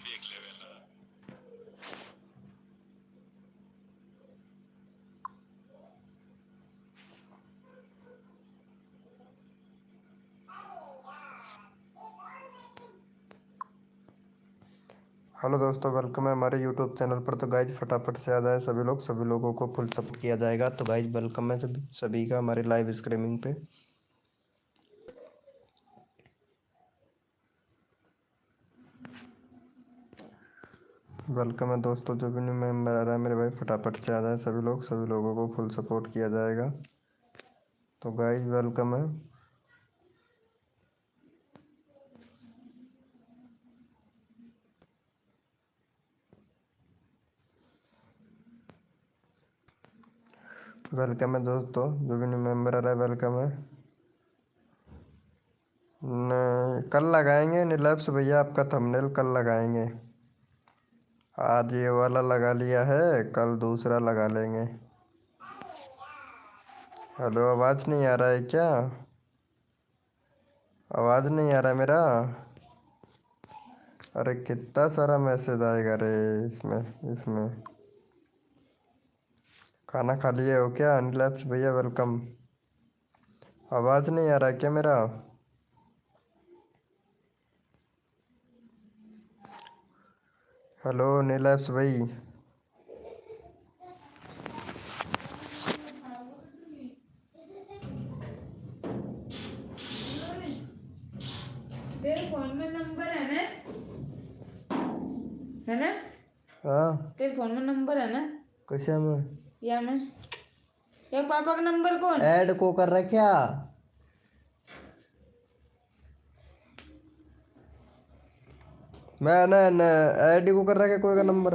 Hello दोस्तों, welcome है हमारे यूट्यूब चैनल पर। तो गाइज फटाफट से आ जाए सभी लोगों को फुल सपोर्ट किया जाएगा। तो गाइज वेलकम है सभी का हमारे लाइव स्ट्रीमिंग पे। वेलकम है दोस्तों, जो भी न्यू मेंबर आ रहा है मेरे भाई फटाफट से आ जाए सभी लोगों को फुल सपोर्ट किया जाएगा। तो गाइज वेलकम है। वेलकम है दोस्तों, जो भी न्यू मेंबर आ रहा है वेलकम है। नहीं, कल लगाएंगे नीलैप्स भैया, आपका थंबनेल कल लगाएंगे। आज ये वाला लगा लिया है, कल दूसरा लगा लेंगे। हेलो, आवाज़ नहीं आ रहा है क्या? आवाज़ नहीं आ रहा है मेरा? अरे कितना सारा मैसेज आएगा रे इसमें इसमें। खाना खा लिए हो क्या अनिल भैया? वेलकम। आवाज़ नहीं आ रहा क्या मेरा? हेलो नीलैप्स भाई। तेरे फोन में नंबर है ना? है ना? हाँ, तेरे फोन में नंबर है ना? कैसे में या मैं या पापा का नंबर कौन? ऐड को कर रहा क्या? मैं न ऐड को कर रहा क्या कोई का नंबर?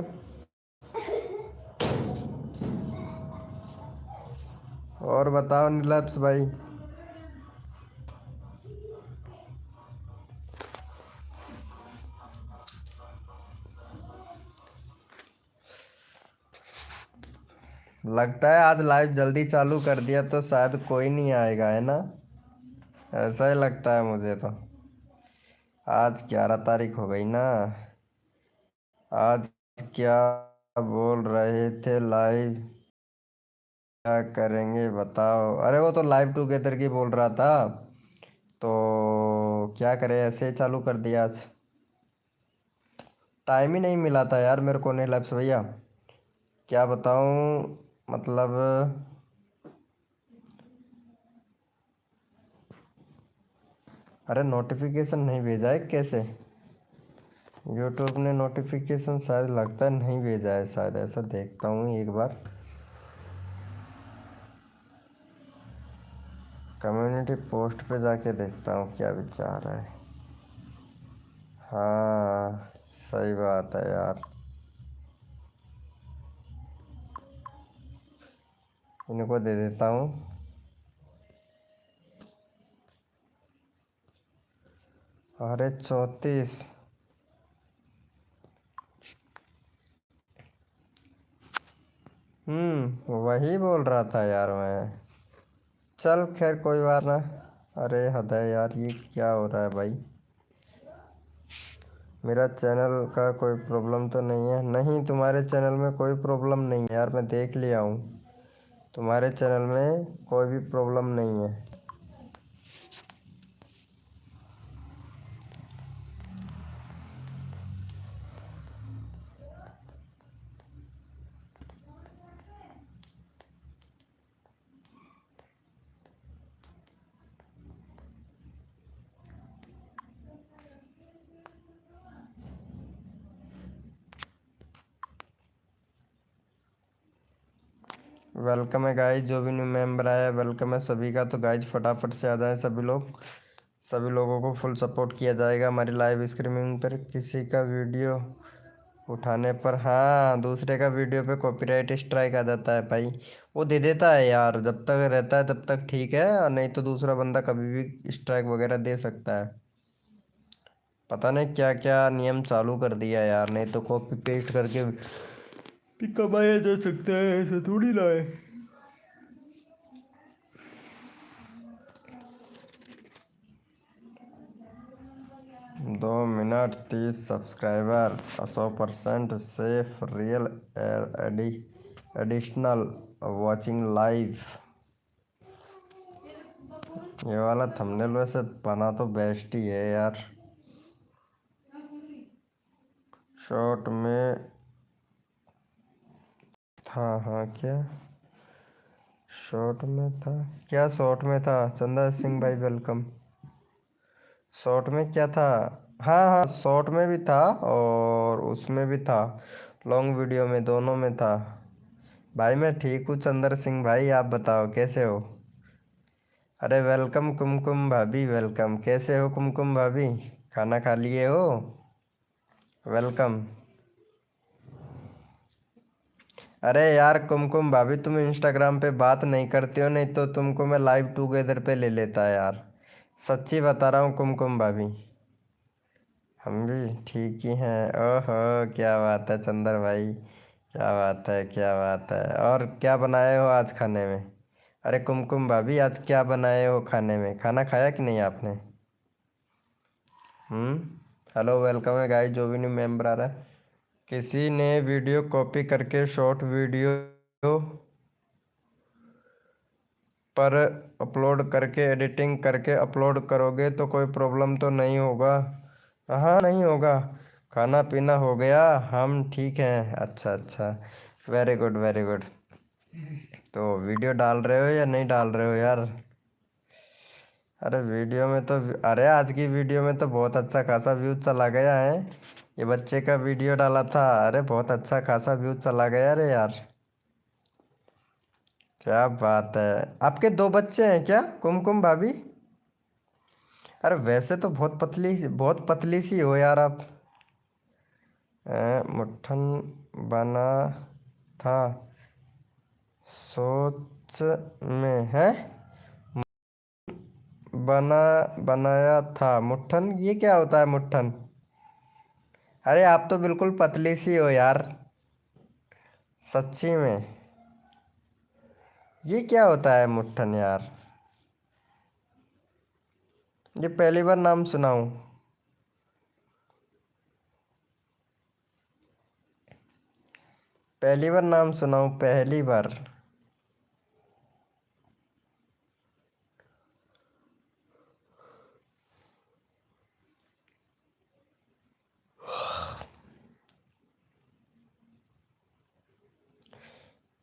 और बताओ नीलैप्स भाई। लगता है आज लाइव जल्दी चालू कर दिया तो शायद कोई नहीं आएगा, है ना? ऐसा ही लगता है मुझे तो। आज 11 तारीख हो गई ना। आज क्या बोल रहे थे लाइव? क्या करेंगे बताओ? अरे वो तो लाइव टुगेदर की बोल रहा था, तो क्या करे, ऐसे ही चालू कर दिया आज। टाइम ही नहीं मिला था यार मेरे को नीलैप्स भैया, क्या बताऊं मतलब। अरे नोटिफिकेशन नहीं भेजा है कैसे? यूट्यूब ने नोटिफिकेशन शायद लगता है नहीं भेजा है, शायद ऐसा देखता हूँ एक बार। कम्युनिटी पोस्ट पे जाके देखता हूँ क्या विचार है। हाँ, सही बात है यार। इनको दे देता हूँ। अरे 34। वही बोल रहा था यार मैं। चल खैर कोई बात ना। अरे हद है यार, ये क्या हो रहा है भाई? मेरा चैनल का कोई प्रॉब्लम तो नहीं है? नहीं, तुम्हारे चैनल में कोई प्रॉब्लम नहीं है यार, मैं देख लिया हूँ। तुम्हारे चैनल में कोई भी प्रॉब्लम नहीं है। वेलकम है गाइज, जो भी न्यू मेंबर आया वेलकम है सभी का। तो गाइज फटाफट से आ जाए सभी लोग। सभी लोगों को फुल सपोर्ट किया जाएगा हमारी लाइव स्ट्रीमिंग पर। किसी का वीडियो उठाने पर, हाँ, दूसरे का वीडियो पे कॉपीराइट स्ट्राइक आ जाता है भाई। वो दे देता है यार, जब तक रहता है तब तक ठीक है, और नहीं तो दूसरा बंदा कभी भी स्ट्राइक वगैरह दे सकता है। पता नहीं क्या क्या नियम चालू कर दिया यार, नहीं तो कॉपी पेस्ट करके भी कमाया जा सकता है, ऐसा थोड़ी ना है। 2 minute 30 subscriber 100% safe real additional watching live. ये वाला थंबनेल वैसे बना तो बेस्ट ही है यार। शॉर्ट में था, हाँ क्या शॉर्ट में था, क्या शॉर्ट में था? चंदा सिंह भाई वेलकम। शॉर्ट में क्या था? हाँ हाँ, शॉर्ट में भी था और उसमें भी था, लॉन्ग वीडियो में, दोनों में था। भाई मैं ठीक हूँ चंदर सिंह भाई, आप बताओ कैसे हो? अरे वेलकम कुमकुम भाभी, वेलकम। कैसे हो कुमकुम भाभी? खाना खा लिए हो? वेलकम। अरे यार कुमकुम भाभी, तुम इंस्टाग्राम पे बात नहीं करती हो, नहीं तो तुमको मैं लाइव टुगेदर पे ले लेता यार। सच्ची बता रहा हूँ कुमकुम भाभी। हम भी ठीक ही हैं। ओहो, क्या बात है चंदर भाई, क्या बात है, क्या बात है। और क्या बनाए हो आज खाने में? अरे कुमकुम भाभी, आज क्या बनाए हो खाने में? खाना खाया कि नहीं आपने? हेलो, वेलकम है गाइस, जो भी न्यू मेंबर आ रहा है। किसी ने वीडियो कॉपी करके शॉर्ट वीडियो पर अपलोड करके एडिटिंग करके अपलोड करोगे तो कोई प्रॉब्लम तो नहीं होगा? हाँ नहीं होगा। खाना पीना हो गया, हम ठीक हैं। अच्छा अच्छा, वेरी गुड वेरी गुड। तो वीडियो डाल रहे हो या नहीं डाल रहे हो यार? अरे वीडियो में तो, अरे आज की वीडियो में तो बहुत अच्छा खासा व्यूज चला गया है। ये बच्चे का वीडियो डाला था, अरे बहुत अच्छा खासा व्यूज चला गया। अरे यार क्या बात है। आपके 2 बच्चे हैं क्या कुमकुम भाभी? अरे वैसे तो बहुत पतली सी हो यार आप। मुट्ठन बना था सोच में है, बना बनाया था मुट्ठन, ये क्या होता है मुट्ठन? अरे आप तो बिल्कुल पतली सी हो यार, सच्ची में। ये क्या होता है मुट्ठन यार? ये पहली बार नाम सुना हूँ। पहली बार नाम सुना हूँ, पहली बार।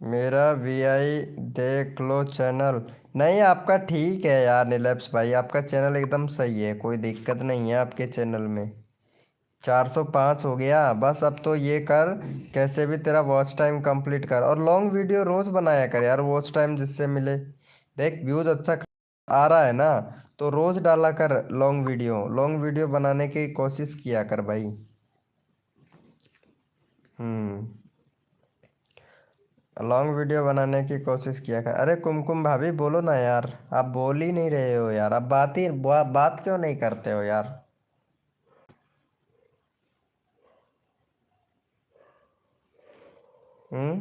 मेरा वीआई देख लो चैनल। नहीं आपका ठीक है यार नीलेप्स भाई, आपका चैनल एकदम सही है, कोई दिक्कत नहीं है आपके चैनल में। 405 हो गया बस, अब तो ये कर, कैसे भी तेरा वॉच टाइम कंप्लीट कर, और लॉन्ग वीडियो रोज बनाया कर यार, वॉच टाइम जिससे मिले। देख व्यूज अच्छा आ रहा है ना, तो रोज डाला कर लॉन्ग वीडियो बनाने की कोशिश किया कर भाई। हम्म, लॉन्ग वीडियो बनाने की कोशिश किया कर। अरे कुमकुम भाभी बोलो ना यार, आप बोल ही नहीं रहे हो यार, आप बात क्यों नहीं करते हो यार? हम्म,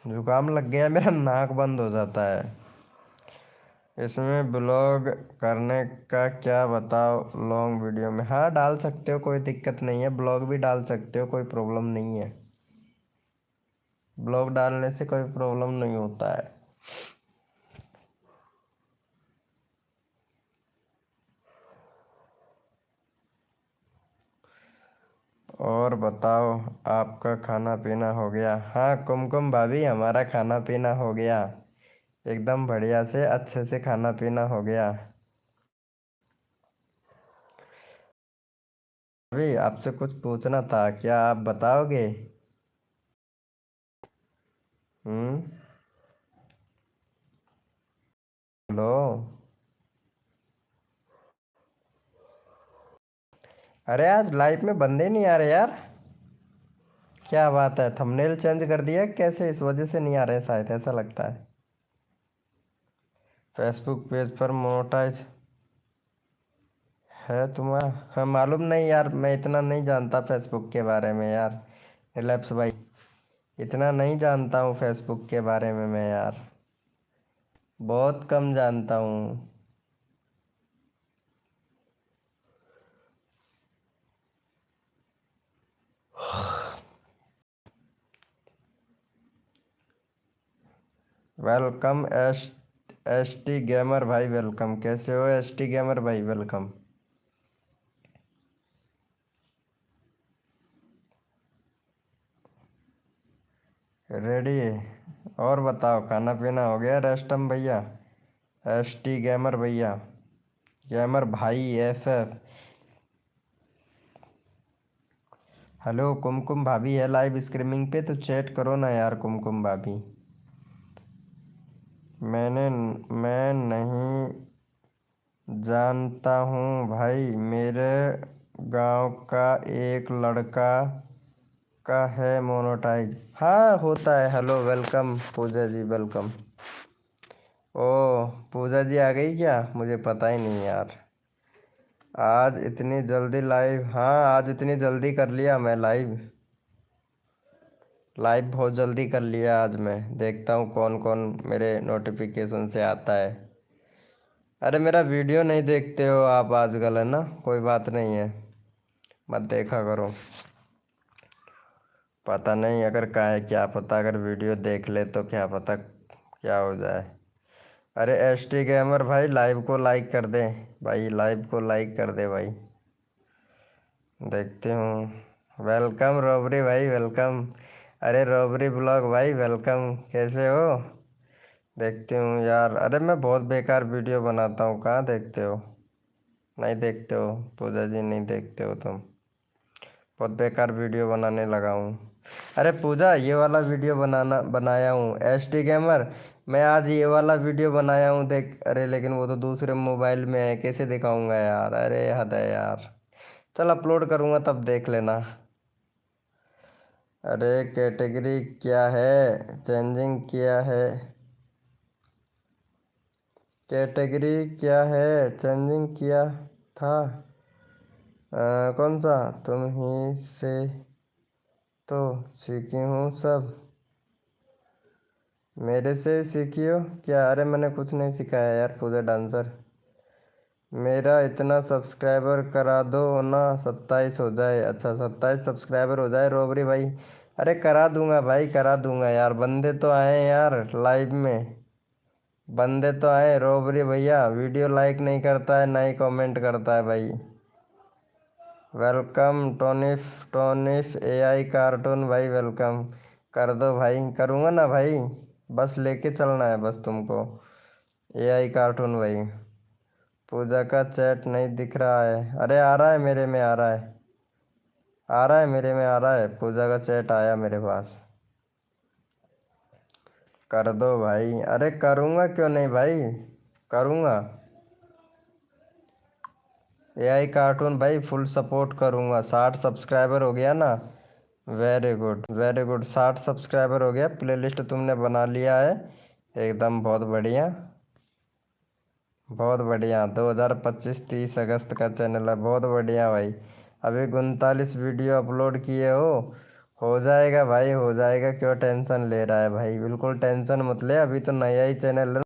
जुकाम लग गया, मेरा नाक बंद हो जाता है। इसमें ब्लॉग करने का क्या बताओ लॉन्ग वीडियो में? हाँ डाल सकते हो, कोई दिक्कत नहीं है, ब्लॉग भी डाल सकते हो, कोई प्रॉब्लम नहीं है। ब्लॉग डालने से कोई प्रॉब्लम नहीं होता है। और बताओ, आपका खाना पीना हो गया? हाँ कुमकुम भाभी, हमारा खाना पीना हो गया, एकदम बढ़िया से अच्छे से खाना पीना हो गया। अभी आपसे कुछ पूछना था, क्या आप बताओगे? हम्म, लो। अरे आज लाइव में बंदे नहीं आ रहे यार, क्या बात है? थंबनेल चेंज कर दिया कैसे? इस वजह से नहीं आ रहे शायद, ऐसा लगता है। फेसबुक पेज पर मोनेटाइज है तुम्हारा? हाँ मालूम नहीं यार, मैं इतना नहीं जानता फेसबुक के बारे में यार, रिलैप्स भाई। इतना नहीं जानता हूँ फेसबुक के बारे में मैं यार, बहुत कम जानता हूँ। वेलकम एस टी गेमर भाई, वेलकम। कैसे हो एस टी गेमर भाई, वेलकम। रेडी है? और बताओ, खाना पीना हो गया रेस्टम भैया, एस टी गेमर भैया, गेमर भाई एफ। हेलो कुमकुम भाभी है लाइव स्ट्रीमिंग पे, तो चैट करो ना यार कुमकुम भाभी। मैं नहीं जानता हूँ भाई, मेरे गांव का एक लड़का का है मोनेटाइज। हाँ होता है। हेलो वेलकम पूजा जी, वेलकम। ओ पूजा जी आ गई क्या? मुझे पता ही नहीं यार। आज इतनी जल्दी लाइव? हाँ आज इतनी जल्दी कर लिया मैं लाइव। लाइव बहुत जल्दी कर लिया आज मैं। देखता हूँ कौन कौन मेरे नोटिफिकेशन से आता है। अरे मेरा वीडियो नहीं देखते हो आप आजकल, है ना? कोई बात नहीं है, मत देखा करो। पता नहीं अगर का है, क्या पता अगर वीडियो देख ले तो क्या पता क्या हो जाए। अरे एस टी गेमर भाई लाइव को लाइक कर दे भाई, लाइव को लाइक कर दे भाई। देखते हूँ। वेलकम रॉबरी भाई, वेलकम। अरे रॉबरी ब्लॉग भाई, वेलकम। कैसे हो? देखते हूँ यार। अरे मैं बहुत बेकार वीडियो बनाता हूँ, कहाँ देखते हो? नहीं देखते हो पूजा जी, नहीं देखते हो तुम। बहुत बेकार वीडियो बनाने लगा हूँ। अरे पूजा ये वाला वीडियो बनाया हूँ एच डी गेमर। मैं आज ये वाला वीडियो बनाया हूँ देख। अरे लेकिन वो तो दूसरे मोबाइल में है, कैसे दिखाऊंगा यार? अरे हद है यार। चल अपलोड करूँगा तब देख लेना। अरे कैटेगरी क्या है, चेंजिंग किया है? कैटेगरी क्या है, चेंजिंग किया था? कौन सा? तुम ही से तो सीखी हूँ सब, मेरे से सीखी हो क्या? अरे मैंने कुछ नहीं सिखाया यार पूजा डांसर। मेरा इतना सब्सक्राइबर करा दो ना, 27 हो जाए। अच्छा 27 सब्सक्राइबर हो जाए रोबरी भाई। अरे करा दूंगा भाई, करा दूंगा यार। बंदे तो आए यार लाइव में, बंदे तो आए। रोबरी भैया वीडियो लाइक नहीं करता है, ना ही कमेंट करता है भाई। वेलकम टोनिफ, टोनिफ एआई कार्टून भाई, वेलकम। कर दो भाई, करूँगा ना भाई, बस लेके चलना है बस तुमको। एआई कार्टून भाई। पूजा का चैट नहीं दिख रहा है? अरे आ रहा है, मेरे में आ रहा है, आ रहा है मेरे में आ रहा है। पूजा का चैट आया मेरे पास। कर दो भाई। अरे करूँगा क्यों नहीं भाई, करूँगा। एआई कार्टून भाई फुल सपोर्ट करूँगा। 60 सब्सक्राइबर हो गया ना? Very good very good, 60 subscriber हो गया। प्लेलिस्ट तुमने बना लिया है, एकदम बहुत बढ़िया, बहुत बढ़िया। 2025 30 अगस्त का चैनल है, बहुत बढ़िया भाई। अभी 39 वीडियो अपलोड किए हो जाएगा भाई, हो जाएगा। क्यों टेंशन ले रहा है भाई? बिल्कुल टेंशन मत ले, अभी तो नया ही चैनल है।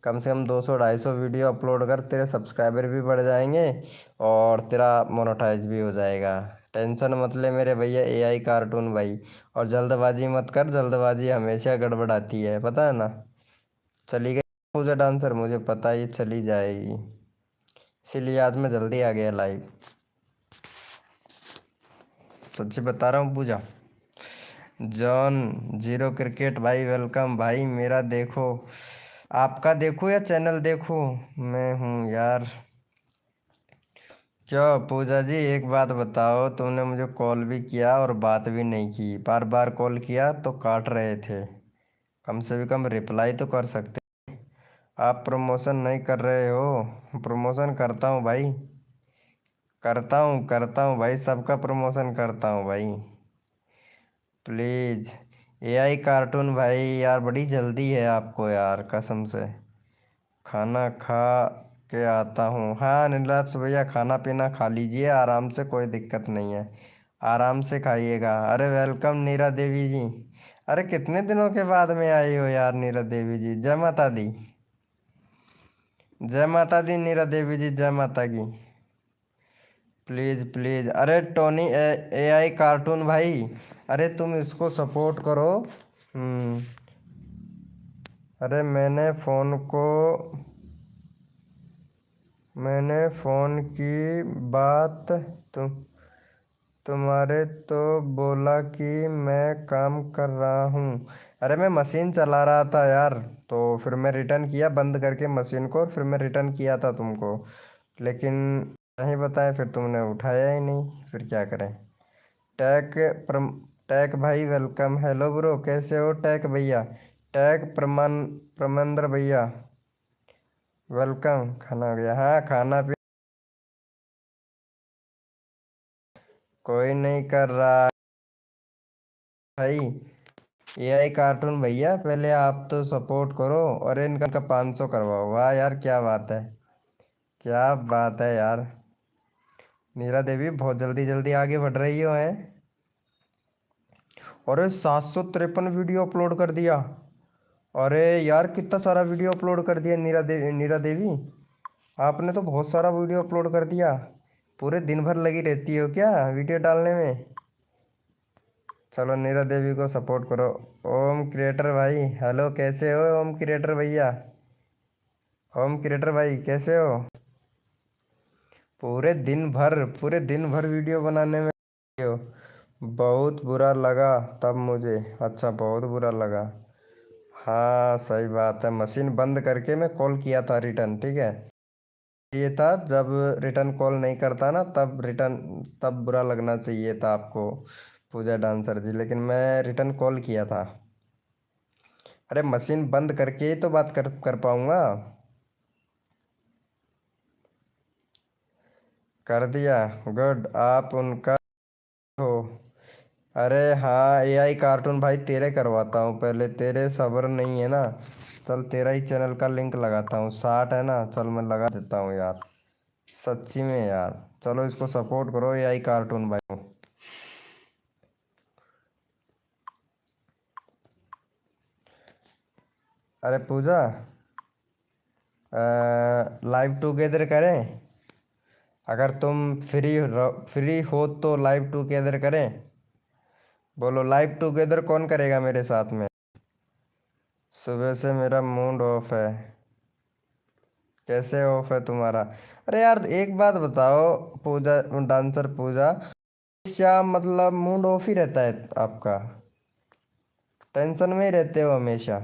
कम से कम 200 250 वीडियो अपलोड कर, तेरे सब्सक्राइबर भी बढ़ जाएंगे और तेरा मोनेटाइज भी हो जाएगा। टेंशन मत ले मेरे भैया एआई कार्टून भाई। और जल्दबाजी मत कर, जल्दबाजी हमेशा गड़बड़ाती है, पता है ना? चली गई पूजा डांसर, मुझे पता ही चली जाएगी, इसीलिए आज मैं जल्दी आ गया लाइव। सच्ची बता रहा हूँ पूजा। जॉन जीरो क्रिकेट भाई, वेलकम भाई। मेरा देखो, आपका देखो या चैनल देखो, मैं हूँ यार। क्या पूजा जी एक बात बताओ, तुमने मुझे कॉल भी किया और बात भी नहीं की, बार बार कॉल किया तो काट रहे थे। कम से कम रिप्लाई तो कर सकते। आप प्रमोशन नहीं कर रहे हो? प्रमोशन करता हूँ भाई, करता हूँ भाई, सबका प्रमोशन करता हूँ भाई। प्लीज़ एआई कार्टून भाई यार, बड़ी जल्दी है आपको यार कसम से। खाना खा के आता हूँ। हाँ नीलाभ भैया खाना पीना खा लीजिए आराम से, कोई दिक्कत नहीं है, आराम से खाइएगा। अरे वेलकम नीरा देवी जी। अरे कितने दिनों के बाद में आई हो यार नीरा देवी जी। जय माता दी। जय माता दी नीरा देवी जी, जय माता की। प्लीज प्लीज, अरे टोनी AI कार्टून भाई, अरे तुम इसको सपोर्ट करो। हम्म। अरे मैंने फोन की बात तुम तुम्हारे तो बोला कि मैं काम कर रहा हूँ। अरे मैं मशीन चला रहा था यार, तो फिर मैं रिटर्न किया बंद करके मशीन को, और फिर मैं रिटर्न किया था तुमको, लेकिन नहीं बताया, फिर तुमने उठाया ही नहीं, फिर क्या करें। टैक प्रम टैक भाई वेलकम। हेलो ब्रो, कैसे हो टैक भैया। टैक प्रमंदर भैया वेलकम। खाना हो गया? हाँ, खाना पीना कोई नहीं कर रहा भाई। AI कार्टून भैया, पहले आप तो सपोर्ट करो और इनका 500 करवाओ। वाह यार, क्या बात है, क्या बात है यार। नीरा देवी बहुत जल्दी जल्दी आगे बढ़ रही हो हैं। अरे 753 वीडियो अपलोड कर दिया। अरे यार कितना सारा वीडियो अपलोड कर दिया नीरा देवी। आपने तो बहुत सारा वीडियो अपलोड कर दिया। पूरे दिन भर लगी रहती हो क्या वीडियो डालने में। चलो नीरा देवी को सपोर्ट करो। ओम क्रिएटर भाई हेलो, कैसे हो ओम क्रिएटर भैया। ओम क्रिएटर भाई कैसे हो। पूरे दिन भर वीडियो बनाने में हो। बहुत बुरा लगा तब मुझे। अच्छा, बहुत बुरा लगा। हाँ सही बात है, मशीन बंद करके मैं कॉल किया था रिटर्न, ठीक है। ये था जब रिटर्न कॉल नहीं करता ना, तब बुरा लगना चाहिए था आपको पूजा डांसर जी, लेकिन मैं रिटर्न कॉल किया था। अरे मशीन बंद करके ही तो बात कर पाऊंगा। कर दिया। गुड, आप उनका हो। अरे हाँ AI कार्टून भाई, तेरे करवाता हूँ पहले, तेरे सब्र नहीं है ना। चल तेरा ही चैनल का लिंक लगाता हूँ, 60 है ना, चल मैं लगा देता हूँ यार, सच्ची में यार। चलो इसको सपोर्ट करो AI कार्टून भाई को। अरे पूजा, लाइव टुगेदर करें। अगर तुम फ्री हो तो लाइव टुगेदर करें। बोलो लाइव टुगेदर कौन करेगा मेरे साथ में। सुबह से मेरा मूड ऑफ है। कैसे ऑफ है तुम्हारा। अरे यार एक बात बताओ, पूजा डांसर पूजा, क्या मतलब मूड ऑफ ही रहता है आपका। टेंशन में ही रहते हो हमेशा।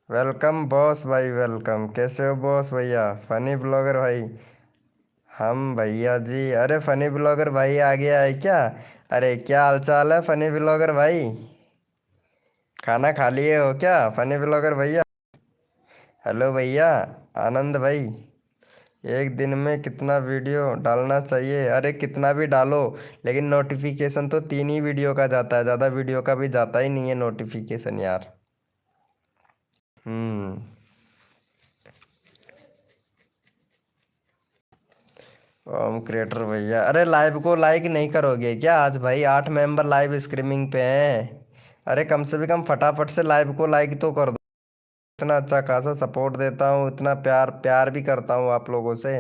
वेलकम बॉस भाई वेलकम। कैसे हो बॉस भैया। फनी ब्लॉगर भाई। हम भैया जी, अरे फनी ब्लॉगर भाई आ गया है क्या। अरे क्या हाल चाल है फनी ब्लॉगर भाई। खाना खा लिए हो क्या फनी ब्लॉगर भैया। हेलो भैया आनंद भाई। एक दिन में कितना वीडियो डालना चाहिए। अरे कितना भी डालो, लेकिन नोटिफिकेशन तो 3 ही वीडियो का जाता है, ज़्यादा वीडियो का भी जाता ही नहीं है नोटिफिकेशन यार। हम्म। ओम क्रिएटर भैया, अरे लाइव को लाइक नहीं करोगे क्या आज भाई। 8 मेंबर लाइव स्ट्रीमिंग पे हैं। अरे कम से भी कम फटाफट से लाइव को लाइक तो कर दो। इतना अच्छा खासा सपोर्ट देता हूँ, इतना प्यार प्यार भी करता हूँ आप लोगों से।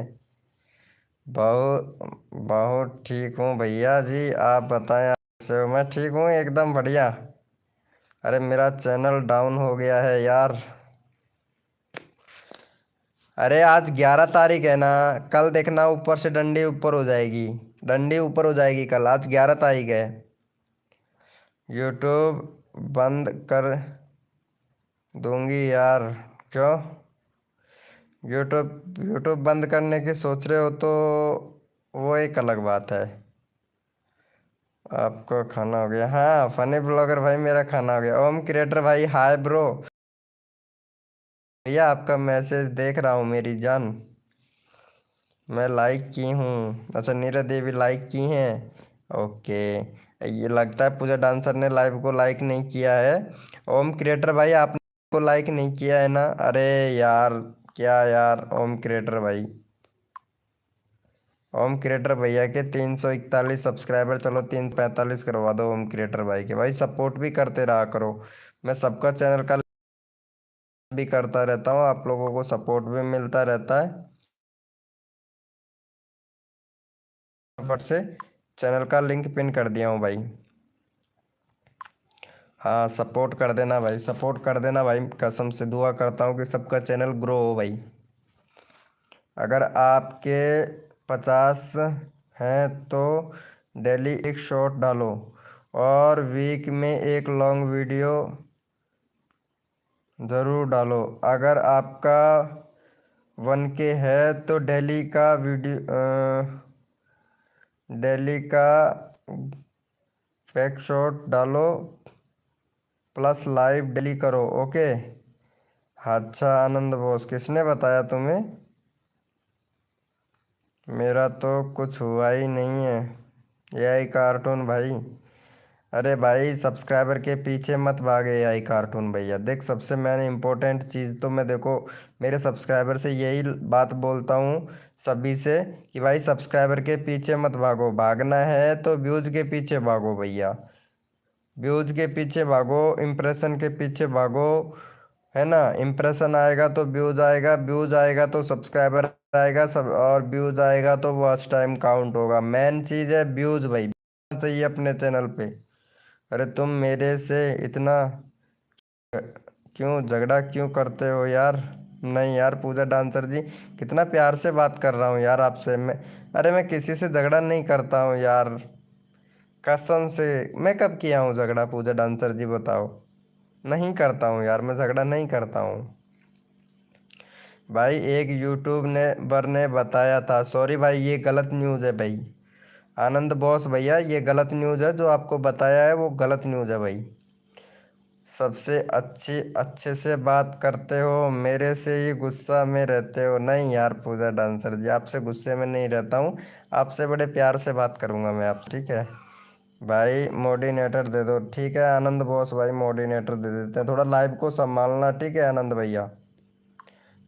बहुत बहुत ठीक हूँ भैया जी, आप बताएं आप कैसे हो। मैं ठीक हूँ एकदम बढ़िया। अरे मेरा चैनल डाउन हो गया है यार। अरे आज 11 तारीख है ना, कल देखना ऊपर से डंडी ऊपर हो जाएगी। डंडी ऊपर हो जाएगी कल, आज 11 तारीख है। यूट्यूब बंद कर दूंगी यार। क्यों। यूट्यूब यूट्यूब बंद करने की सोच रहे हो तो वो एक अलग बात है। आपको खाना हो गया। हाँ फनी ब्लॉगर भाई मेरा खाना हो गया। ओम क्रिएटर भाई हाय ब्रो। भैया आपका मैसेज देख रहा हूँ मेरी जान। मैं लाइक की हूँ। अच्छा नीरा देवी लाइक की हैं। ओके। ये लगता है पूजा डांसर ने लाइव को लाइक नहीं किया है। ओम क्रिएटर भाई आपने को लाइक नहीं किया है ना। अरे यार, क्या यार ओम क्रिएटर भाई। ओम क्रिएटर भैया के 341 सब्सक्राइबर, चलो 345 करवा दो ओम क्रिएटर भाई के। भाई सपोर्ट भी करते रहा करो, मैं सबका चैनल का भी करता रहता हूँ, आप लोगों को सपोर्ट भी मिलता रहता है। फटाफट से चैनल का लिंक पिन कर दिया हूँ भाई। हाँ सपोर्ट कर देना भाई, सपोर्ट कर देना भाई, कसम से दुआ करता हूँ कि सबका चैनल ग्रो हो भाई। अगर आपके 50 हैं तो डेली एक शॉर्ट डालो और वीक में एक लॉन्ग वीडियो ज़रूर डालो। अगर आपका 1K है तो डेली का फैक्ट शॉट डालो प्लस लाइव डेली करो, ओके। अच्छा आनंद बोस, किसने बताया तुम्हें? मेरा तो कुछ हुआ ही नहीं है। एआई कार्टून भाई, अरे भाई सब्सक्राइबर के पीछे मत भागे एआई कार्टून भैया। देख सबसे मैंने इम्पोर्टेंट चीज़ तो मैं देखो मेरे सब्सक्राइबर से यही बात बोलता हूँ सभी से कि भाई सब्सक्राइबर के पीछे मत भागो, भागना है तो व्यूज़ के पीछे भागो भैया। व्यूज़ के पीछे भागो, इम्प्रेशन के पीछे भागो, है ना। इम्प्रेशन आएगा तो व्यूज़ आएगा, व्यूज़ आएगा तो सब्सक्राइबर आएगा, सब और व्यूज़ आएगा तो वॉच टाइम काउंट होगा। मेन चीज़ है व्यूज़ भाई, चाहिए अपने चैनल पे। अरे तुम मेरे से इतना क्यों झगड़ा क्यों करते हो यार? नहीं यार पूजा डांसर जी, कितना प्यार से बात कर रहा हूँ यार आपसे मैं। अरे मैं किसी से झगड़ा नहीं करता हूँ यार, कसम से। मैं कब किया हूँ झगड़ा पूजा डांसर जी बताओ? नहीं करता हूँ यार, मैं झगड़ा नहीं करता हूँ भाई। एक यूट्यूब ने बर ने बताया था, सॉरी भाई ये गलत न्यूज़ है भाई। आनंद बॉस भैया ये गलत न्यूज़ है, जो आपको बताया है वो गलत न्यूज़ है भाई। सबसे अच्छे से बात करते हो, मेरे से ही गुस्सा में रहते हो। नहीं यार पूजा डांसर जी, आपसे गुस्से में नहीं रहता हूँ, आपसे बड़े प्यार से बात करूँगा मैं आपसे, ठीक है भाई। मोडिनेटर दे दो, ठीक है आनंद बॉस भाई, मोडिनेटर दे देते हैं। थोड़ा लाइव को संभालना, ठीक है आनंद भैया,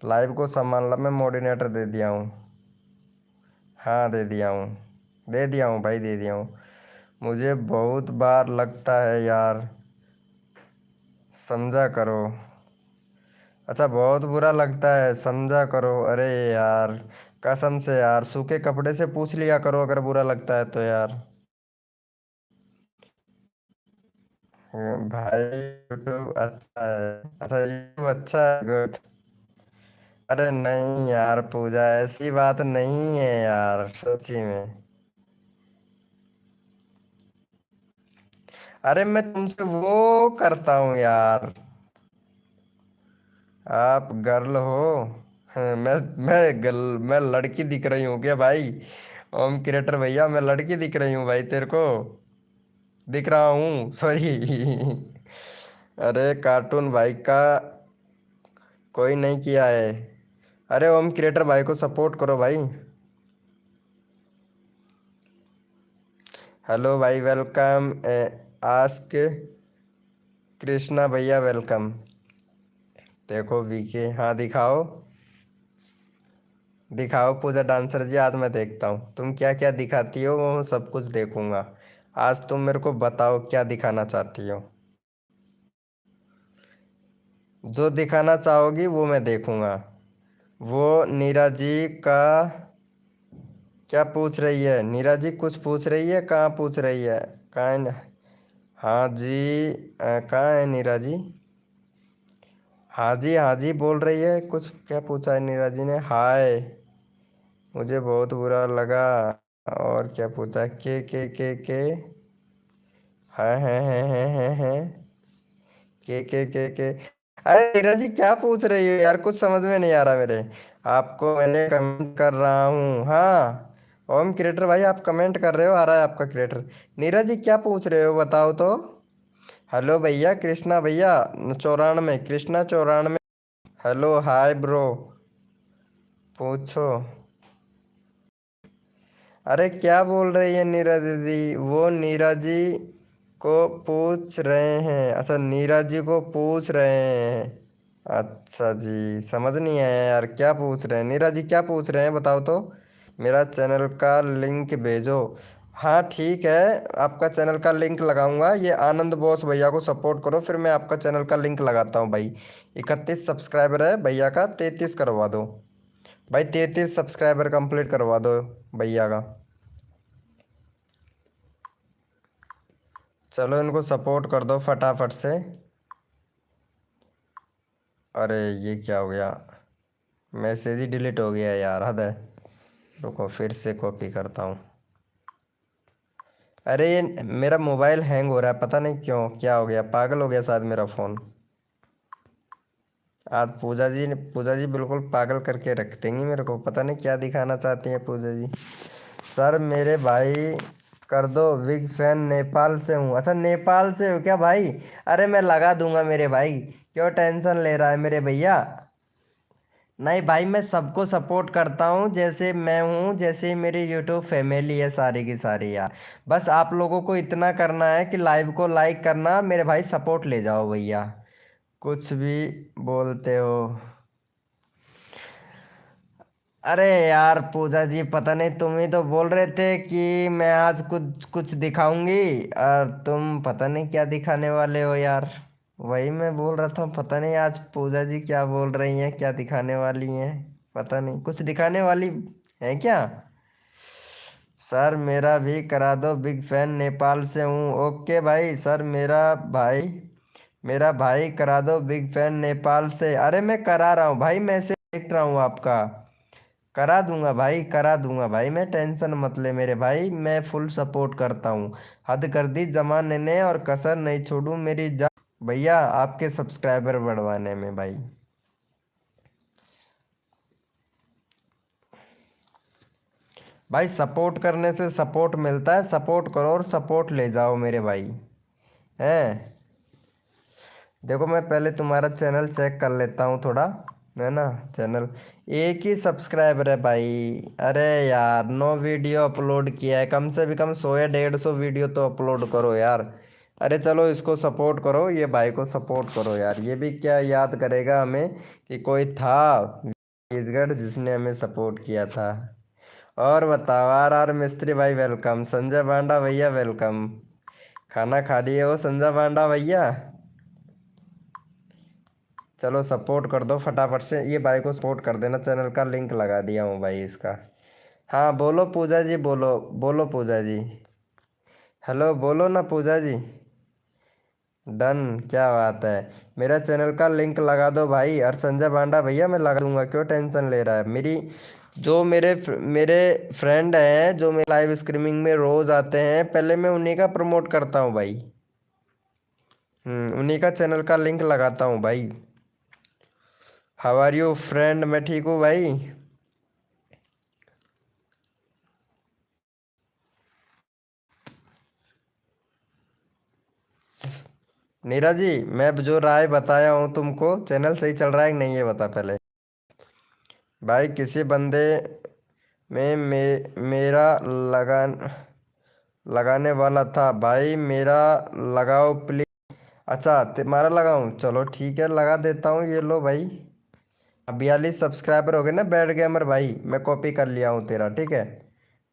लाइव को संभालना। मैं मोडिनेटर दे दिया हूँ, हाँ दे दिया हूँ, दे दिया हूँ भाई, दे दिया हूँ। मुझे बहुत बार लगता है यार, समझा करो। अच्छा बहुत बुरा लगता है, समझा करो। अरे यार कसम से यार, सूखे कपड़े से पूछ लिया करो अगर बुरा लगता है तो यार। भाई यूट्यूब अच्छा है, अच्छा यूट्यूब अच्छा है, गुड। अरे नहीं यार पूजा, ऐसी बात नहीं है यार सच्ची में। अरे मैं तुमसे वो करता हूँ यार, आप गर्ल हो। हाँ, मैं लड़की दिख रही हूँ क्या भाई? ओम क्रिएटर भैया मैं लड़की दिख रही हूँ भाई तेरे को? दिख रहा हूँ सॉरी। अरे कार्टून भाई का कोई नहीं किया है। अरे ओम क्रिएटर भाई को सपोर्ट करो भाई। हेलो भाई वेलकम, आस्क कृष्णा भैया वेलकम। देखो वीके, हाँ दिखाओ, दिखाओ पूजा डांसर जी, आज मैं देखता हूँ तुम क्या क्या दिखाती हो, वो मैं सब कुछ देखूंगा। आज तुम मेरे को बताओ क्या दिखाना चाहती हो, जो दिखाना चाहोगी वो मैं देखूंगा। वो नीरा जी का क्या पूछ रही है? नीरा जी कुछ पूछ रही है, कहाँ पूछ रही है? कहाँ है हाँ जी, कहाँ है नीरा जी? हाँ जी बोल रही है कुछ, क्या पूछा है नीरा जी ने? हाय, मुझे बहुत बुरा लगा। और क्या पूछा? के है के। अरे नीरज जी क्या पूछ रही हो यार, कुछ समझ में नहीं आ रहा मेरे। आपको मैंने कमेंट कर रहा हूँ, हाँ ओम क्रिएटर भाई आप कमेंट कर रहे हो, आ रहा है आपका क्रिएटर। नीरज जी क्या पूछ रहे हो बताओ तो। हेलो भैया कृष्णा भैया 94, कृष्णा 94। हेलो हाय ब्रो, पूछो। अरे क्या बोल रही है नीरा दीदी? वो नीरा जी को पूछ रहे हैं, अच्छा नीरा जी को पूछ रहे हैं। अच्छा जी समझ नहीं आया यार, क्या पूछ रहे हैं नीरा जी, क्या पूछ रहे हैं बताओ तो। मेरा चैनल का लिंक भेजो। हाँ ठीक है, आपका चैनल का लिंक लगाऊंगा। ये आनंद बॉस भैया को सपोर्ट करो, फिर मैं आपका चैनल का लिंक लगाता हूँ भाई। 31 सब्सक्राइबर है भैया का, 33 करवा दो भाई। 33 सब्सक्राइबर कंप्लीट करवा दो भैया का। चलो इनको सपोर्ट कर दो फटाफट से। अरे ये क्या हो गया, मैसेज ही डिलीट हो गया यार, हद है। रुको फिर से कॉपी करता हूँ। अरे ये मेरा मोबाइल हैंग हो रहा है, पता नहीं क्यों, क्या हो गया, पागल हो गया शायद मेरा फ़ोन। आज पूजा जी बिल्कुल पागल करके रख देंगी मेरे को, पता नहीं क्या दिखाना चाहती हैं पूजा जी। सर मेरे भाई कर दो, बिग फैन, नेपाल से हूँ। अच्छा नेपाल से हो क्या भाई? अरे मैं लगा दूंगा मेरे भाई, क्यों टेंशन ले रहा है मेरे भैया। नहीं भाई, मैं सबको सपोर्ट करता हूँ, जैसे मैं हूँ, जैसे मेरी यूट्यूब फैमिली है सारी की सारी यार। बस आप लोगों को इतना करना है कि लाइव को लाइक करना, मेरे भाई सपोर्ट ले जाओ भैया। कुछ भी बोलते हो। अरे यार पूजा जी, पता नहीं, तुम ही तो बोल रहे थे कि मैं आज कुछ कुछ दिखाऊंगी, और तुम पता नहीं क्या दिखाने वाले हो यार। वही मैं बोल रहा था, पता नहीं आज पूजा जी क्या बोल रही हैं, क्या दिखाने वाली हैं। पता नहीं कुछ दिखाने वाली है क्या? सर मेरा भी करा दो, बिग फैन, नेपाल से हूँ। ओके भाई, सर मेरा भाई करा दो, बिग फैन नेपाल से। अरे मैं करा रहा हूँ भाई, मैसेज देख रहा हूँ आपका। करा दूंगा भाई, करा दूंगा भाई, मैं टेंशन मत ले मेरे भाई, मैं फुल सपोर्ट करता हूँ। हद कर दी जमाने ने, और कसर नहीं छोड़ू मेरी जान भैया आपके सब्सक्राइबर बढ़वाने में भाई। भाई सपोर्ट करने से सपोर्ट मिलता है, सपोर्ट करो और सपोर्ट ले जाओ मेरे भाई। हैं, देखो मैं पहले तुम्हारा चैनल चेक कर लेता हूँ थोड़ा, है ना। चैनल एक ही सब्सक्राइबर है भाई। अरे यार, नो वीडियो अपलोड किया है, कम से भी कम 100 या 150 वीडियो तो अपलोड करो यार। अरे चलो इसको सपोर्ट करो, ये भाई को सपोर्ट करो यार, ये भी क्या याद करेगा हमें कि कोई था छत्तीसगढ़ जिसने हमें सपोर्ट किया था। और बताओ, आर मिस्त्री भाई वेलकम, संजय बांडा भैया वेलकम। खाना खा लिए हो संजय बांडा भैया? चलो सपोर्ट कर दो फटाफट से, ये भाई को सपोर्ट कर देना, चैनल का लिंक लगा दिया हूँ भाई इसका। हाँ बोलो पूजा जी, बोलो बोलो पूजा जी। हेलो बोलो ना पूजा जी। डन, क्या बात है। मेरा चैनल का लिंक लगा दो भाई, और संजय बांडा भैया मैं लगा दूंगा, क्यों टेंशन ले रहा है। जो मेरे फ्रेंड हैं, जो मेरे लाइव स्ट्रीमिंग में रोज आते हैं, पहले मैं उन्हीं का प्रमोट करता हूँ भाई। उन्हीं का चैनल का लिंक लगाता हूँ भाई। हाउ आर यू फ्रेंड, मैं ठीक हूँ भाई। नीरा जी, मैं जो राय बताया हूँ तुमको, चैनल सही चल रहा है कि नहीं ये बता पहले। भाई किसी बंदे में मेरा लगान लगाने वाला था भाई, मेरा लगाओ प्लीज। अच्छा तुम्हारा लगाऊं, चलो ठीक है लगा देता हूँ, ये लो भाई। 42 सब्सक्राइबर हो गए ना बैड गेमर भाई, मैं कॉपी कर लिया हूँ तेरा, ठीक है।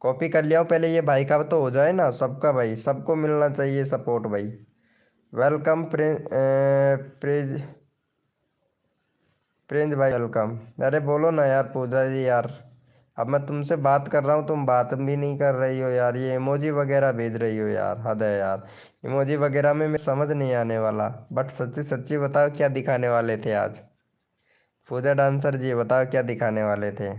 कॉपी कर लिया हूँ, पहले ये भाई का तो हो जाए ना, सबका भाई, सबको मिलना चाहिए सपोर्ट भाई। वेलकम प्रिंस प्रिंस भाई वेलकम। अरे बोलो ना यार पूजा जी यार, अब मैं तुमसे बात कर रहा हूँ, तुम बात भी नहीं कर रही हो यार, ये इमोजी वगैरह भेज रही हो यार, हद है यार। इमोजी वगैरह में मैं समझ नहीं आने वाला, बट सच्ची सच्ची बताओ क्या दिखाने वाले थे आज। पूजा डांसर जी बताओ क्या दिखाने वाले थे।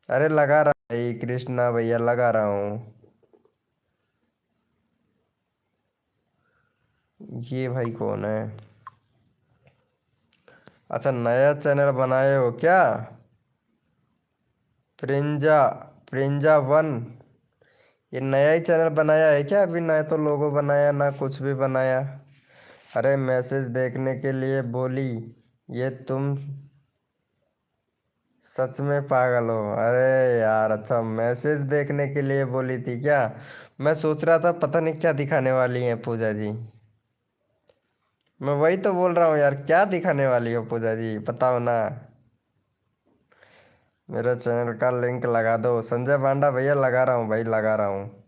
अरे लगा रहा हूँ भाई, कृष्णा भैया लगा रहा हूँ। ये भाई कौन है? अच्छा नया चैनल बनाए हो क्या? प्रिंजा प्रिंजा वन, ये नया ही चैनल बनाया है क्या? अभी ना तो लोगो बनाया ना कुछ भी बनाया। अरे मैसेज देखने के लिए बोली, ये तुम सच में पागल हो? अरे यार अच्छा, मैसेज देखने के लिए बोली थी क्या? मैं सोच रहा था पता नहीं क्या दिखाने वाली हैं पूजा जी। मैं वही तो बोल रहा हूँ यार, क्या दिखाने वाली हो पूजा जी बताओ ना। मेरे चैनल का लिंक लगा दो संजय पांडा भैया। लगा रहा हूँ भाई, लगा रहा हूँ।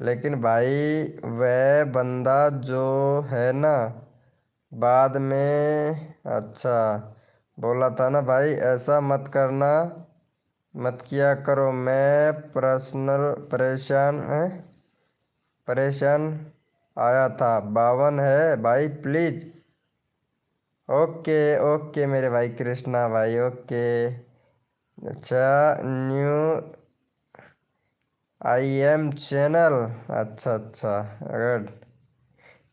लेकिन भाई वह बंदा जो है ना, बाद में अच्छा बोला था ना भाई, ऐसा मत करना, मत किया करो। मैं परेशान आया था। 52 है भाई प्लीज। ओके ओके मेरे भाई कृष्णा भाई, ओके। अच्छा, न्यू आई एम चैनल, अच्छा अच्छा, good.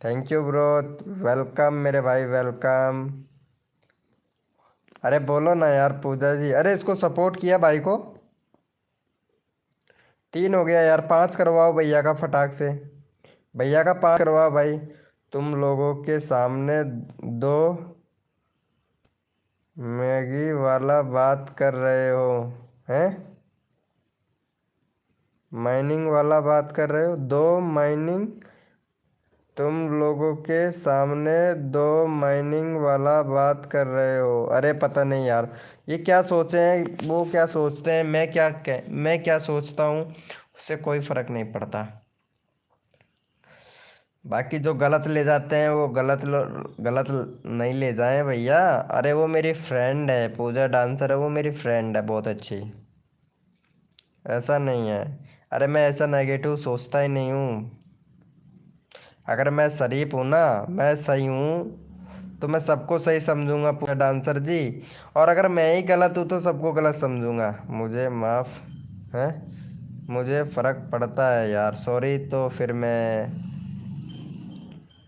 Thank you bro. Welcome मेरे भाई, वेलकम। अरे बोलो ना यार पूजा जी, अरे इसको सपोर्ट किया भाई को। 3 हो गया यार, 5 करवाओ भैया का फटाक से। भैया का 5 करवाओ भाई। तुम लोगों के सामने दो मैगी वाला बात कर रहे हो, हैं? माइनिंग वाला बात कर रहे हो, दो माइनिंग। तुम लोगों के सामने दो माइनिंग वाला बात कर रहे हो। अरे पता नहीं यार, ये क्या सोचे हैं, वो क्या सोचते हैं, मैं क्या सोचता हूँ, उससे कोई फर्क नहीं पड़ता। बाकी जो गलत ले जाते हैं वो गलत नहीं ले जाएं भैया। अरे वो मेरी फ्रेंड है, पूजा डांसर है, वो मेरी फ्रेंड है बहुत अच्छी। ऐसा नहीं है। अरे मैं ऐसा नेगेटिव सोचता ही नहीं हूँ। अगर मैं शरीफ हूँ ना, मैं सही हूँ, तो मैं सबको सही समझूंगा पूजा डांसर जी। और अगर मैं ही गलत हूँ तो सबको गलत समझूंगा। मुझे माफ है, मुझे फर्क पड़ता है यार, सॉरी। तो फिर मैं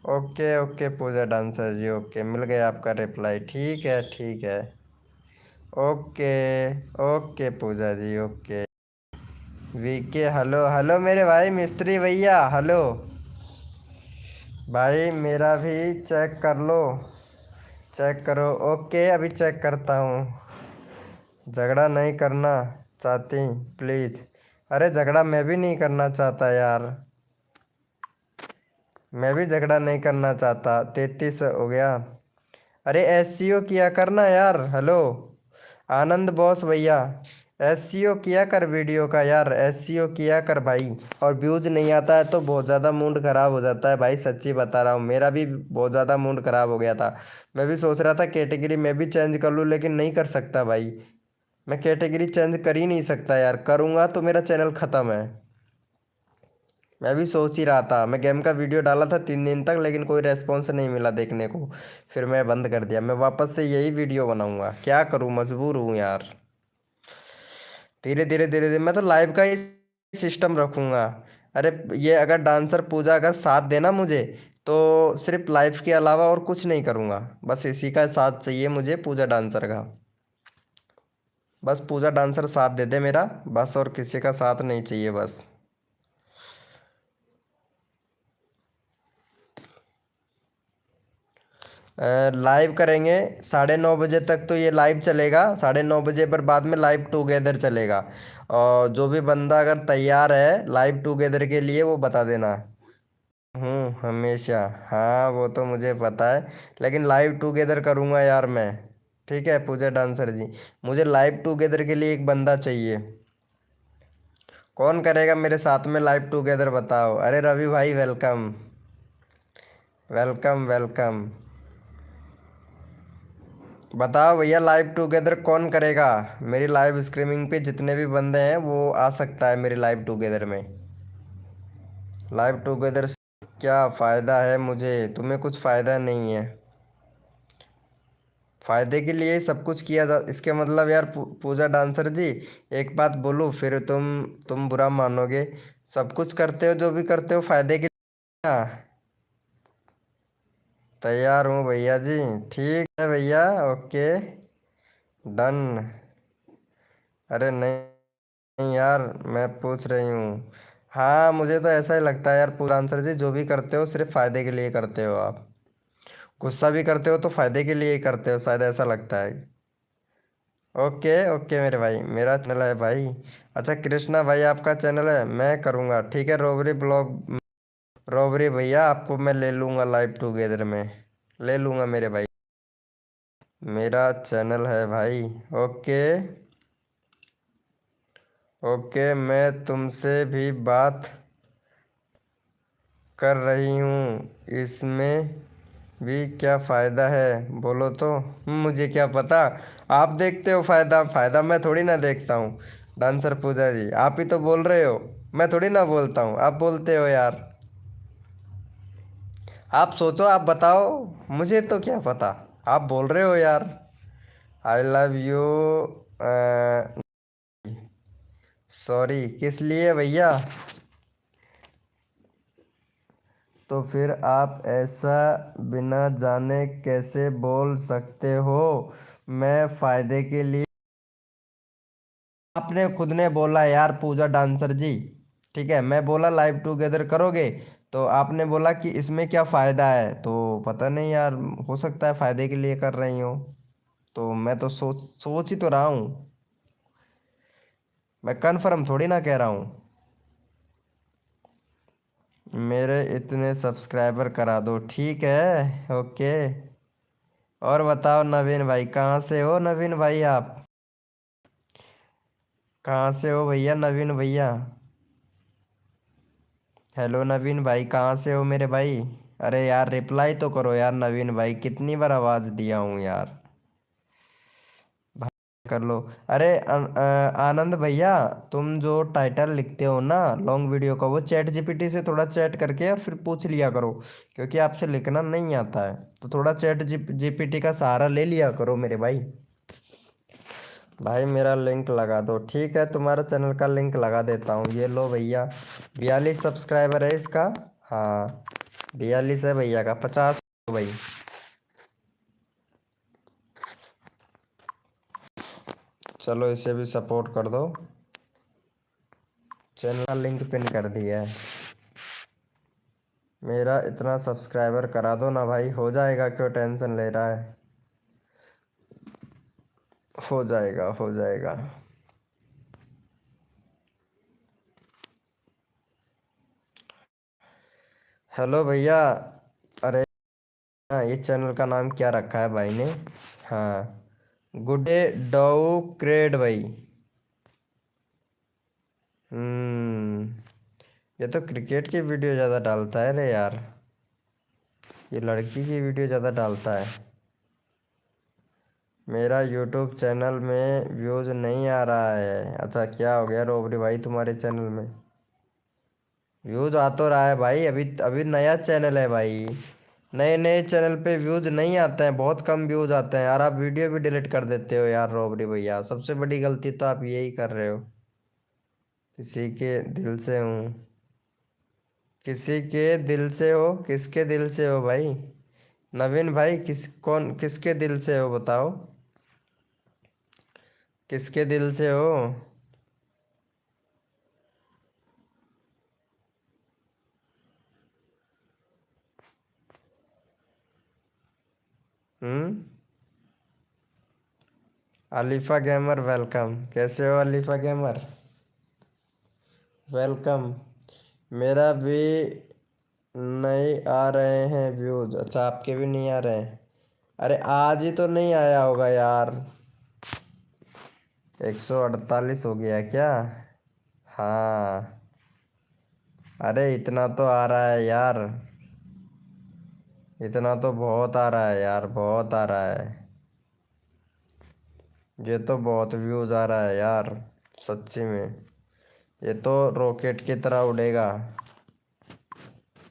ओके ओके पूजा डांसर जी, ओके, मिल गया आपका रिप्लाई, ठीक है ठीक है। ओके ओके पूजा जी, ओके। वीके हेलो हेलो मेरे भाई मिस्त्री भैया, हेलो। भाई मेरा भी चेक कर लो, चेक करो। ओके अभी चेक करता हूँ। झगड़ा नहीं करना चाहती प्लीज़। अरे झगड़ा मैं भी नहीं करना चाहता यार, मैं भी झगड़ा नहीं करना चाहता। 33 हो गया। अरे एससीओ किया करना यार, हेलो आनंद बॉस भैया। एससीओ किया कर वीडियो का यार, एससीओ किया कर भाई। और व्यूज नहीं आता है तो बहुत ज़्यादा मूड खराब हो जाता है भाई, सच्ची बता रहा हूँ। मेरा भी बहुत ज़्यादा मूड खराब हो गया था। मैं भी सोच रहा था कैटेगरी मैं भी चेंज कर लूँ, लेकिन नहीं कर सकता भाई। मैं कैटेगरी चेंज कर ही नहीं सकता यार, करूँगा तो मेरा चैनल ख़त्म है। मैं भी सोच ही रहा था, मैं गेम का वीडियो डाला था 3 दिन तक, लेकिन कोई रेस्पॉन्स नहीं मिला देखने को। फिर मैं बंद कर दिया। मैं वापस से यही वीडियो बनाऊंगा, क्या करूं, मजबूर हूं यार। धीरे धीरे मैं तो लाइव का ही सिस्टम रखूंगा। अरे ये अगर डांसर पूजा अगर साथ देना मुझे, तो सिर्फ लाइव के अलावा और कुछ नहीं करूंगा। बस इसी का साथ चाहिए मुझे, पूजा डांसर का। बस पूजा डांसर साथ दे दे मेरा, बस, और किसी का साथ नहीं चाहिए बस। लाइव करेंगे 9:30 बजे तक, तो ये लाइव चलेगा। 9:30 बजे पर बाद में लाइव टुगेदर चलेगा। और जो भी बंदा अगर तैयार है लाइव टुगेदर के लिए वो बता देना। हूँ हमेशा, हाँ वो तो मुझे पता है, लेकिन लाइव टुगेदर करूँगा यार मैं। ठीक है पूजा डांसर जी, मुझे लाइव टुगेदर के लिए एक बंदा चाहिए। कौन करेगा मेरे साथ में लाइव टुगेदर बताओ। अरे रवि भाई वेलकम, वेलकम वेलकम। बताओ भैया लाइव टुगेदर कौन करेगा। मेरी लाइव स्ट्रीमिंग पे जितने भी बंदे हैं वो आ सकता है मेरी लाइव टुगेदर में। लाइव टुगेदर से क्या फ़ायदा है मुझे, तुम्हें कुछ फ़ायदा नहीं है। फ़ायदे के लिए ही सब कुछ किया जा, इसके मतलब यार पूजा डांसर जी, एक बात बोलूँ फिर तुम बुरा मानोगे। सब कुछ करते हो, जो भी करते हो फ़ायदे के लिए। हाँ, तैयार हूँ भैया जी। ठीक है भैया, ओके, डन। अरे नहीं नहीं यार, मैं पूछ रही हूँ। हाँ मुझे तो ऐसा ही लगता है यार पूरा आंसर जी, जो भी करते हो सिर्फ फायदे के लिए करते हो आप। गुस्सा भी करते हो तो फायदे के लिए ही करते हो, शायद ऐसा लगता है। ओके ओके मेरे भाई, मेरा चैनल है भाई। अच्छा कृष्णा भाई आपका चैनल है, मैं करूँगा ठीक है। रोबरी ब्लॉग, रोबरी भैया आपको मैं ले लूँगा लाइव टुगेदर में, ले लूँगा मेरे भाई। मेरा चैनल है भाई, ओके। ओके, मैं तुमसे भी बात कर रही हूँ, इसमें भी क्या फ़ायदा है बोलो तो। मुझे क्या पता, आप देखते हो फ़ायदा, फ़ायदा मैं थोड़ी ना देखता हूँ। डांसर पूजा जी, आप ही तो बोल रहे हो, मैं थोड़ी ना बोलता हूँ, आप बोलते हो यार। आप सोचो, आप बताओ, मुझे तो क्या पता, आप बोल रहे हो यार। I love you. सॉरी किस लिए भैया? तो फिर आप ऐसा बिना जाने कैसे बोल सकते हो? मैं फायदे के लिए, आपने खुद ने बोला यार पूजा डांसर जी। ठीक है, मैं बोला लाइव टुगेदर करोगे, तो आपने बोला कि इसमें क्या फायदा है, तो पता नहीं यार, हो सकता है फायदे के लिए कर रही हो। तो मैं तो सोच सोच ही तो रहा हूँ, मैं कन्फर्म थोड़ी ना कह रहा हूँ। मेरे इतने सब्सक्राइबर करा दो, ठीक है, ओके। और बताओ नवीन भाई, कहाँ से हो नवीन भाई आप? कहाँ से हो भैया नवीन भैया? हेलो नवीन भाई, कहाँ से हो मेरे भाई? अरे यार रिप्लाई तो करो यार नवीन भाई, कितनी बार आवाज़ दिया हूँ यार, कर लो। अरे आनंद भैया, तुम जो टाइटल लिखते हो ना लॉन्ग वीडियो का, वो चैट जीपीटी से थोड़ा चैट करके और फिर पूछ लिया करो, क्योंकि आपसे लिखना नहीं आता है, तो थोड़ा चैट जीपीटी का सहारा ले लिया करो मेरे भाई। भाई मेरा लिंक लगा दो, ठीक है, तुम्हारा चैनल का लिंक लगा देता हूँ, ये लो भैया। 42 सब्सक्राइबर है इसका। हाँ, 42 है भैया का, 50 भाई। चलो इसे भी सपोर्ट कर दो, चैनल का लिंक पिन कर दिया है। मेरा इतना सब्सक्राइबर करा दो ना भाई, हो जाएगा, क्यों टेंशन ले रहा है? हो जाएगा, हो जाएगा। हेलो भैया। अरे हाँ, ये चैनल का नाम क्या रखा है भाई ने? हाँ, गुडे डॉउ क्रेड भाई। ये तो क्रिकेट की वीडियो ज़्यादा डालता है रे यार, ये लड़की की वीडियो ज़्यादा डालता है। मेरा यूट्यूब चैनल में व्यूज़ नहीं आ रहा है। अच्छा, क्या हो गया रोबरी भाई तुम्हारे चैनल में? व्यूज आ तो रहा है भाई, अभी अभी नया चैनल है भाई, नए नए चैनल पे व्यूज नहीं आते हैं, बहुत कम व्यूज आते हैं यार। आप वीडियो भी डिलीट कर देते हो यार रोबरी भैया, सबसे बड़ी गलती तो आप यही कर रहे हो। किसी के दिल से हूँ, किसी के दिल से हो, किसके दिल से हो भाई? नवीन भाई, किसके दिल से हो बताओ, किसके दिल से हो? हम्म। अलीफा गेमर वेलकम, कैसे हो अलीफा गेमर? वेलकम। मेरा भी नहीं आ रहे हैं व्यूज। अच्छा, आपके भी नहीं आ रहे हैं? अरे आज ही तो नहीं आया होगा यार, 148 हो गया क्या? हाँ, अरे इतना तो आ रहा है यार, इतना तो बहुत आ रहा है यार, बहुत आ रहा है, ये तो बहुत व्यूज आ रहा है यार, सच्ची में, ये तो रॉकेट की तरह उड़ेगा।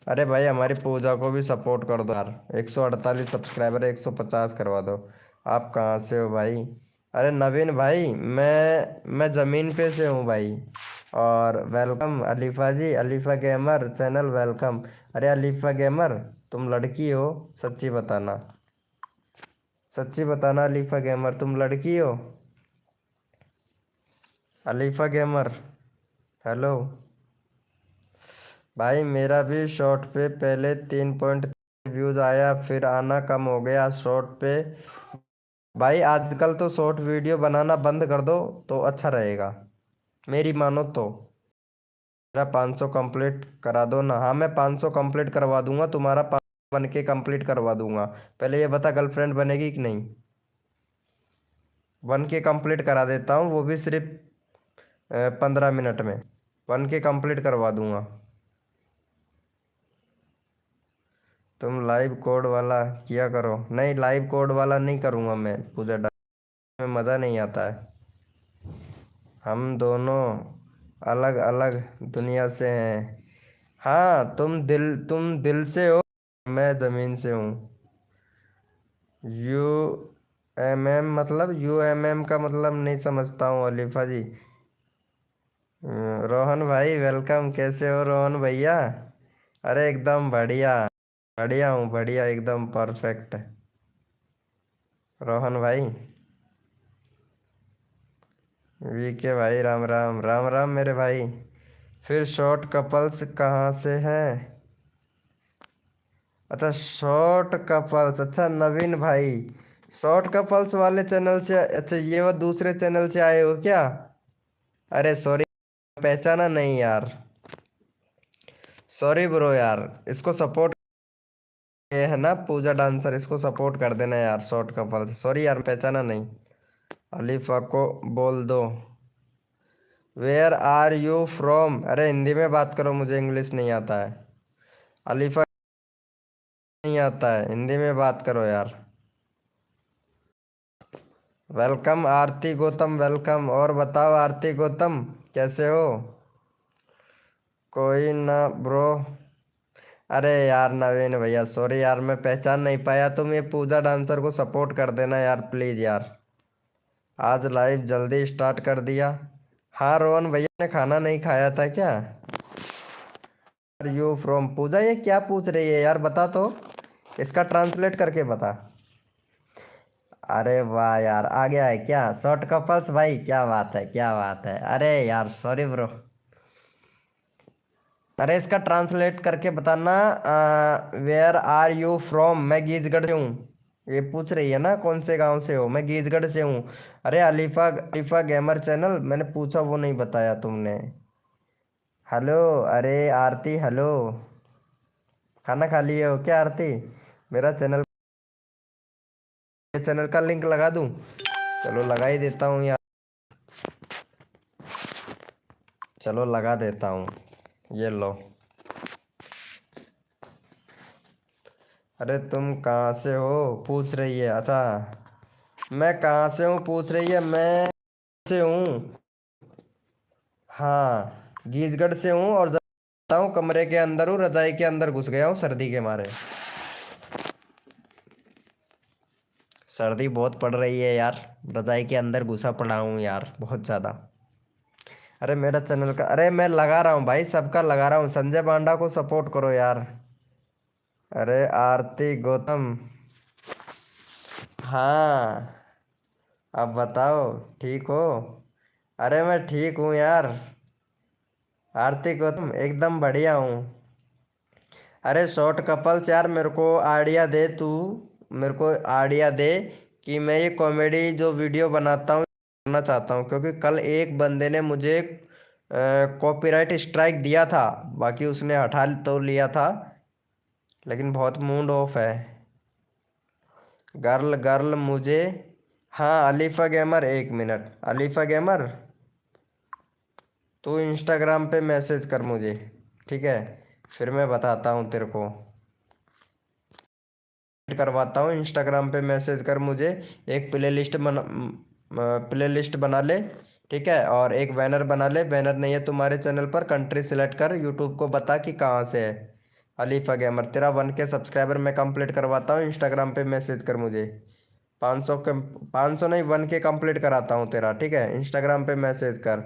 अरे भाई हमारी पूजा को भी सपोर्ट कर दो यार, 148 सब्सक्राइबर 150 करवा दो। आप कहाँ से हो भाई? अरे नवीन भाई, मैं ज़मीन पे से हूँ भाई। और वेलकम अलीफा जी, अलीफा गेमर चैनल वेलकम। अरे अलीफा गेमर, तुम लड़की हो? सच्ची बताना, सच्ची बताना अलीफा गेमर, तुम लड़की हो? Alifa gamer, hello. भाई मेरा भी शॉर्ट पे पहले 3.3 व्यूज आया, फिर आना कम हो गया शॉर्ट पे। भाई आजकल तो शॉर्ट वीडियो बनाना बंद कर दो तो अच्छा रहेगा, मेरी मानो तो। मेरा 500 कंप्लीट करा दो ना। हाँ, मैं 500 कंप्लीट करवा दूंगा, तुम्हारा 500 बन के कंप्लीट करवा दूंगा। पहले ये बता गर्लफ्रेंड बनेगी कि नहीं? बन के कंप्लीट करा देता हूँ, वो भी सिर्फ 15 मिनट में 1K कंप्लीट करवा दूंगा। तुम लाइव कोड वाला किया करो। नहीं, लाइव कोड वाला नहीं करूँगा मैं, पूजा डांस में मज़ा नहीं आता है। हम दोनों अलग अलग दुनिया से हैं। हाँ, तुम दिल से हो, मैं ज़मीन से हूँ। UMM का मतलब नहीं समझता हूँ अलीफा जी। रोहन भाई वेलकम। कैसे हो रोहन भैया? अरे एकदम बढ़िया, बढ़िया हूँ, बढ़िया एकदम परफेक्ट। रोहन भाई, VK भाई, राम राम राम राम मेरे भाई। फिर शॉर्ट कपल्स कहाँ से हैं? अच्छा, शॉर्ट कपल्स, अच्छा नवीन भाई, शॉर्ट कपल्स वाले चैनल से? अच्छा, ये वो दूसरे चैनल से आए हो क्या? अरे सॉरी, पहचाना नहीं यार, सॉरी ब्रो यार। इसको सपोर्ट, ये है ना पूजा डांसर, इसको सपोर्ट कर देना यार, शॉर्ट कपल्स। सॉरी यार, पहचाना नहीं। अलीफा को बोल दो वेयर आर यू फ्रॉम। अरे हिंदी में बात करो, मुझे इंग्लिश नहीं आता है। अलीफा नहीं आता है, हिंदी में बात करो यार। वेलकम आरती गौतम, वेलकम। और बताओ आरती गौतम, कैसे हो? कोई ना ब्रो। अरे यार नवीन भैया, सॉरी यार, मैं पहचान नहीं पाया। तुम ये पूजा डांसर को सपोर्ट कर देना यार, प्लीज़ यार। आज लाइव जल्दी स्टार्ट कर दिया। हाँ रोहन भैया ने खाना नहीं खाया था क्या? यू फ्रॉम पूजा, ये क्या पूछ रही है यार, बता तो, इसका ट्रांसलेट करके बता। अरे वाह यार, आ गया है क्या शॉर्ट कपल्स भाई? क्या बात है, क्या बात है। अरे यार सॉरी ब्रो। अरे इसका ट्रांसलेट करके बताना। वेयर आर यू फ्रॉम, मैं गीजगढ़ से हूँ। ये पूछ रही है ना कौन से गांव से हो, मैं गीजगढ़ से हूँ। अरे अलीफा, अलीफा गेमर चैनल, मैंने पूछा वो नहीं बताया तुमने। हेलो, अरे आरती हेलो, खाना खा लिए हो क्या आरती? मेरा चैनल, चैनल का लिंक लगा दूं? चलो लगा ही देता हूँ यार, चलो लगा देता हूँ, ये लो। अरे तुम कहाँ से हो पूछ रही है? अच्छा, मैं कहाँ से हूँ पूछ रही है, मैं से हूँ। हाँ, गीजगढ़ से हूँ, और जाता हूँ कमरे के अंदर हूँ, रजाई के अंदर घुस गया हूँ सर्दी के मारे। सर्दी बहुत पड़ रही है यार, रजाई के अंदर घुसा पड़ा हूँ यार, बहुत ज़्यादा। अरे मेरा चैनल का, अरे मैं लगा रहा हूँ भाई, सबका लगा रहा हूँ। संजय पांडा को सपोर्ट करो यार। अरे आरती गौतम, हाँ, अब बताओ, ठीक हो? अरे मैं ठीक हूँ यार, आरती गौतम एकदम बढ़िया हूँ। अरे शॉर्ट कपल्स यार, मेरे को आइडिया दे तू, मेरे को आइडिया दे कि मैं ये कॉमेडी जो वीडियो बनाता हूँ करना चाहता हूँ, क्योंकि कल एक बंदे ने मुझे कॉपीराइट स्ट्राइक दिया था, बाकी उसने हटा तो लिया था, लेकिन बहुत मूड ऑफ है। गर्ल गर्ल मुझे, हाँ Alifa gamer, 1 minute Alifa gamer, तू इंस्टाग्राम पे मैसेज कर मुझे, ठीक है? फिर मैं बताता हूँ तेरे को, करवाता हूँ। इंस्टाग्राम पे मैसेज कर मुझे, एक प्लेलिस्ट बना ले, ठीक है? और एक बैनर बना ले, बैनर नहीं है तुम्हारे चैनल पर, कंट्री सिलेक्ट कर, यूट्यूब को बता कि कहाँ से है। अलीफा गेमर, तेरा 1K सब्सक्राइबर मैं कंप्लीट करवाता हूँ, इंस्टाग्राम पे मैसेज कर मुझे। 500 के, 500 नहीं, 1K कंप्लीट कराता हूँ तेरा, ठीक है? इंस्टाग्राम पे मैसेज कर।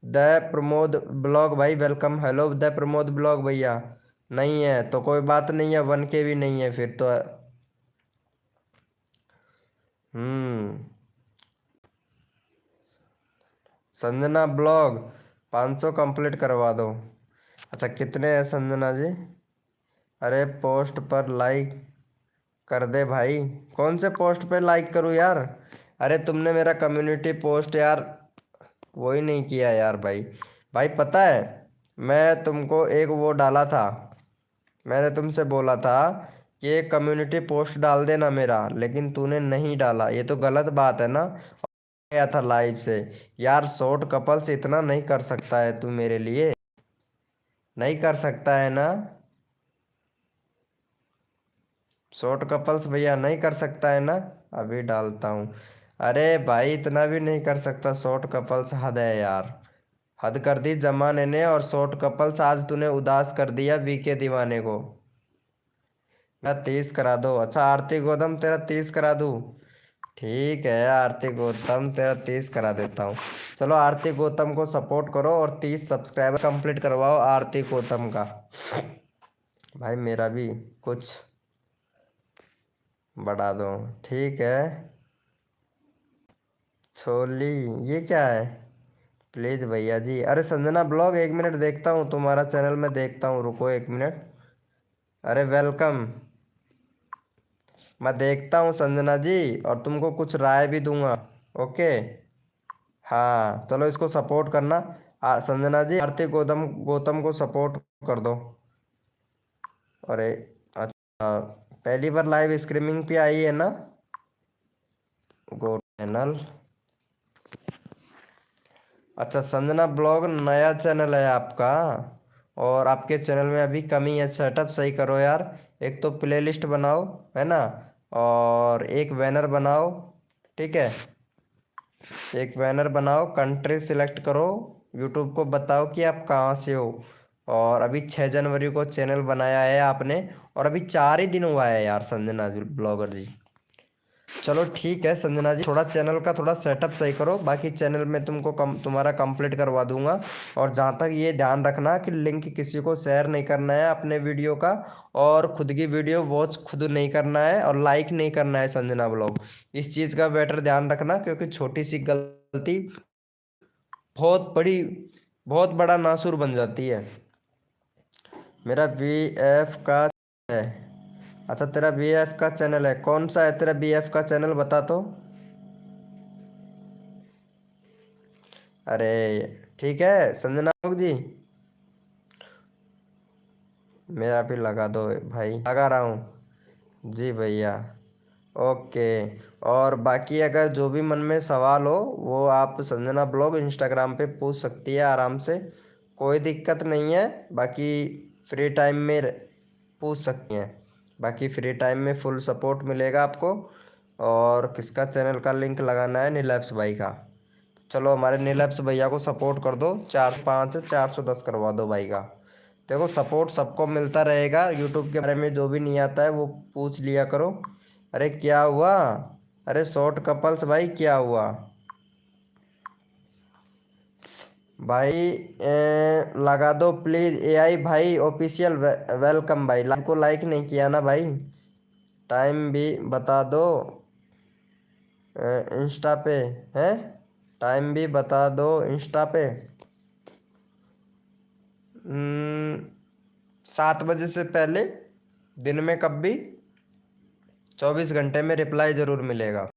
द प्रमोद ब्लॉग भाई welcome. Hello the Pramod blog भैया, नहीं है तो कोई बात नहीं है, 1K भी नहीं है फिर तो। हम्म, संजना ब्लॉग, 500 कंप्लीट करवा दो। अच्छा कितने हैं संजना जी? अरे पोस्ट पर लाइक कर दे भाई। कौन से पोस्ट पे लाइक करूँ यार? अरे तुमने मेरा कम्युनिटी पोस्ट यार वो ही नहीं किया यार भाई। भाई पता है, मैं तुमको एक वो डाला था, मैंने तुमसे बोला था कि एक कम्युनिटी पोस्ट डाल देना मेरा, लेकिन तूने नहीं डाला, ये तो गलत बात है ना। गया था लाइव से। यार शॉर्ट कपल्स इतना नहीं कर सकता है तू मेरे लिए? नहीं कर सकता है ना? शॉर्ट कपल्स भैया नहीं कर सकता है ना? अभी डालता हूँ। अरे भाई इतना भी नहीं कर सकता शॉर्ट कपल्स, हद है यार। हद कर दी जमाने ने। और शॉर्ट कपल्स आज तूने उदास कर दिया वीके दीवाने को। मेरा 30 करा दो। अच्छा आरती गौतम तेरा 30 करा दूँ? ठीक है आरती गौतम तेरा 30 करा देता हूँ। चलो आरती गौतम को सपोर्ट करो और 30 सब्सक्राइबर कंप्लीट करवाओ आरती गौतम का। भाई मेरा भी कुछ बढ़ा दो। ठीक है। छोली ये क्या है? प्लीज भैया जी। अरे संजना ब्लॉग 1 मिनट देखता हूँ तुम्हारा चैनल में, देखता हूँ, रुको 1 मिनट। अरे वेलकम। मैं देखता हूँ संजना जी और तुमको कुछ राय भी दूंगा। ओके। हाँ चलो इसको सपोर्ट करना। संजना जी आरती गौतम गौतम को सपोर्ट कर दो। अरे अच्छा पहली बार लाइव स्ट्रीमिंग पे आई है ना? गो चैनल। अच्छा संजना ब्लॉग नया चैनल है आपका? और आपके चैनल में अभी कमी है, सेटअप सही करो यार। एक तो प्लेलिस्ट बनाओ, है ना? और एक बैनर बनाओ। ठीक है। एक बैनर बनाओ, कंट्री सिलेक्ट करो, यूट्यूब को बताओ कि आप कहाँ से हो। और अभी 6 जनवरी को चैनल बनाया है आपने, और अभी 4 ही दिन हुआ है यार संजना जी ब्लॉगर जी। चलो ठीक है संजना जी, थोड़ा चैनल का थोड़ा सेटअप सही करो, बाकी चैनल में तुमको तुम्हारा कंप्लीट करवा दूंगा। और जहाँ तक ये ध्यान रखना कि लिंक किसी को शेयर नहीं करना है अपने वीडियो का, और खुद की वीडियो वॉच खुद नहीं करना है, और लाइक नहीं करना है संजना ब्लॉग। इस चीज़ का बेटर ध्यान रखना, क्योंकि छोटी सी गलती बहुत बड़ी, बहुत बड़ा नासूर बन जाती है। मेरा BF का है। अच्छा तेरा BF का चैनल है, कौन सा है तेरा BF का चैनल बता तो। अरे ठीक है संजना जी, मेरा भी लगा दो भाई, लगा रहा हूँ जी भैया। ओके। और बाकी अगर जो भी मन में सवाल हो वो आप संजना ब्लॉग इंस्टाग्राम पे पूछ सकती है आराम से, कोई दिक्कत नहीं है। बाकी फ्री टाइम में पूछ सकती हैं। बाकी फ्री टाइम में फुल सपोर्ट मिलेगा आपको। और किसका चैनल का लिंक लगाना है? नीलैप्स भाई का। चलो हमारे नीलैप्स भैया को सपोर्ट कर दो, 405 410 करवा दो भाई का। देखो सपोर्ट सबको मिलता रहेगा, यूट्यूब के बारे में जो भी नहीं आता है वो पूछ लिया करो। अरे क्या हुआ? अरे शॉर्ट कपल्स भाई क्या हुआ? भाई लगा दो प्लीज AI भाई ऑफिशियल वेलकम भाई। लाइक को लाइक नहीं किया ना भाई? टाइम भी बता दो इंस्टा पे, है? टाइम भी बता दो इंस्टा पे। 7 बजे से पहले दिन में कब भी 24 घंटे में रिप्लाई ज़रूर मिलेगा।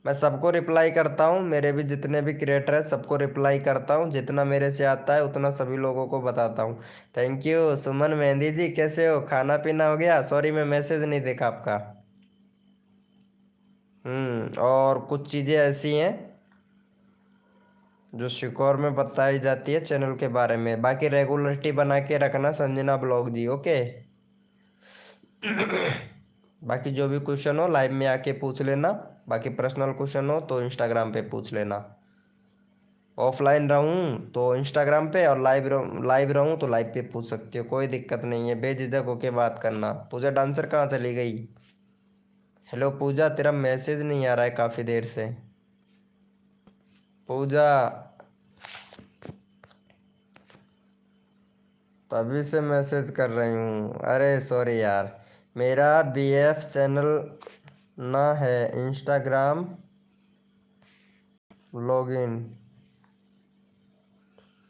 मैं सबको रिप्लाई करता हूँ, मेरे भी जितने भी क्रिएटर हैं सबको रिप्लाई करता हूँ, जितना मेरे से आता है उतना सभी लोगों को बताता हूँ। थैंक यू सुमन मेहंदी जी, कैसे हो? खाना पीना हो गया? सॉरी मैं मैसेज नहीं देखा आपका। और कुछ चीज़ें ऐसी हैं जो सिक्योर में बताई जाती है चैनल के बारे में। बाकी रेगुलरिटी बना के रखना संजना ब्लॉग जी। ओके। बाकी जो भी क्वेश्चन हो लाइव में आके पूछ लेना, बाकी पर्सनल क्वेश्चन हो तो इंस्टाग्राम पे पूछ लेना। ऑफलाइन रहूँ तो इंस्टाग्राम पे, और लाइव रहूँ तो लाइव पे पूछ सकते हो, कोई दिक्कत नहीं है, बेझिझक होके बात करना। पूजा डांसर कहाँ चली गई? हेलो पूजा, तेरा मैसेज नहीं आ रहा है काफ़ी देर से। पूजा तभी से मैसेज कर रही हूँ। अरे सॉरी यार, मेरा BF चैनल ना है इंस्टाग्राम लॉगिन।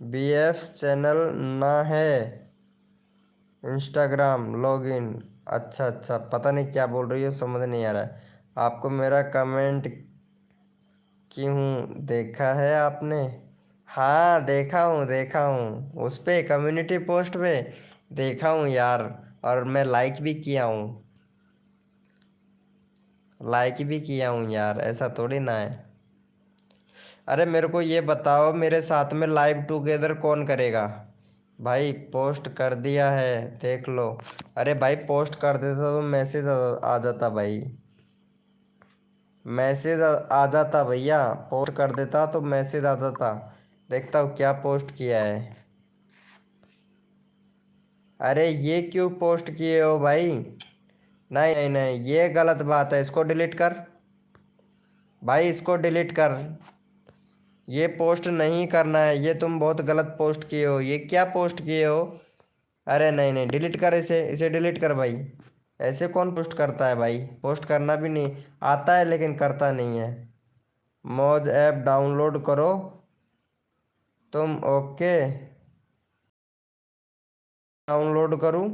BF चैनल ना है इंस्टाग्राम लॉगिन। अच्छा अच्छा, पता नहीं क्या बोल रही हो, समझ नहीं आ रहा है। आपको मेरा कमेंट क्यों देखा है आपने? हाँ देखा हूँ उस पे कम्युनिटी पोस्ट पे देखा हूँ यार, और मैं लाइक भी किया हूँ। लाइक भी किया हूँ यार, ऐसा थोड़ी ना है। अरे मेरे को ये बताओ, मेरे साथ में लाइव टुगेदर कौन करेगा? भाई पोस्ट कर दिया है, देख लो। अरे भाई पोस्ट कर देता तो मैसेज आ जाता भाई, मैसेज आ जाता भैया। पोस्ट कर देता तो मैसेज आ जाता। देखता हूँ क्या पोस्ट किया है। अरे ये क्यों पोस्ट किए हो भाई? नहीं नहीं नहीं, ये गलत बात है, इसको डिलीट कर भाई, इसको डिलीट कर। ये पोस्ट नहीं करना है, ये तुम बहुत गलत पोस्ट किए हो। ये क्या पोस्ट किए हो? अरे नहीं नहीं, डिलीट कर इसे, इसे डिलीट कर भाई। ऐसे कौन पोस्ट करता है भाई? पोस्ट करना भी नहीं आता है लेकिन करता नहीं है। मौज ऐप डाउनलोड करो तुम। ओके, डाउनलोड करूँ?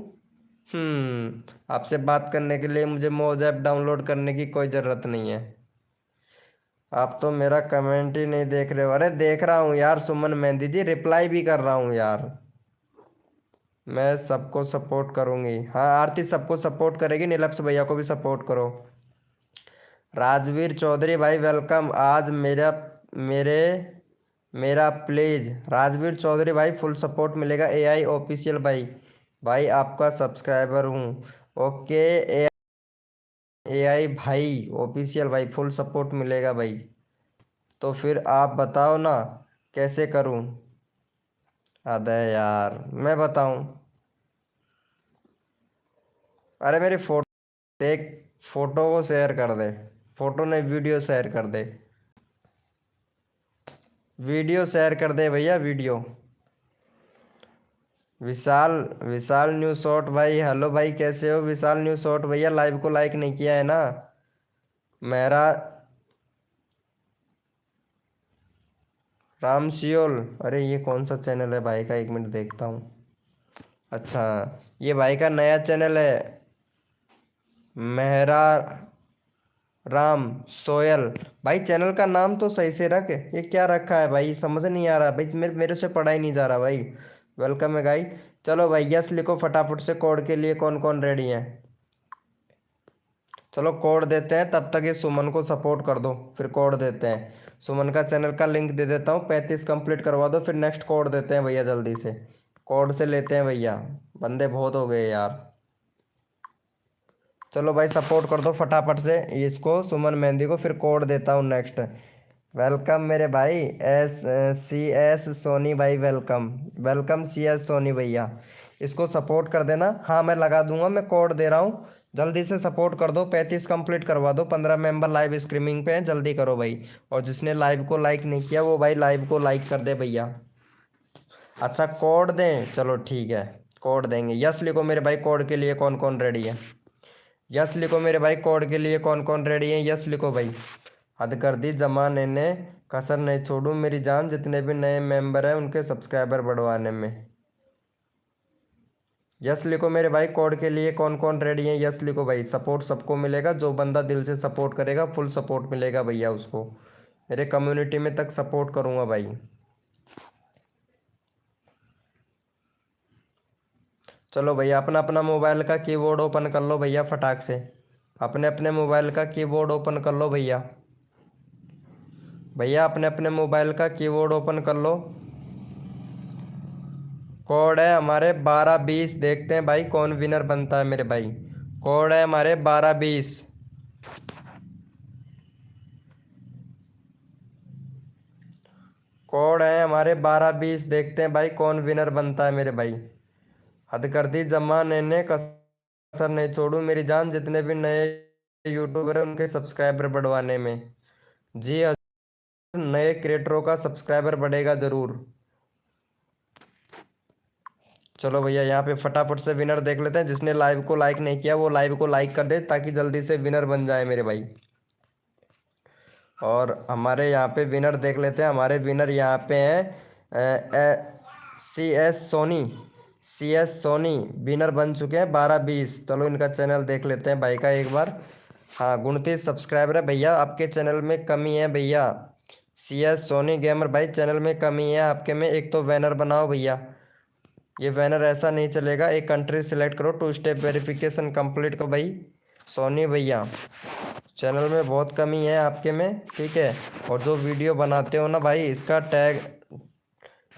आपसे बात करने के लिए मुझे मौज ऐप डाउनलोड करने की कोई ज़रूरत नहीं है। आप तो मेरा कमेंट ही नहीं देख रहे हो। अरे देख रहा हूँ यार सुमन मेहंदी जी, रिप्लाई भी कर रहा हूँ यार। मैं सबको सपोर्ट करूँगी। हाँ आरती सबको सपोर्ट करेगी, नीलप्स भैया को भी सपोर्ट करो। राजवीर चौधरी भाई वेलकम। आज मेरे मेरा प्लीज़ राजवीर चौधरी भाई फुल सपोर्ट मिलेगा। एआई ऑफिशियल भाई, भाई आपका सब्सक्राइबर हूँ। ओके एआई भाई ऑफिशियल भाई, फुल सपोर्ट मिलेगा भाई। तो फिर आप बताओ ना कैसे करूँ? अरे यार मैं बताऊँ? अरे मेरी फोटो देख, फोटो को शेयर कर दे। फोटो नहीं, वीडियो शेयर कर दे। वीडियो शेयर कर दे भैया, वीडियो। विशाल विशाल न्यू शॉट भाई, हेलो भाई कैसे हो विशाल न्यू शॉट भैया? लाइव को लाइक नहीं किया है ना? मेरा राम सियोल। अरे ये कौन सा चैनल है भाई का? 1 मिनट देखता हूँ। अच्छा, ये भाई का नया चैनल है, मेहरा राम सोयल। भाई चैनल का नाम तो सही से रख, ये क्या रखा है भाई? समझ नहीं आ रहा भाई, मेरे से पढ़ा ही नहीं जा रहा भाई। वेलकम है गाई। चलो भाई यस लिखो फटाफट से। कोड के लिए कौन कौन रेडी है? चलो कोड देते हैं, तब तक ये सुमन को सपोर्ट कर दो, फिर कोड देते हैं। सुमन का चैनल का लिंक दे देता हूँ, 35 कंप्लीट करवा दो, फिर नेक्स्ट कोड देते हैं भैया जल्दी से। कोड से लेते हैं भैया, बंदे बहुत हो गए यार। चलो भाई सपोर्ट कर दो फटाफट से इसको, सुमन मेहंदी को, फिर कोड देता हूँ नेक्स्ट। वेलकम मेरे भाई CS सोनी भाई, वेलकम वेलकम CS सोनी भैया। इसको सपोर्ट कर देना। हाँ मैं लगा दूंगा, मैं कोड दे रहा हूँ, जल्दी से सपोर्ट कर दो। 35 कंप्लीट करवा दो। 15 मेंबर लाइव स्ट्रीमिंग पे हैं, जल्दी करो भाई। और जिसने लाइव को लाइक नहीं किया वो भाई लाइव को लाइक कर दे भैया। अच्छा कोड दें, चलो ठीक है कोड देंगे। यस लिखो मेरे भाई, कोड के लिए कौन कौन रेडी है? यस लिखो मेरे भाई, कोड के लिए कौन कौन रेडी है? यस लिखो भाई। हद कर दी जमाने ने, कसर नहीं छोड़ू मेरी जान, जितने भी नए मेंबर हैं उनके सब्सक्राइबर बढ़वाने में। यस लिखो मेरे भाई, कोड के लिए कौन कौन रेडी है? यस लिखो भाई। सपोर्ट सबको मिलेगा, जो बंदा दिल से सपोर्ट करेगा फुल सपोर्ट मिलेगा भैया उसको। मेरे कम्युनिटी में तक सपोर्ट करूँगा भाई। चलो भैया अपना अपना मोबाइल का कीबोर्ड ओपन कर लो भैया फटाक से। अपने अपने मोबाइल का कीबोर्ड ओपन कर लो भैया। भैया अपने अपने मोबाइल का कीबोर्ड ओपन कर लो। कोड है हमारे 1220। देखते हैं भाई कौन विनर बनता है मेरे भाई। कोड है हमारे 1220। कोड है हमारे 1220। देखते हैं भाई कौन विनर बनता है मेरे भाई। हद कर दी जमाने ने, कसर नहीं छोड़ू मेरी जान, जितने भी नए यूट्यूबर हैं उनके सब्सक्राइबर बढ़वाने में। जी हजूर, नए क्रिएटरों का सब्सक्राइबर बढ़ेगा ज़रूर। चलो भैया यहाँ पे फटाफट से विनर देख लेते हैं। जिसने लाइव को लाइक नहीं किया वो लाइव को लाइक कर दे, ताकि जल्दी से विनर बन जाए मेरे भाई। और हमारे यहाँ पे विनर देख लेते हैं। हमारे विनर यहाँ पे हैं CS सोनी विनर बन चुके हैं 1220। चलो इनका चैनल देख लेते हैं भाई का एक बार। हाँ 29 सब्सक्राइबर है भैया। आपके चैनल में कमी है भैया। CS सोनी गेमर भाई चैनल में कमी है आपके में। एक तो बैनर बनाओ भैया, ये बैनर ऐसा नहीं चलेगा। एक कंट्री सिलेक्ट करो, 2 स्टेप वेरिफिकेशन कंप्लीट करो भाई। सोनी भैया चैनल में बहुत कमी है आपके में, ठीक है। और जो वीडियो बनाते हो ना भाई, इसका टैग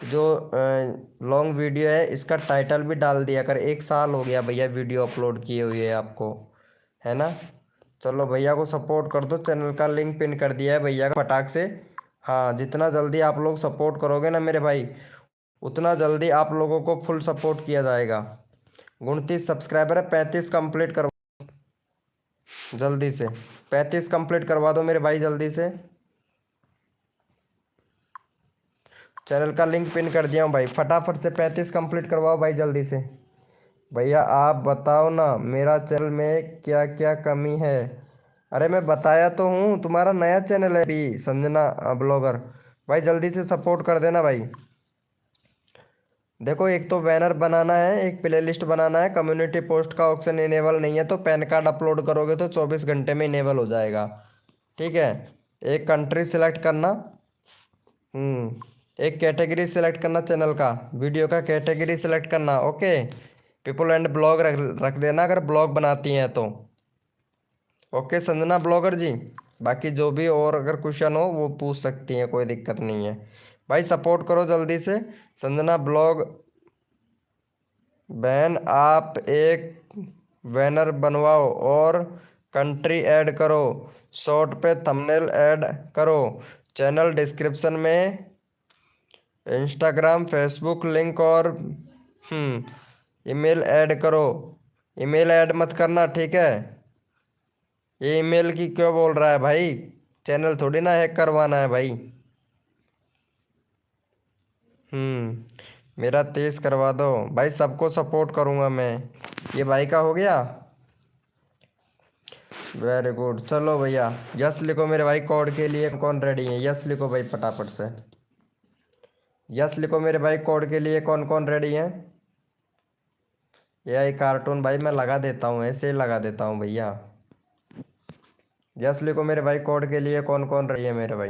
जो लॉन्ग वीडियो है इसका टाइटल भी डाल दिया कर। 1 साल हो गया भैया वीडियो अपलोड किए हुए है आपको, है ना। चलो भैया को सपोर्ट कर दो, चैनल का लिंक पिन कर दिया है भैया का फटाक से। हाँ, जितना जल्दी आप लोग सपोर्ट करोगे ना मेरे भाई, उतना जल्दी आप लोगों को फुल सपोर्ट किया जाएगा। 29 सब्सक्राइबर है, 35 कंप्लीट करवा जल्दी से। 35 कंप्लीट करवा दो मेरे भाई जल्दी से। चैनल का लिंक पिन कर दिया हूँ भाई, फटाफट से 35 कंप्लीट करवाओ भाई जल्दी से। भैया आप बताओ ना मेरा चैनल में क्या क्या कमी है। अरे मैं बताया तो हूँ, तुम्हारा नया चैनल है अभी, संजना ब्लॉगर। भाई जल्दी से सपोर्ट कर देना भाई। देखो, एक तो बैनर बनाना है, एक प्लेलिस्ट बनाना है, कम्युनिटी पोस्ट का ऑप्शन इनेबल नहीं है, तो पैन कार्ड अपलोड करोगे तो 24 घंटे में इनेबल हो जाएगा, ठीक है। एक कंट्री सिलेक्ट करना, एक कैटेगरी सिलेक्ट करना, चैनल का वीडियो का कैटेगरी सिलेक्ट करना, ओके। पीपल एंड ब्लॉग रख देना अगर ब्लॉग बनाती हैं तो, ओके संजना ब्लॉगर जी। बाकी जो भी और अगर क्वेश्चन हो वो पूछ सकती हैं, कोई दिक्कत नहीं है। भाई सपोर्ट करो जल्दी से। संजना ब्लॉग बैन, आप एक बैनर बनवाओ और कंट्री ऐड करो, शॉर्ट पे थंबनेल ऐड करो, चैनल डिस्क्रिप्शन में इंस्टाग्राम फेसबुक लिंक और ईमेल ऐड करो। ईमेल ऐड मत करना, ठीक है। ये ईमेल की क्यों बोल रहा है भाई, चैनल थोड़ी ना हैक करवाना है भाई। मेरा 30 करवा दो भाई, सबको सपोर्ट करूंगा मैं। ये भाई का हो गया, वेरी गुड। चलो भैया यस लिखो मेरे भाई, कोड के लिए कौन रेडी है, यस लिखो भाई फटाफट से। यस लिखो मेरे भाई, कोड के लिए कौन कौन रेडी है। ये कार्टून भाई मैं लगा देता हूँ, ऐसे ही लगा देता हूँ भैया। यस लिखो मेरे भाई, कोड के लिए कौन कौन रेडी है मेरे भाई।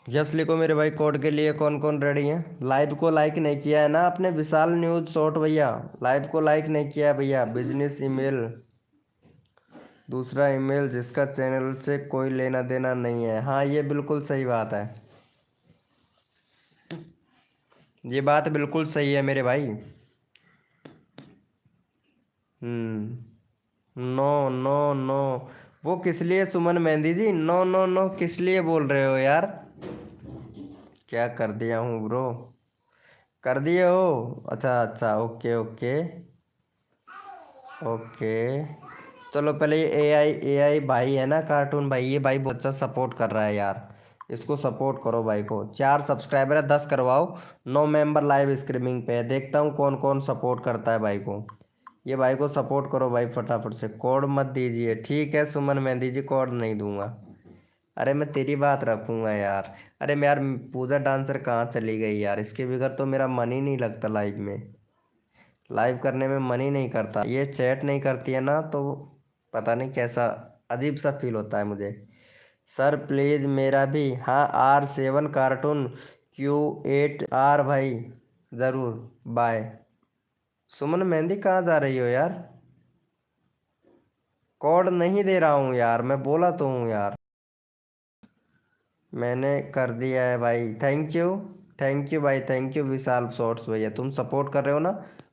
यस लिखो मेरे भाई, कोड के लिए कौन कौन रेडी है। लाइव को लाइक नहीं किया है ना आपने, विशाल न्यूज शॉर्ट भैया, लाइव को लाइक नहीं किया है भैया। बिजनेस ईमेल, दूसरा ईमेल जिसका चैनल से कोई लेना देना नहीं है। हाँ ये बिल्कुल सही बात है, ये बात बिल्कुल सही है मेरे भाई। नो नो नो, वो किस लिए सुमन मेहंदी जी, नो नो नो किस लिए बोल रहे हो यार। क्या कर दिया हूँ ब्रो, कर दिए हो, अच्छा अच्छा, ओके ओके ओके। चलो पहले ये एआई भाई है ना, कार्टून भाई, ये भाई बहुत अच्छा सपोर्ट कर रहा है यार, इसको सपोर्ट करो भाई को। 4 सब्सक्राइबर है, 10 करवाओ। 9 मेंबर लाइव स्ट्रीमिंग पे है, देखता हूँ कौन कौन सपोर्ट करता है भाई को। ये भाई को सपोर्ट करो भाई फटाफट से। कोड मत दीजिए, ठीक है सुमन मेहंदी जी, कोड नहीं दूंगा। अरे मैं तेरी बात रखूंगा यार। अरे मैं यार, पूजा डांसर कहाँ चली गई यार, इसके बगैर तो मेरा मन ही नहीं लगता लाइव में, लाइव करने में मन ही नहीं करता। ये चैट नहीं करती है ना तो पता नहीं कैसा अजीब सा फील होता है मुझे। सर प्लीज़ मेरा भी, हाँ R7 कार्टून Q8R भाई, ज़रूर, बाय। सुमन मेहंदी कहाँ जा रही हो यार, कोड नहीं दे रहा हूँ यार, मैं बोला तो हूँ यार। मैंने कर दिया है भाई, थैंक यू भाई, थैंक यू विशाल शॉर्ट्स भैया, तुम सपोर्ट कर रहे हो ना।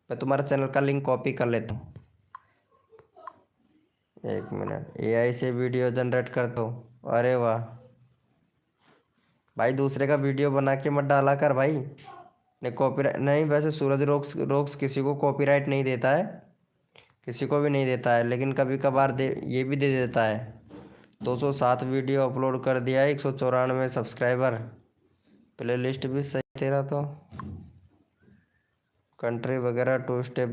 मैं तुम्हारा चैनल का लिंक कॉपी कर लेता हूँ, 1 मिनट। एआई से वीडियो जनरेट कर दो, अरे वाह भाई, दूसरे का वीडियो बना के मत डाला कर भाई, नहीं कॉपीराइट नहीं। वैसे सूरज रोक्स रोक्स किसी को कॉपीराइट नहीं देता है, किसी को भी नहीं देता है, लेकिन कभी कभार दे, ये भी दे देता है। 207 वीडियो अपलोड कर दिया है, 194 सब्सक्राइबर, प्ले लिस्ट भी सही तेरा तो। कंट्री वगैरह 2 स्टेप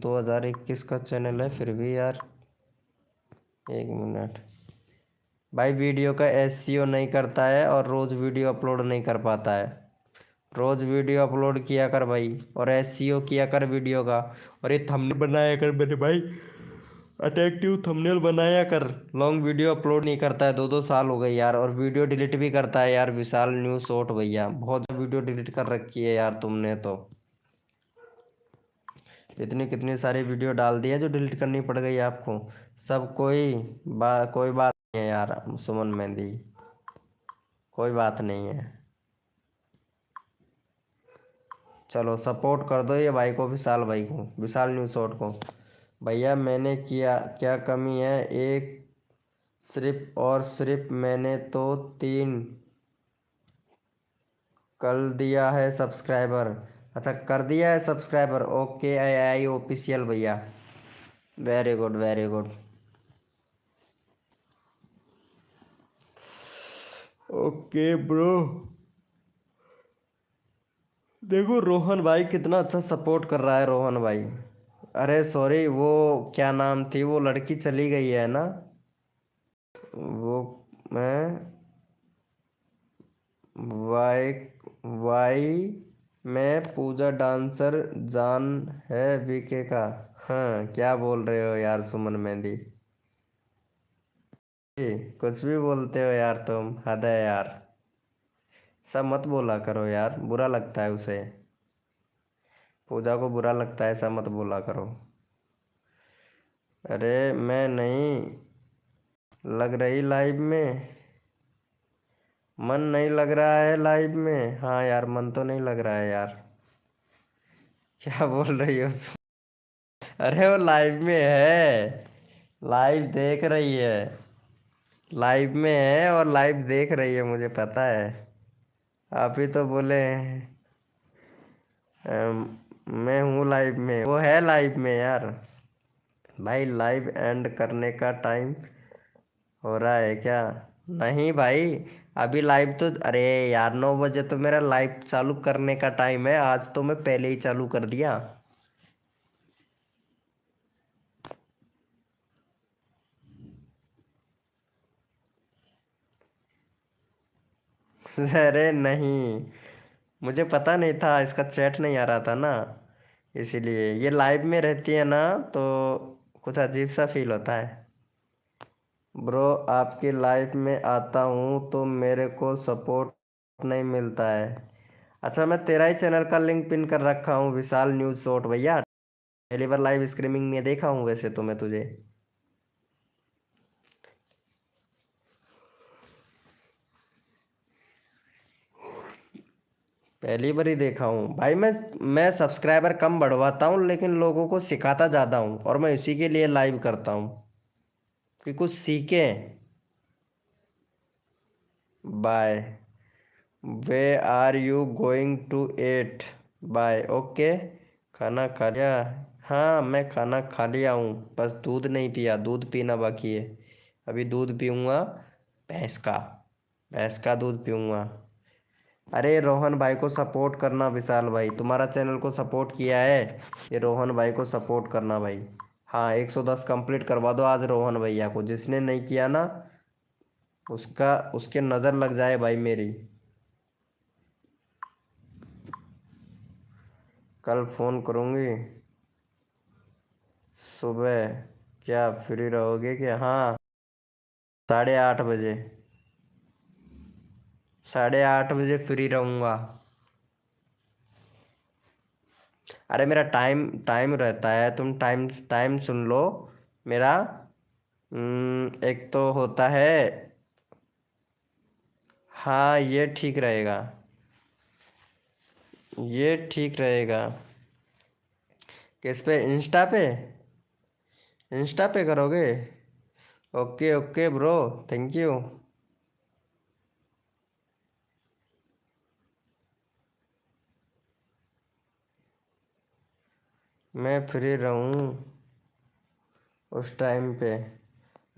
2021 का चैनल है फिर भी यार। 1 मिनट भाई, वीडियो का एसईओ नहीं करता है और रोज़ वीडियो अपलोड नहीं कर पाता है। रोज़ वीडियो अपलोड किया कर भाई, और एसईओ किया कर वीडियो का, और ये थंबनेल बनाया कर मेरे भाई। अट्रैक्टिव थंबनेल बनाया कर। लॉन्ग वीडियो अपलोड नहीं करता है, 2-2 साल हो गए यार। और वीडियो डिलीट भी करता है यार विशाल न्यू शॉट भैया। बहुत वीडियो डिलीट कर रखी है यार तुमने तो। इतनी कितनी सारी वीडियो डाल दी है जो डिलीट करनी पड़ गई आपको। सब कोई बात नहीं है यार सुमन मेहंदी, कोई बात नहीं है। चलो सपोर्ट कर दो ये भाई को, विशाल भाई को, विशाल न्यू शॉट को। भैया मैंने किया क्या कमी है, एक सिर्फ और सिर्फ मैंने तो 3 कर दिया है सब्सक्राइबर। अच्छा कर दिया है subscriber, okay I I official भैया, very good very good. Okay bro. देखो रोहन भाई कितना अच्छा सपोर्ट कर रहा है रोहन भाई। अरे सॉरी, वो क्या नाम थी वो लड़की, चली गई है ना वो। मैं वाई वाई मैं पूजा डांसर जान है वीके का। हाँ क्या बोल रहे हो यार सुमन मेहंदी, कुछ भी बोलते हो यार तुम, हद है यार। सब मत बोला करो यार, बुरा लगता है उसे, पूजा को बुरा लगता है, सब मत बोला करो। अरे मैं नहीं लग रही लाइव में, मन नहीं लग रहा है लाइव में। हाँ यार मन तो नहीं लग रहा है यार। क्या बोल रही हो अरे वो लाइव में है, लाइव देख रही है, लाइव में है और लाइव देख रही है, मुझे पता है। आप ही तो बोले मैं हूँ लाइव में, वो है लाइव में यार। भाई लाइव एंड करने का टाइम हो रहा है क्या? नहीं भाई, अभी लाइव तो, अरे यार 9 बजे तो मेरा लाइव चालू करने का टाइम है, आज तो मैं पहले ही चालू कर दिया। अरे नहीं, मुझे पता नहीं था, इसका चैट नहीं आ रहा था ना, इसीलिए। ये लाइव में रहती है ना तो कुछ अजीब सा फील होता है। ब्रो आपकी लाइफ में आता हूँ तो मेरे को सपोर्ट नहीं मिलता है। अच्छा मैं तेरा ही चैनल का लिंक पिन कर रखा हूँ, विशाल न्यूज़ शॉट भैया। पहली बार लाइव स्ट्रीमिंग में देखा हूँ वैसे तो मैं तुझे, पहली बार ही देखा हूँ भाई। मैं सब्सक्राइबर कम बढ़वाता हूँ लेकिन लोगों को सिखाता ज़्यादा हूँ, और मैं इसी के लिए लाइव करता हूँ कि कुछ सीखें। Bye, where are you going to eat, bye okay. खाना खा लिया? हाँ मैं खाना खा लिया हूँ, बस दूध नहीं पिया, दूध पीना बाकी है। अभी दूध पीऊँगा, भैंस का, भैंस का दूध पीऊँगा। अरे रोहन भाई को सपोर्ट करना विशाल भाई, तुम्हारा चैनल को सपोर्ट किया है, ये रोहन भाई को सपोर्ट करना भाई। हाँ 110 कंप्लीट करवा दो आज रोहन भैया को, जिसने नहीं किया ना उसका, उसके नज़र लग जाए भाई मेरी। कल फ़ोन करूँगी सुबह, क्या फ्री रहोगे क्या? हाँ 8:30 बजे, 8:30 बजे फ्री रहूँगा। अरे मेरा टाइम टाइम रहता है, तुम टाइम टाइम सुन लो मेरा। एक तो होता है, हाँ ये ठीक रहेगा, ये ठीक रहेगा। किस पे, इंस्टा पे? इंस्टा पे करोगे? Okay okay bro, thank you. मैं फ्री रहूँ उस टाइम पे?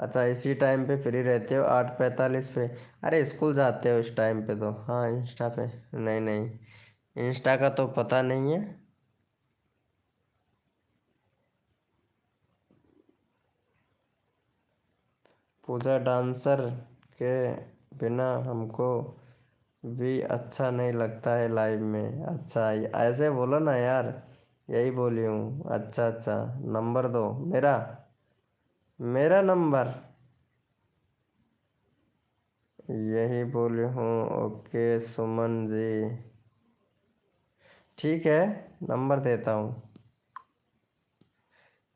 अच्छा इसी टाइम पे फ्री रहते हो 8:45 पे? अरे स्कूल जाते हो उस टाइम पे तो, हाँ इंस्टा पे नहीं नहीं, इंस्टा का तो पता नहीं है। पूजा डांसर के बिना हमको भी अच्छा नहीं लगता है लाइव में। अच्छा ऐसे बोलो ना यार, यही बोली हूँ। अच्छा अच्छा, नंबर दो मेरा, मेरा नंबर यही बोले हूँ। ओके सुमन जी, ठीक है, नंबर देता हूँ।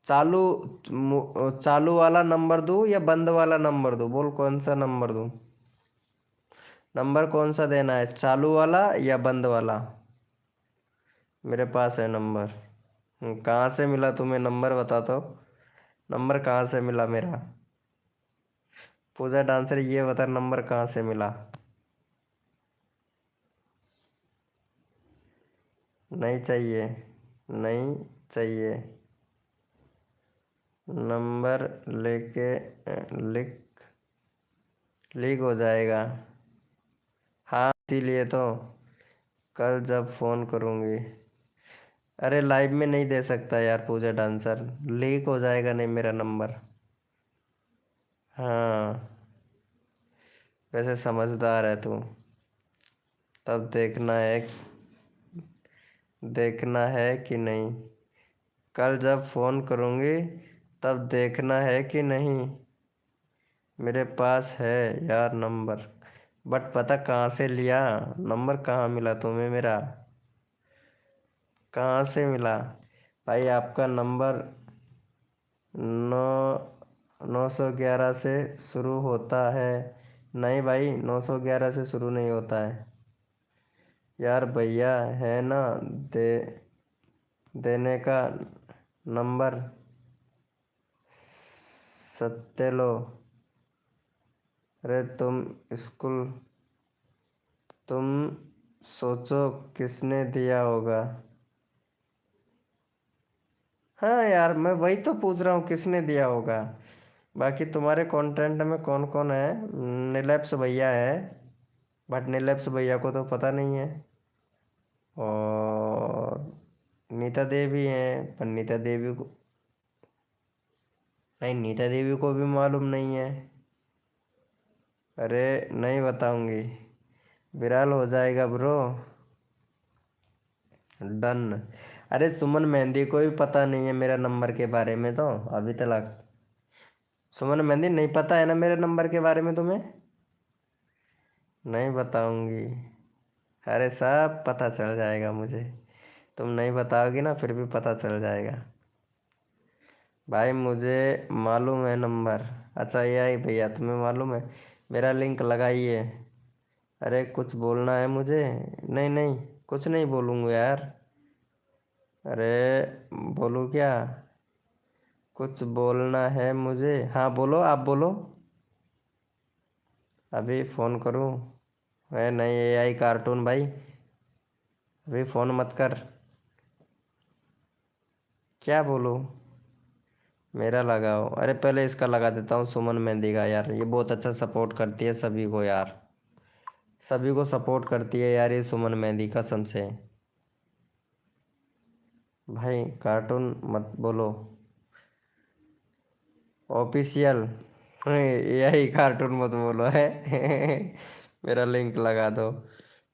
चालू चालू वाला नंबर दूँ या बंद वाला नंबर दूँ? बोल कौन सा नंबर दूँ? नंबर कौन सा देना है, चालू वाला या बंद वाला? मेरे पास है नंबर। कहाँ से मिला तुम्हें नंबर, बता तो। नंबर कहाँ से मिला मेरा? पूजा डांसर ये बता, नंबर कहाँ से मिला? नहीं चाहिए, नहीं चाहिए। नंबर लेके लीक हो जाएगा। हाँ इसीलिए तो कल जब फ़ोन करूँगी। अरे लाइव में नहीं दे सकता यार पूजा डांसर, लीक हो जाएगा नहीं मेरा नंबर। हाँ वैसे समझदार है तू। तब देखना है कि नहीं, कल जब फ़ोन करूँगी तब देखना है कि नहीं। मेरे पास है यार नंबर, बट पता कहाँ से लिया? नंबर कहाँ मिला तुम्हें मेरा? कहाँ से मिला? भाई आपका नंबर 911 से शुरू होता है। नहीं भाई 911 से शुरू नहीं होता है यार भैया, है ना दे देने का नंबर, सत्य लो। अरे तुम सोचो किसने दिया होगा। हाँ यार मैं वही तो पूछ रहा हूँ किसने दिया होगा। बाकी तुम्हारे कंटेंट में कौन कौन है? नीलेप्स भैया है, बट नीलेप्स भैया को तो पता नहीं है। और नीता देवी है, पर नीता देवी को नहीं, नीता देवी को भी मालूम नहीं है। अरे नहीं बताऊंगी, विराल हो जाएगा ब्रो। डन। अरे सुमन मेहंदी को भी पता नहीं है मेरा नंबर के बारे में तो अभी तक। सुमन मेहंदी नहीं पता है ना मेरे नंबर के बारे में तुम्हें? नहीं बताऊंगी। अरे सब पता चल जाएगा मुझे, तुम नहीं बताओगी ना फिर भी पता चल जाएगा। भाई मुझे मालूम है नंबर। अच्छा ये आई भैया तुम्हें मालूम है, मेरा लिंक लगाइए। अरे कुछ बोलना है मुझे? नहीं नहीं कुछ नहीं बोलूँगा यार। अरे बोलूँ क्या? कुछ बोलना है मुझे, हाँ बोलो, आप बोलो। अभी फ़ोन करूँ? है नहीं एआई कार्टून भाई, अभी फ़ोन मत कर। क्या बोलूँ? मेरा लगाओ। अरे पहले इसका लगा देता हूँ सुमन मेहंदी का, यार ये बहुत अच्छा सपोर्ट करती है सभी को यार, सभी को सपोर्ट करती है यार ये सुमन मेहंदी, कसम से। भाई कार्टून मत बोलो, ऑफिशियल। यही कार्टून मत बोलो है। मेरा लिंक लगा दो।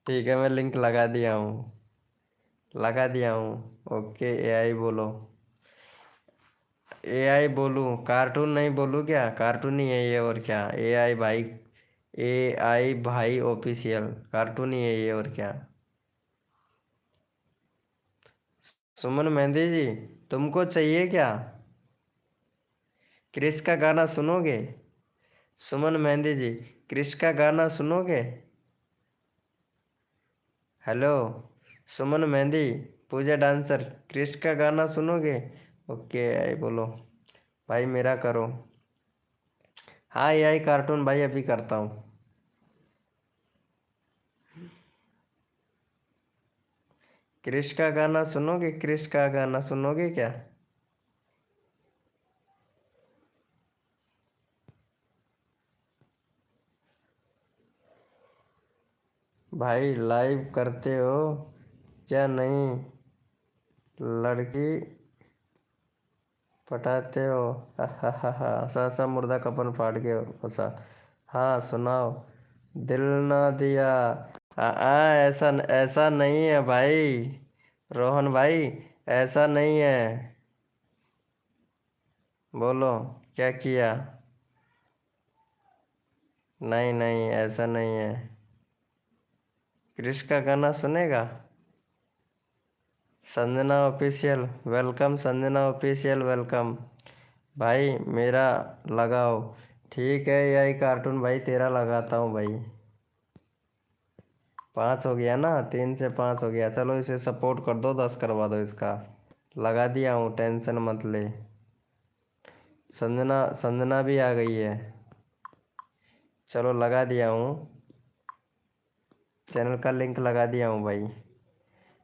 ठीक है मैं लिंक लगा दिया हूँ, लगा दिया हूँ। ओके एआई बोलो, एआई बोलूँ? कार्टून नहीं बोलूँ क्या? कार्टून ही है ये और क्या, एआई भाई, एआई भाई ऑफिशियल, कार्टून ही है ये और क्या। सुमन मेहंदी जी तुमको चाहिए क्या? क्रिश का गाना सुनोगे? सुमन मेहंदी जी क्रिश का गाना सुनोगे? हेलो सुमन मेहंदी, पूजा डांसर, क्रिश का गाना सुनोगे? ओके आई बोलो। भाई मेरा करो। हाँ यही कार्टून भाई अभी करता हूँ। क्रिश का गाना सुनोगे? क्रिश का गाना सुनोगे क्या? भाई लाइव करते हो क्या नहीं? लड़की पटाते हो? हंसा हंसा मुर्दा कपन फाड़ के हंसा। हाँ सुनाओ। दिल ना दिया? ऐसा ऐसा नहीं है भाई, रोहन भाई ऐसा नहीं है बोलो क्या किया। नहीं नहीं ऐसा नहीं है। क्रिश का गाना सुनेगा। Sanjana official welcome, Sanjana official welcome. भाई मेरा लगाओ। ठीक है यही कार्टून भाई तेरा लगाता हूँ भाई। 5 हो गया ना, 3 से 5 हो गया। चलो इसे सपोर्ट कर दो, 10 करवा दो इसका। लगा दिया हूँ, टेंशन मत ले। संजना संजना भी आ गई है। चलो लगा दिया हूँ, चैनल का लिंक लगा दिया हूँ भाई।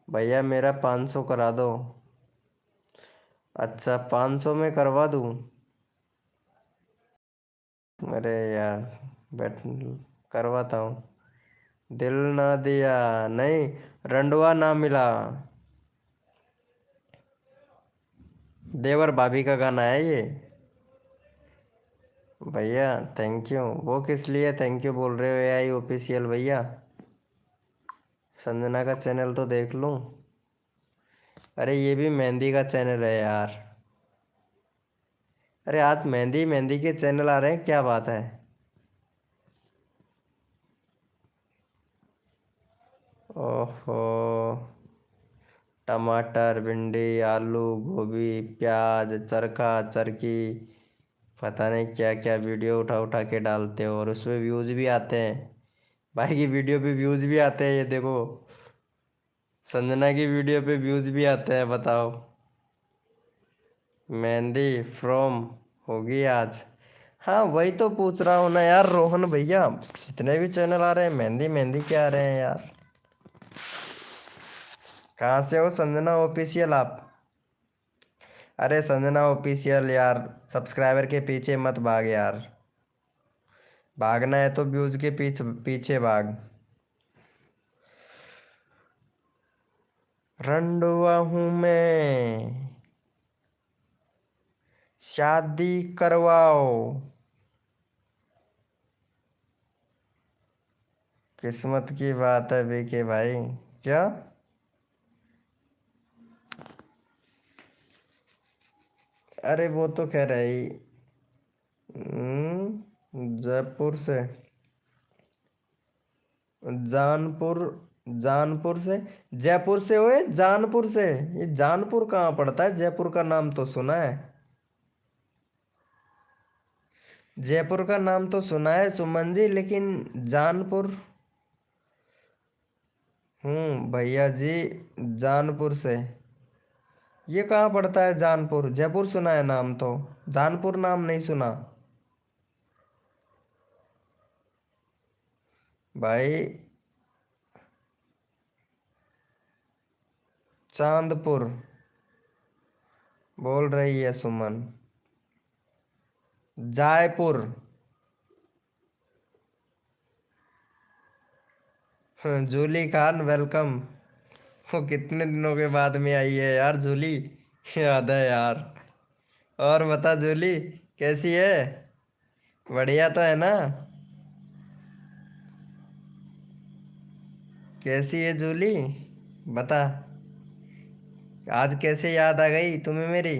भैया मेरा 500 करा दो। अच्छा 500 में करवा दूँ। अरे यार बैठ करवाता हूँ। दिल ना दिया नहीं, रंडवा ना मिला। देवर भाभी का गाना है ये। भैया थैंक यू। वो किस लिए थैंक यू बोल रहे हो, एआई ऑफिशियल भैया। संजना का चैनल तो देख लूँ। अरे ये भी मेहंदी का चैनल है यार। अरे आज मेहंदी मेहंदी के चैनल आ रहे हैं, क्या बात है। ओहो। टमाटर भिंडी आलू गोभी प्याज चरखा चरखी, पता नहीं क्या क्या वीडियो उठा उठा के डालते हो और उसमें व्यूज भी आते हैं। भाई की वीडियो पे व्यूज भी आते हैं, ये देखो। संजना की वीडियो पे व्यूज भी आते हैं, बताओ। मेहंदी फ्रॉम होगी आज। हाँ वही तो पूछ रहा हूँ ना यार रोहन भैया, जितने भी चैनल आ रहे हैं मेहंदी मेहंदी के आ रहे हैं यार। कहाँ से हो संजना ऑफिशियल आप। अरे संजना ऑफिशियल यार, सब्सक्राइबर के पीछे मत भाग यार। भागना है तो व्यूज के पीछे पीछे भाग। रंडवा हूँ मैं, शादी करवाओ। किस्मत की बात है बीके भाई। क्या। अरे वो तो कह रही जयपुर से, जानपुर, जानपुर से, जयपुर से हुए जानपुर से। ये जानपुर कहाँ पड़ता है, जयपुर का नाम तो सुना है। जयपुर का नाम तो सुना है सुमन जी, लेकिन जानपुर। भैया जी, जानपुर से। ये कहाँ पड़ता है जानपुर, जयपुर सुना है नाम तो, जानपुर नाम नहीं सुना। भाई चांदपुर बोल रही है सुमन। जयपुर। जूली खान वेलकम। वो कितने दिनों के बाद में आई है यार जूली। याद है यार। और बता जूली कैसी है। बढ़िया तो है ना। कैसी है जूली, बता। आज कैसे याद आ गई तुम्हें मेरी।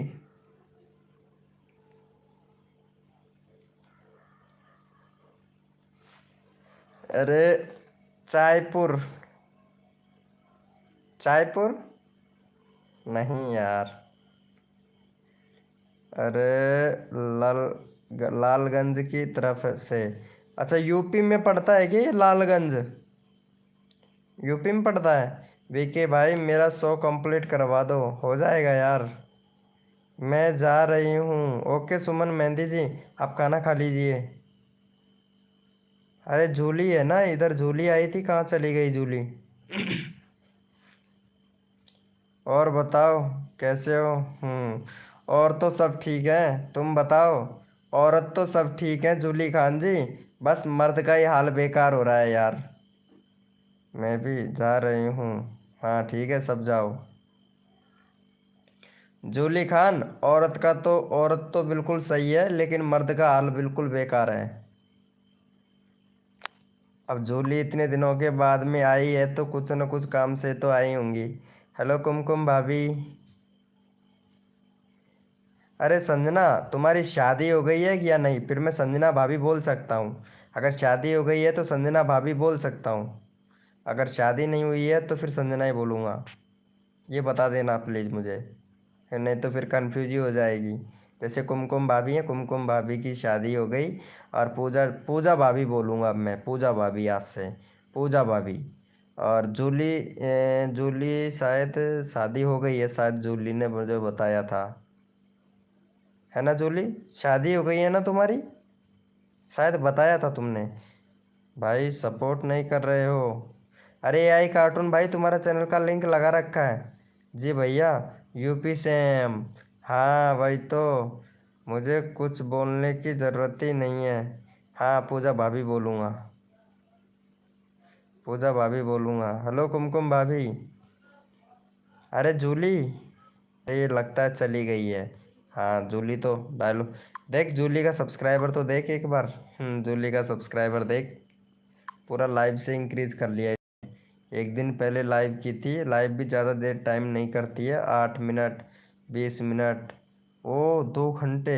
अरे चायपुर, चायपुर नहीं यार। अरे लाल लालगंज की तरफ से। अच्छा यूपी में पड़ता है कि लालगंज, यूपी में पड़ता है। बीके भाई मेरा 100 कंप्लीट करवा दो, हो जाएगा यार। मैं जा रही हूँ। ओके सुमन मेहंदी जी, आप खाना खा लीजिए। अरे जूली है ना इधर, जूली आई थी, कहाँ चली गई जूली। और बताओ कैसे हो। और तो सब ठीक है, तुम बताओ। औरत तो सब ठीक है जूली खान जी, बस मर्द का ही हाल बेकार हो रहा है यार। मैं भी जा रही हूँ। हाँ ठीक है सब जाओ। जूली खान, औरत तो बिल्कुल सही है, लेकिन मर्द का हाल बिल्कुल बेकार है। अब जूली इतने दिनों के बाद में आई है तो कुछ न कुछ काम से तो आई होंगी। हेलो कुमकुम भाभी। अरे संजना, तुम्हारी शादी हो गई है या नहीं? फिर मैं संजना भाभी बोल सकता हूँ। अगर शादी हो गई है तो संजना भाभी बोल सकता हूँ। अगर शादी नहीं हुई है तो फिर संजना ही बोलूँगा। ये बता देना प्लीज़ मुझे, फिर नहीं तो फिर कंफ्यूज ही हो जाएगी। जैसे कुमकुम भाभी है, कुमकुम भाभी की शादी हो गई। और पूजा पूजा भाभी बोलूँगा अब मैं, पूजा भाभी आज से, पूजा भाभी। और जूली, जूली शायद शादी हो गई है, शायद जूली ने मुझे बताया था, है ना जूली? शादी हो गई है ना तुम्हारी? शायद बताया था तुमने। भाई सपोर्ट नहीं कर रहे हो। अरे AI कार्टून भाई, तुम्हारा चैनल का लिंक लगा रखा है। जी भैया, यूपी से हैं हम। हाँ वही तो, मुझे कुछ बोलने की ज़रूरत ही नहीं है। हाँ पूजा भाभी बोलूँगा, पूजा भाभी बोलूँगा। हेलो कुमकुम भाभी। अरे जूली, ये लगता है चली गई है। हाँ जूली तो डालो। देख जूली का सब्सक्राइबर तो देख एक बार। जूली का सब्सक्राइबर देख, पूरा लाइव से इंक्रीज कर लिया है। एक दिन पहले लाइव की थी, लाइव भी ज़्यादा देर टाइम नहीं करती है, 8 मिनट, 20 मिनट, ओ 2 घंटे।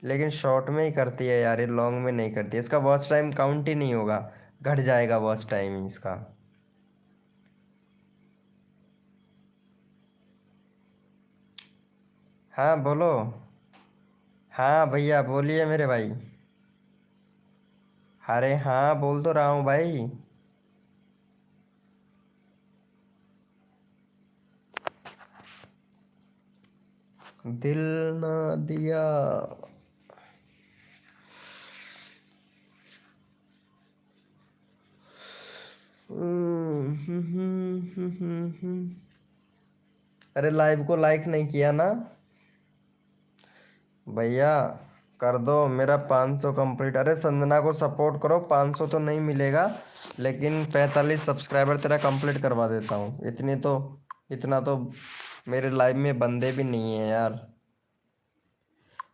लेकिन शॉर्ट में ही करती है यार, ये लॉन्ग में नहीं करती है। इसका वॉच टाइम काउंट ही नहीं होगा, घट जाएगा वॉच टाइम इसका। हाँ बोलो। हाँ भैया बोलिए मेरे भाई। अरे हाँ बोल तो रहा हूँ भाई। दिल ना दिया। अरे लाइव को लाइक नहीं किया ना भैया? कर दो, मेरा 500 कंप्लीट। अरे संजना को सपोर्ट करो, 500 तो नहीं मिलेगा, लेकिन 45 सब्सक्राइबर तेरा कंप्लीट करवा देता हूँ। इतना तो मेरे लाइव में बंदे भी नहीं है यार।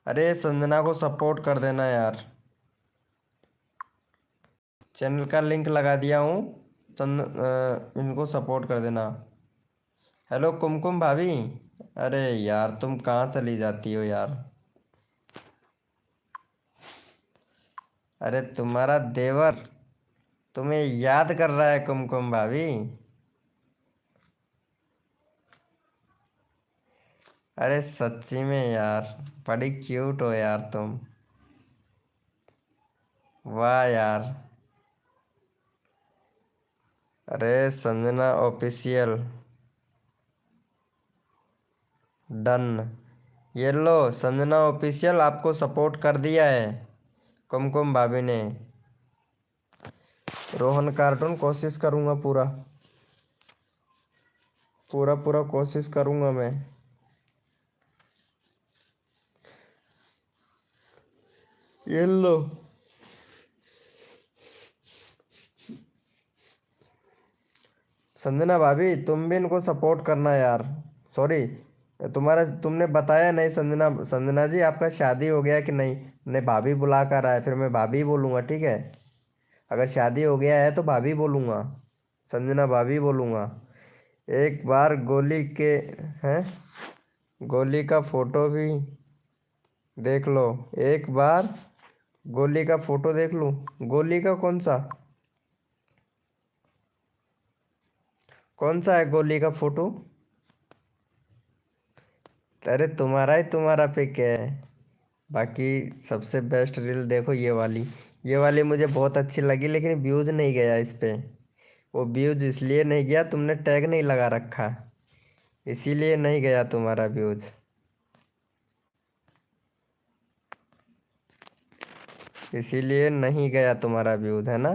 अरे संजना को सपोर्ट कर देना यार, चैनल का लिंक लगा दिया हूँ। इनको सपोर्ट कर देना। हेलो कुमकुम भाभी। अरे यार तुम कहाँ चली जाती हो यार? अरे तुम्हारा देवर तुम्हें याद कर रहा है कुमकुम भाभी। अरे सच्ची में यार, बड़ी क्यूट हो यार तुम। वाह यार। अरे संजना ऑफिशियल, डन। ये लो संजना ऑफिशियल, आपको सपोर्ट कर दिया है कुमकुम भाभी ने। रोहन कार्टून कोशिश करूँगा पूरा, पूरा पूरा कोशिश करूँगा मैं। ये लो। संजना भाभी तुम भी इनको सपोर्ट करना यार। सॉरी, तुम्हारा तुमने बताया नहीं संजना। संजना जी आपका शादी हो गया कि नहीं? ने भाभी बुला कर आया, फिर मैं भाभी बोलूँगा, ठीक है? अगर शादी हो गया है तो भाभी बोलूँगा, संजना भाभी बोलूँगा। एक बार गोली के, हैं, गोली का फोटो भी देख लो। एक बार गोली का फोटो देख लूँ? गोली का कौन सा, कौन सा है गोली का फोटो? अरे तुम्हारा ही तुम्हारा पिक है। बाकी सबसे बेस्ट रील देखो ये वाली मुझे बहुत अच्छी लगी, लेकिन व्यूज नहीं गया इस पे। वो व्यूज इसलिए नहीं गया, तुमने टैग नहीं लगा रखा, इसीलिए नहीं गया तुम्हारा व्यूज। इसीलिए नहीं गया तुम्हारा व्यूज, है ना?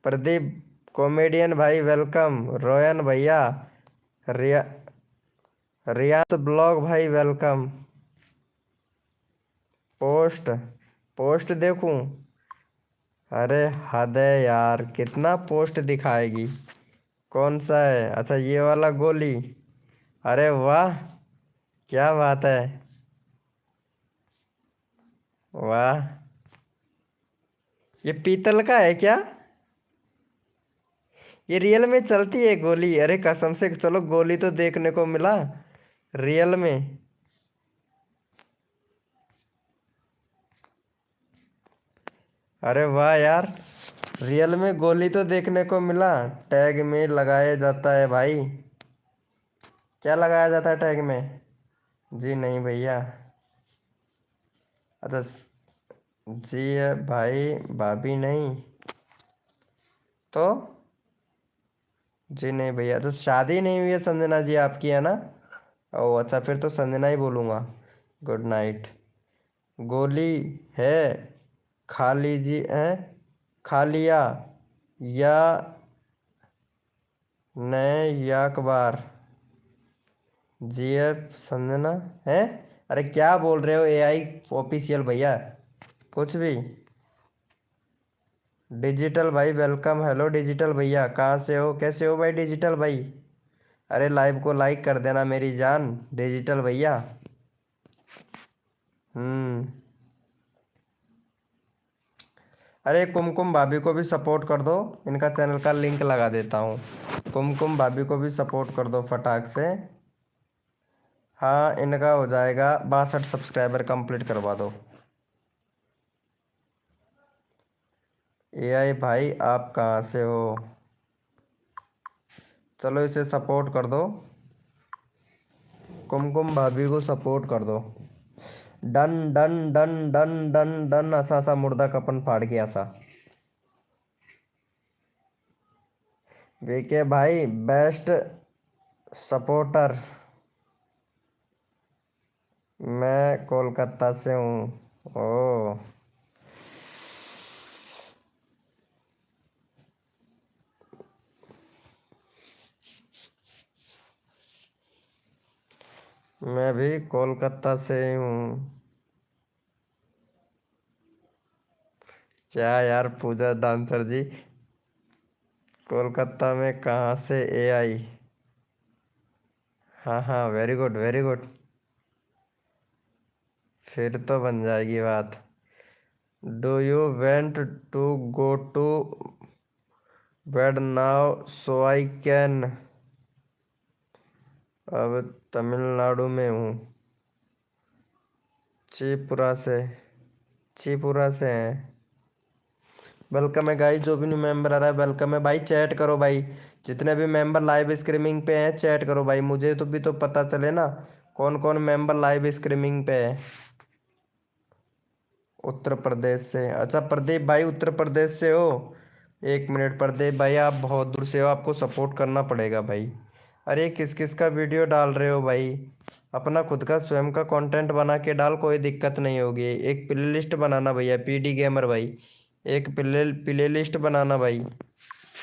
प्रदीप कॉमेडियन भाई वेलकम। रोयन भैया, रिया रियांश ब्लॉग भाई वेलकम। पोस्ट पोस्ट देखूं? अरे हद है यार, कितना पोस्ट दिखाएगी? कौन सा है? अच्छा ये वाला गोली। अरे वाह, क्या बात है, वाह। ये पीतल का है क्या? ये रियल में चलती है गोली? अरे कसम से, चलो गोली तो देखने को मिला रियल में। अरे वाह यार, रियल में गोली तो देखने को मिला। टैग में लगाया जाता है भाई। क्या लगाया जाता है टैग में? जी नहीं भैया। अच्छा जी है भाई, भाभी नहीं तो? जी नहीं भैया। तो शादी नहीं हुई है संजना जी आपकी, है ना? ओ अच्छा, फिर तो संजना ही बोलूँगा। Good night. गोली है, खा लीजिए है, खा लिया या नए या अखबार? जीएफ संजना है। अरे क्या बोल रहे हो, एआई ऑफिशियल भैया, कुछ भी। डिजिटल भाई वेलकम। हेलो डिजिटल भैया, कहाँ से हो, कैसे हो भाई डिजिटल भाई? अरे लाइव को लाइक कर देना मेरी जान डिजिटल भैया। हम्म। अरे कुमकुम भाभी को भी सपोर्ट कर दो, इनका चैनल का लिंक लगा देता हूँ। कुमकुम भाभी को भी सपोर्ट कर दो फटाक से। हाँ इनका हो जाएगा 62 सब्सक्राइबर कंप्लीट करवा दो। एआई भाई आप कहाँ से हो? चलो इसे सपोर्ट कर दो, कुमकुम भाभी को सपोर्ट कर दो। Done done done done done done, असा सा मुर्दा कपन फाड़ के ऐसा। वीके भाई बेस्ट सपोर्टर। मैं कोलकाता से हूँ। ओ मैं भी कोलकाता से ही हूँ। क्या यार पूजा डांसर जी, कोलकाता में कहाँ से एआई? हाँ हाँ, वेरी गुड वेरी गुड। फिर तो बन जाएगी बात। Do you want to go to bed now so I can? अब तमिलनाडु में हूँ, त्रिपुरा से। त्रिपुरा से हैं। वेलकम है गाइस, जो भी न्यू मेंबर आ रहा है वेलकम है भाई। चैट करो भाई, जितने भी मेंबर लाइव स्ट्रीमिंग पे हैं चैट करो भाई, मुझे तो भी तो पता चले ना कौन कौन मेंबर लाइव स्ट्रीमिंग पे है। उत्तर प्रदेश से, अच्छा प्रदीप भाई उत्तर प्रदेश से हो? एक मिनट प्रदीप भाई, आप बहुत दूर से हो, आपको सपोर्ट करना पड़ेगा भाई। अरे किस किस का वीडियो डाल रहे हो भाई? अपना खुद का स्वयं का कंटेंट बना के डाल, कोई दिक्कत नहीं होगी। एक प्ले लिस्ट बनाना भैया, पीडी गेमर भाई, एक प्ले लिस्ट बनाना भाई।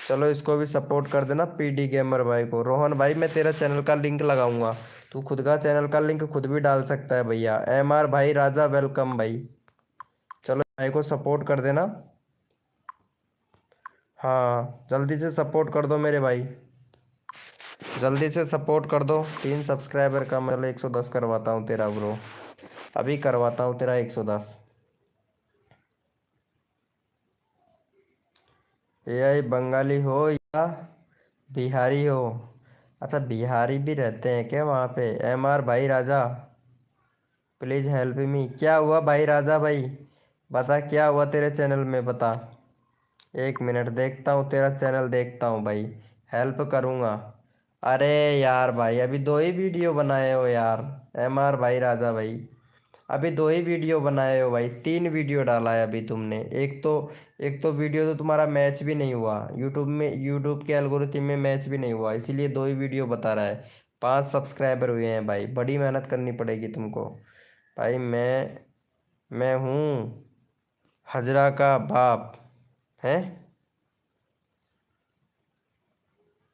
चलो इसको भी सपोर्ट कर देना पीडी गेमर भाई को। रोहन भाई मैं तेरा चैनल का लिंक लगाऊंगा, तू खुद का चैनल का लिंक खुद भी डाल सकता है भैया। एमआर भाई राजा वेलकम भाई। चलो भाई को सपोर्ट कर देना। हाँ जल्दी से सपोर्ट कर दो मेरे भाई, जल्दी से सपोर्ट कर दो। 3 सब्सक्राइबर का मैं 110 करवाता हूँ तेरा ब्रो, अभी करवाता हूँ तेरा 110। एआई बंगाली हो या बिहारी हो? अच्छा बिहारी भी रहते हैं क्या वहाँ पे? एमआर भाई राजा प्लीज़ हेल्प मी। क्या हुआ भाई राजा भाई, बता क्या हुआ तेरे चैनल में, बता। एक मिनट देखता हूँ तेरा चैनल, देखता हूँ भाई, हेल्प करूँगा। अरे यार भाई अभी 2 ही वीडियो बनाए हो यार, एमआर भाई राजा भाई अभी 2 ही वीडियो बनाए हो भाई, 3 वीडियो डाला है अभी तुमने। एक तो वीडियो तो तुम्हारा मैच भी नहीं हुआ यूट्यूब में, यूट्यूब के एल्गोरिथम में मैच भी नहीं हुआ, इसीलिए 2 ही वीडियो बता रहा है। 5 सब्सक्राइबर हुए हैं भाई, बड़ी मेहनत करनी पड़ेगी तुमको भाई। मैं हूँ हजरा का बाप है।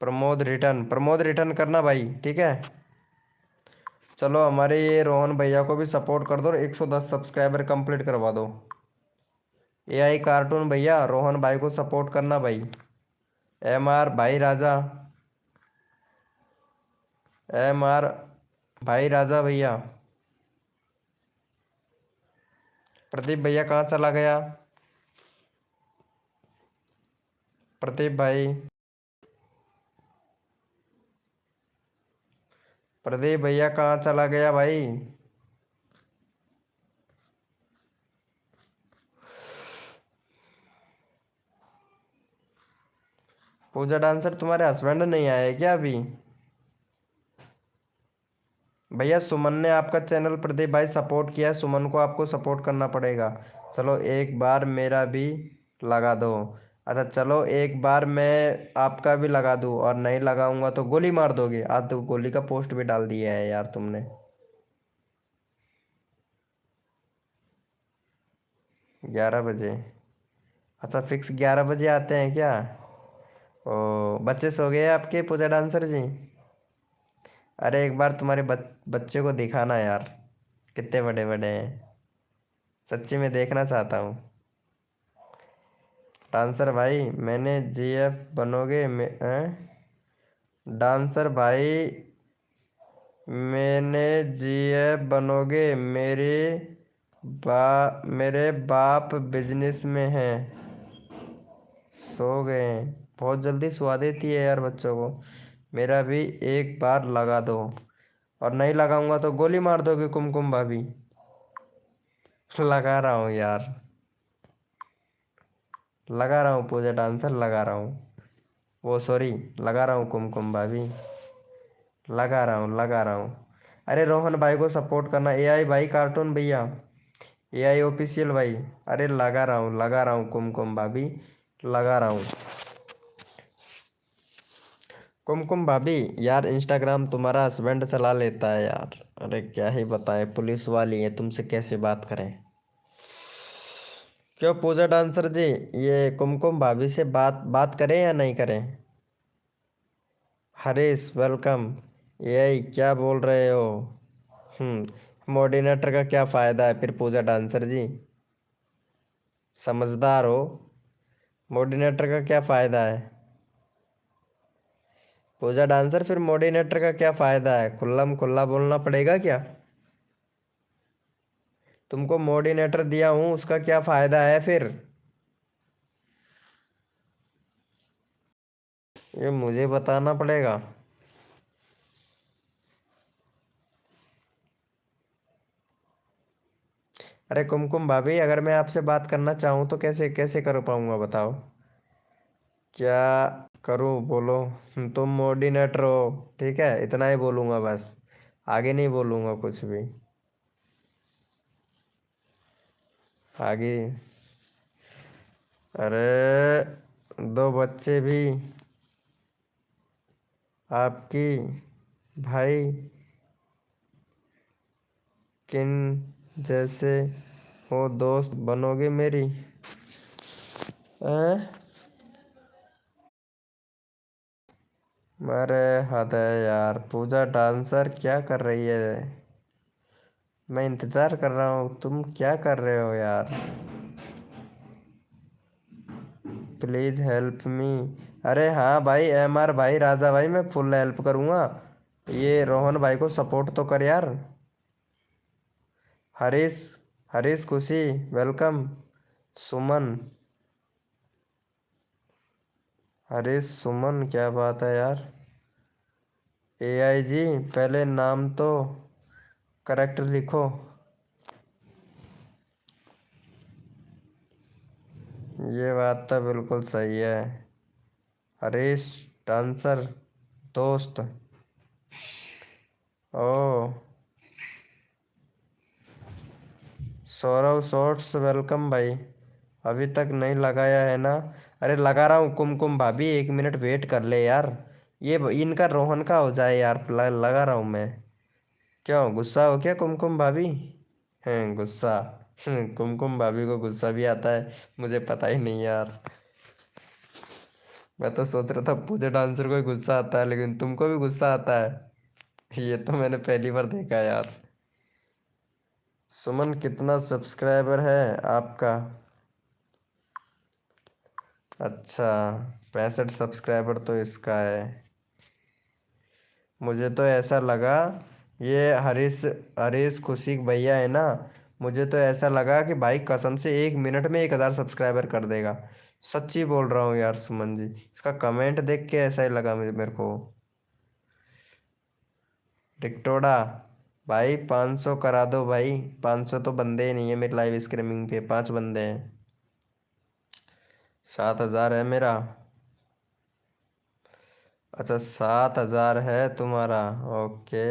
प्रमोद रिटर्न करना भाई, ठीक है। चलो हमारे ये रोहन भैया को भी सपोर्ट कर दो और 110 सब्सक्राइबर कंप्लीट करवा दो। एआई कार्टून भैया रोहन भाई को सपोर्ट करना भाई। एमआर भाई राजा, एमआर भाई राजा भैया। प्रदीप भैया कहाँ चला गया? प्रदीप भाई प्रदीप भैया कहाँ चला गया भाई? पूजा डांसर तुम्हारे हस्बैंड नहीं आए क्या अभी? भैया सुमन ने आपका चैनल प्रदीप भाई सपोर्ट किया है, सुमन को आपको सपोर्ट करना पड़ेगा। चलो एक बार मेरा भी लगा दो। अच्छा चलो एक बार मैं आपका भी लगा दूँ, और नहीं लगाऊंगा तो गोली मार दोगे। आज तो गोली का पोस्ट भी डाल दिया है यार तुमने। 11 बजे? अच्छा फिक्स 11 बजे आते हैं क्या? ओ, बच्चे सो गए आपके पूजा डांसर जी? अरे एक बार तुम्हारे बच्चे को दिखाना यार, कितने बड़े बड़े हैं। सच्ची में देखना चाहता हूँ। डांसर भाई मैंने जीएफ बनोगे डांसर भाई मैंने जीएफ बनोगे। मेरे बाप बिजनेस में हैं। सो गए हैं? बहुत जल्दी सुला देती है यार बच्चों को। मेरा भी एक बार लगा दो, और नहीं लगाऊंगा तो गोली मार दोगे कुमकुम भाभी। लगा रहा हूँ यार, लगा रहा हूँ पूजा डांसर, लगा रहा हूँ। वो सॉरी, लगा रहा हूँ कुमकुम भाभी, लगा रहा हूँ लगा रहा हूँ। अरे रोहन भाई को सपोर्ट करना, एआई भाई कार्टून भैया, एआई ऑफिशियल भाई। अरे लगा रहा हूँ कुमकुम भाभी, लगा रहा हूँ। कुमकुम भाभी यार इंस्टाग्राम तुम्हारा हस्बैंड चला लेता है यार। अरे क्या ही बताए, पुलिस वाली है, तुमसे कैसे बात करें। क्यों पूजा डांसर जी, ये कुमकुम भाभी से बात बात करें या नहीं करें? हरीश वेलकम। यही क्या बोल रहे हो? मोर्डिनेटर का क्या फ़ायदा है फिर पूजा डांसर जी? समझदार हो। मोर्डिनेटर का क्या फ़ायदा है पूजा डांसर? फिर मोर्डिनेटर का क्या फ़ायदा है? खुल्लम खुल्ला बोलना पड़ेगा क्या? तुमको मोर्डिनेटर दिया हूँ, उसका क्या फ़ायदा है फिर? ये मुझे बताना पड़ेगा। अरे कुमकुम भाभी अगर मैं आपसे बात करना चाहूँ तो कैसे कैसे कर पाऊँगा बताओ? क्या करूँ बोलो? तुम मोर्डिनेटर हो, ठीक है, इतना ही बोलूँगा बस, आगे नहीं बोलूँगा कुछ भी। आगे? अरे दो बच्चे भी आपकी, भाई किन जैसे हो, दोस्त बनोगे मेरी? हैं? अरे हद है यार, पूजा डांसर क्या कर रही है? मैं इंतजार कर रहा हूँ, तुम क्या कर रहे हो यार? Please help me. अरे हाँ भाई, एमआर भाई, राजा भाई, मैं फुल हेल्प करूँगा। ये रोहन भाई को सपोर्ट तो कर यार। हरीश, हरीश खुशी वेलकम। सुमन, हरीश सुमन, क्या बात है यार। एआई जी पहले नाम तो करेक्ट लिखो। ये बात तो बिल्कुल सही है। हरीश डांसर दोस्त। ओ, सौरव शॉर्ट्स वेलकम भाई। अभी तक नहीं लगाया है ना? अरे लगा रहा हूँ कुमकुम भाभी, 1 मिनट वेट कर ले यार। ये इनका रोहन का हो जाए यार, लगा रहा हूँ मैं। क्यों गुस्सा हो क्या कुमकुम भाभी? हैं गुस्सा? कुमकुम भाभी को गुस्सा भी आता है, मुझे पता ही नहीं यार। मैं तो सोच रहा था पूजा डांसर को ही गुस्सा आता है, लेकिन तुमको भी गुस्सा आता है। ये तो मैंने पहली बार देखा यार। सुमन कितना सब्सक्राइबर है आपका? अच्छा, 65 सब्सक्राइबर तो इसका है। मुझे तो ऐसा लगा, ये हरीश, हरीश खुशी भैया है ना, मुझे तो ऐसा लगा कि भाई कसम से 1 मिनट में 1000 सब्सक्राइबर कर देगा। सच्ची बोल रहा हूँ यार सुमन जी, इसका कमेंट देख के ऐसा ही लगा मुझे, मेरे को। टिकटोड़ा भाई 500 करा दो भाई। 500 तो बंदे ही नहीं है मेरे लाइव स्ट्रीमिंग पे, 5 बंदे हैं। 7,000 है मेरा। अच्छा 7,000 है तुम्हारा। ओके।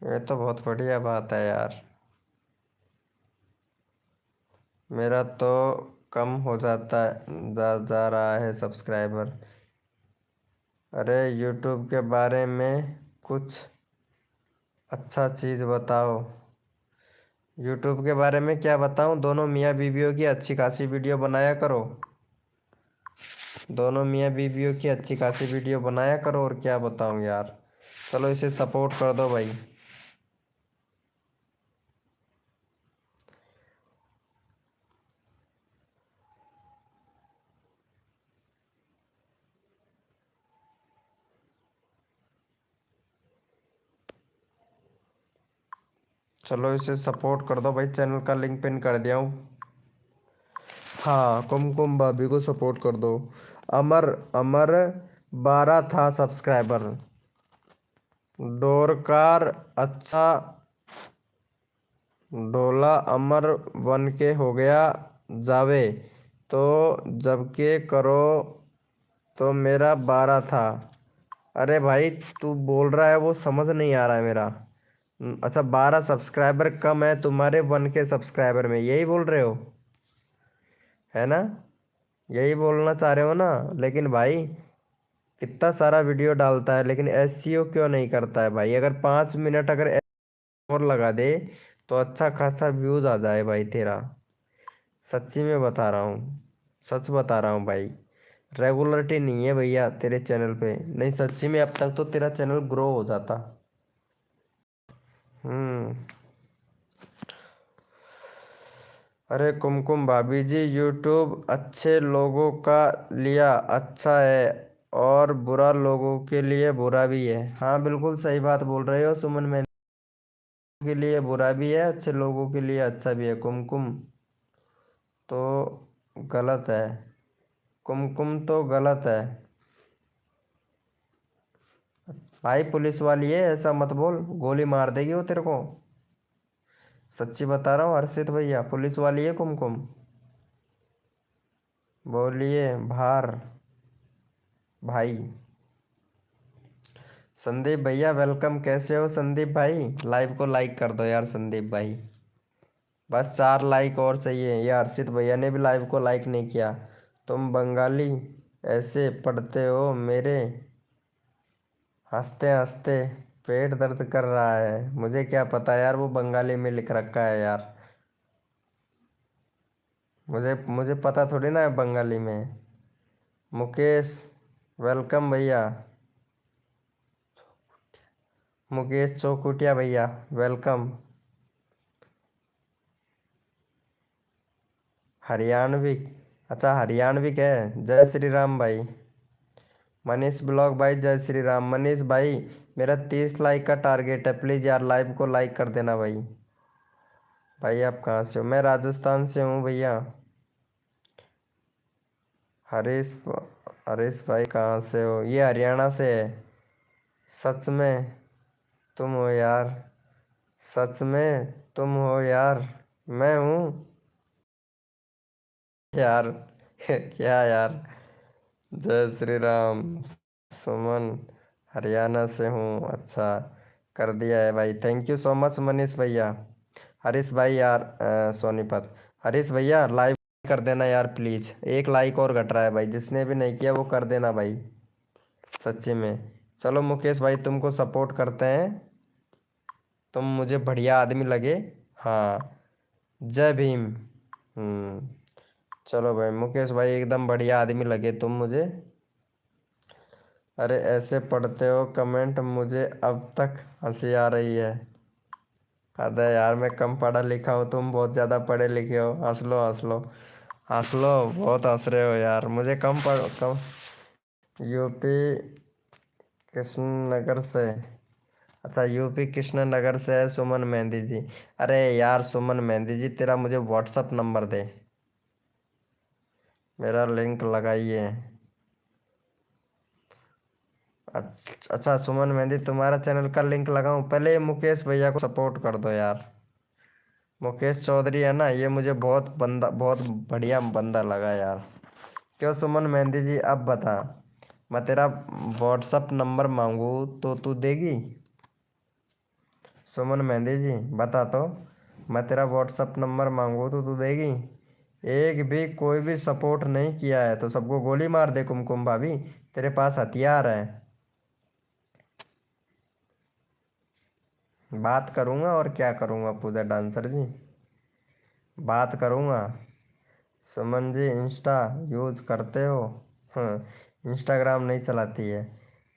ये तो बहुत बढ़िया बात है यार। मेरा तो कम हो जाता है, जा रहा है सब्सक्राइबर। अरे यूट्यूब के बारे में कुछ अच्छा चीज़ बताओ। यूट्यूब के बारे में क्या बताऊं, दोनों मियाँ बीवियों की अच्छी खासी वीडियो बनाया करो। दोनों मियाँ बीवियों की अच्छी खासी वीडियो बनाया करो, और क्या बताऊं यार। चलो इसे सपोर्ट कर दो भाई। चलो इसे सपोर्ट कर दो भाई, चैनल का लिंक पिन कर दिया हूँ। हाँ कुमकुम भाभी को सपोर्ट कर दो। अमर अमर 12 था सब्सक्राइबर। डोरकार अच्छा डोला अमर बन के हो गया जावे, तो जब के करो तो मेरा 12 था। अरे भाई तू बोल रहा है वो समझ नहीं आ रहा है मेरा। अच्छा 12 सब्सक्राइबर कम है तुम्हारे 1K सब्सक्राइबर में, यही बोल रहे हो है ना? यही बोलना चाह रहे हो ना? लेकिन भाई कितना सारा वीडियो डालता है लेकिन एसईओ क्यों नहीं करता है भाई? अगर 5 मिनट अगर और लगा दे तो अच्छा खासा व्यूज आ जाए भाई तेरा। सच्ची में बता रहा हूँ, सच बता रहा हूँ भाई। रेगुलरिटी नहीं है भैया तेरे चैनल पे, नहीं सच्ची में अब तक तो तेरा चैनल ग्रो हो जाता। हम्म। अरे कुमकुम भाभी जी, यूट्यूब अच्छे लोगों का लिया अच्छा है और बुरा लोगों के लिए बुरा भी है। हाँ बिल्कुल सही बात बोल रहे हो सुमन। मैं के लिए बुरा भी है, अच्छे लोगों के लिए अच्छा भी है। कुमकुम तो गलत है। कुमकुम तो गलत है भाई। पुलिस वाली है, ऐसा मत बोल, गोली मार देगी वो तेरे को। सच्ची बता रहा हूँ हर्षित भैया, पुलिस वाली है कुमकुम। बोलिए भार भाई। संदीप भैया वेलकम, कैसे हो संदीप भाई? लाइव को लाइक कर दो यार संदीप भाई। बस 4 लाइक और चाहिए। ये हर्षित भैया ने भी लाइव को लाइक नहीं किया। तुम बंगाली ऐसे पढ़ते हो मेरे, हंसते हंसते पेट दर्द कर रहा है। मुझे क्या पता यार वो बंगाली में लिख रखा है यार। मुझे मुझे पता थोड़ी ना है बंगाली में। मुकेश वेलकम भैया। मुकेश चौकुटिया भैया वेलकम। हरियाणवी, अच्छा हरियाणवी क्या है? जय श्री राम भाई। मनीष ब्लॉग भाई जय श्री राम। मनीष भाई मेरा 30 लाइक का टारगेट है, प्लीज़ यार लाइव को लाइक कर देना भाई। भाई आप कहाँ से हो? मैं राजस्थान से हूँ भैया। हरीश हरीश भाई कहाँ से हो? ये हरियाणा से है। सच में तुम हो यार, सच में तुम हो यार। मैं हूँ यार क्या यार। जय श्री राम। सुमन हरियाणा से हूँ, अच्छा कर दिया है भाई। Thank you so much Manish भैया। हरीश भाई यार सोनीपत। हरीश भैया लाइव कर देना यार प्लीज़, एक लाइक और घट रहा है भाई, जिसने भी नहीं किया वो कर देना भाई सच्ची में। चलो मुकेश भाई तुमको सपोर्ट करते हैं, तुम मुझे बढ़िया आदमी लगे। हाँ जय भीम। हम्म। चलो भाई मुकेश भाई एकदम बढ़िया आदमी लगे तुम मुझे। अरे ऐसे पढ़ते हो कमेंट, मुझे अब तक हंसी आ रही है। अरे यार मैं कम पढ़ा लिखा हूँ, तुम बहुत ज़्यादा पढ़े लिखे हो। हंस लो हंस लो हंस लो, बहुत हंस रहे हो यार। मुझे कम यूपी कृष्णनगर से। अच्छा यूपी कृष्णनगर से है सुमन मेहंदी जी। अरे यार सुमन मेहंदी जी तेरा मुझे व्हाट्सअप नंबर दे, मेरा लिंक लगाइए। अच्छा सुमन मेहंदी, तुम्हारा चैनल का लिंक लगाऊं? पहले ये मुकेश भैया को सपोर्ट कर दो यार। मुकेश चौधरी है ना, ये मुझे बहुत बढ़िया बंदा लगा यार। क्यों सुमन मेहंदी जी, अब बता, मैं तेरा व्हाट्सअप नंबर मांगू तो तू देगी? सुमन मेहंदी जी बता तो, मैं तेरा व्हाट्सअप नंबर मांगू तो तू देगी? एक भी कोई भी सपोर्ट नहीं किया है तो सबको गोली मार दे कुमकुम भाभी, तेरे पास हथियार है। बात करूंगा और क्या करूंगा पूजा डांसर जी, बात करूंगा। सुमन जी इंस्टा यूज करते हो? हाँ, इंस्टाग्राम नहीं चलाती है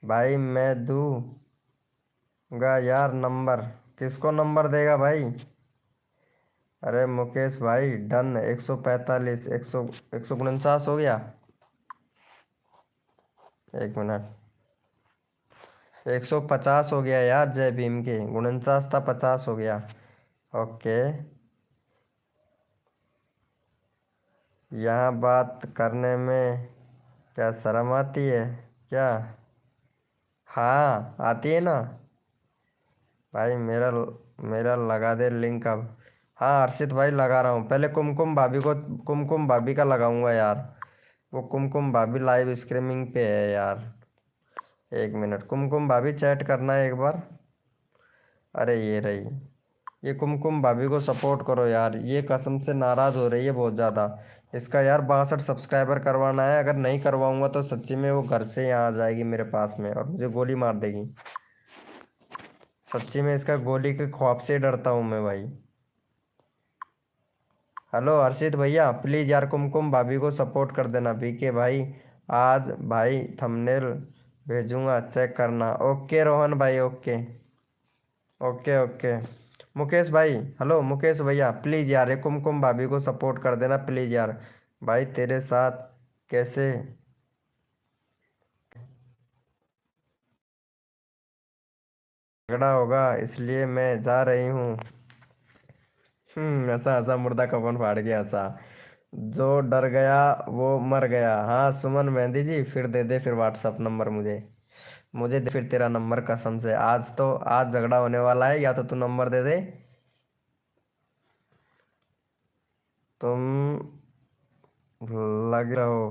भाई। मैं दूंगा यार नंबर। किसको नंबर देगा भाई? अरे मुकेश भाई डन। 145 149 हो गया। 1 मिनट, 150 हो गया यार। जय भीम के 49 था, 50 हो गया। ओके, यहाँ बात करने में क्या शर्म आती है क्या? हाँ आती है ना भाई। मेरा मेरा लगा दे लिंक अब। हाँ हर्षित भाई लगा रहा हूँ। पहले कुमकुम भाभी का लगाऊंगा यार। वो कुमकुम भाभी लाइव स्ट्रीमिंग पे है यार। 1 मिनट, कुमकुम भाभी चैट करना है एक बार। अरे ये रही, ये कुमकुम भाभी को सपोर्ट करो यार। ये कसम से नाराज़ हो रही है बहुत ज़्यादा। इसका यार 62 सब्सक्राइबर करवाना है। अगर नहीं करवाऊंगा तो सच्ची में वो घर से यहाँ आ जाएगी मेरे पास में और मुझे गोली मार देगी। सच्ची में इसका गोली के ख्वाब से डरता हूँ मैं भाई। हेलो हर्षित भैया, प्लीज़ यार कुमकुम भाभी को सपोर्ट कर देना। बीके भाई आज भाई थंबनेल भेजूंगा, चेक करना। ओके रोहन भाई, ओके ओके ओके। मुकेश भाई, हेलो मुकेश भैया, प्लीज़ यार ये कुमकुम भाभी को सपोर्ट कर देना प्लीज़ यार। भाई तेरे साथ कैसे झगड़ा होगा इसलिए मैं जा रही हूँ। ऐसा ऐसा मुर्दा कफन फाड़ गया ऐसा। जो डर गया वो मर गया। हाँ सुमन मेहंदी जी, फिर दे दे फिर व्हाट्सअप नंबर मुझे। मुझे दे फिर तेरा नंबर, कसम से आज झगड़ा होने वाला है। या तो तू नंबर दे दे। तुम लग रहो।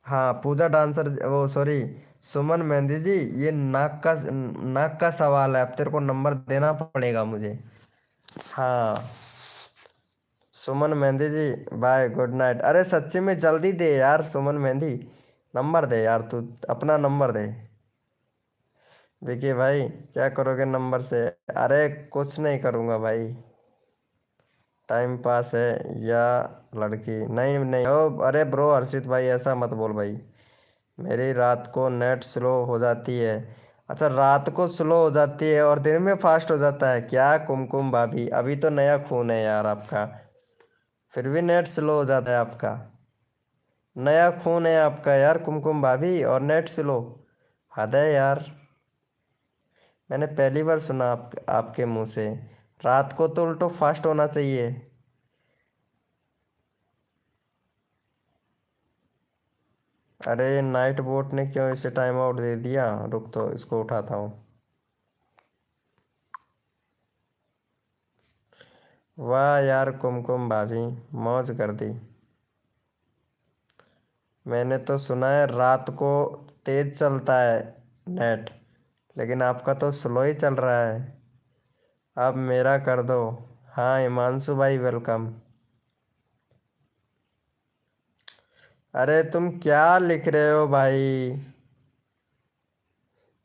हाँ पूजा डांसर, वो सॉरी, सुमन मेहंदी जी, ये नाक का सवाल है। अब तेरे को नंबर देना पड़ेगा मुझे। हाँ सुमन मेहंदी जी, बाय गुड नाइट। अरे सच्ची में जल्दी दे यार सुमन मेहंदी, नंबर दे यार तू, अपना नंबर दे। देखिए भाई, क्या करोगे नंबर से? अरे कुछ नहीं करूँगा भाई, टाइम पास है या लड़की? नहीं नहीं ओ, अरे ब्रो हर्षित भाई ऐसा मत बोल भाई। मेरी रात को नेट स्लो हो जाती है। अच्छा रात को स्लो हो जाती है और दिन में फास्ट हो जाता है क्या कुमकुम भाभी? अभी तो नया खून है यार आपका, फिर भी नेट स्लो हो जाता है आपका। नया खून है आपका यार कुमकुम भाभी, और नेट स्लो? हद है यार। मैंने पहली बार सुना आपके मुंह से। रात को तो उल्टो फास्ट होना चाहिए। अरे नाइट बोट ने क्यों इसे टाइम आउट दे दिया? रुक तो इसको उठाता हूँ। वाह यार कुमकुम भाभी, मौज कर दी। मैंने तो सुना है रात को तेज चलता है नेट, लेकिन आपका तो स्लो ही चल रहा है। अब मेरा कर दो। हाँ हिमांशु भाई वेलकम। अरे तुम क्या लिख रहे हो भाई?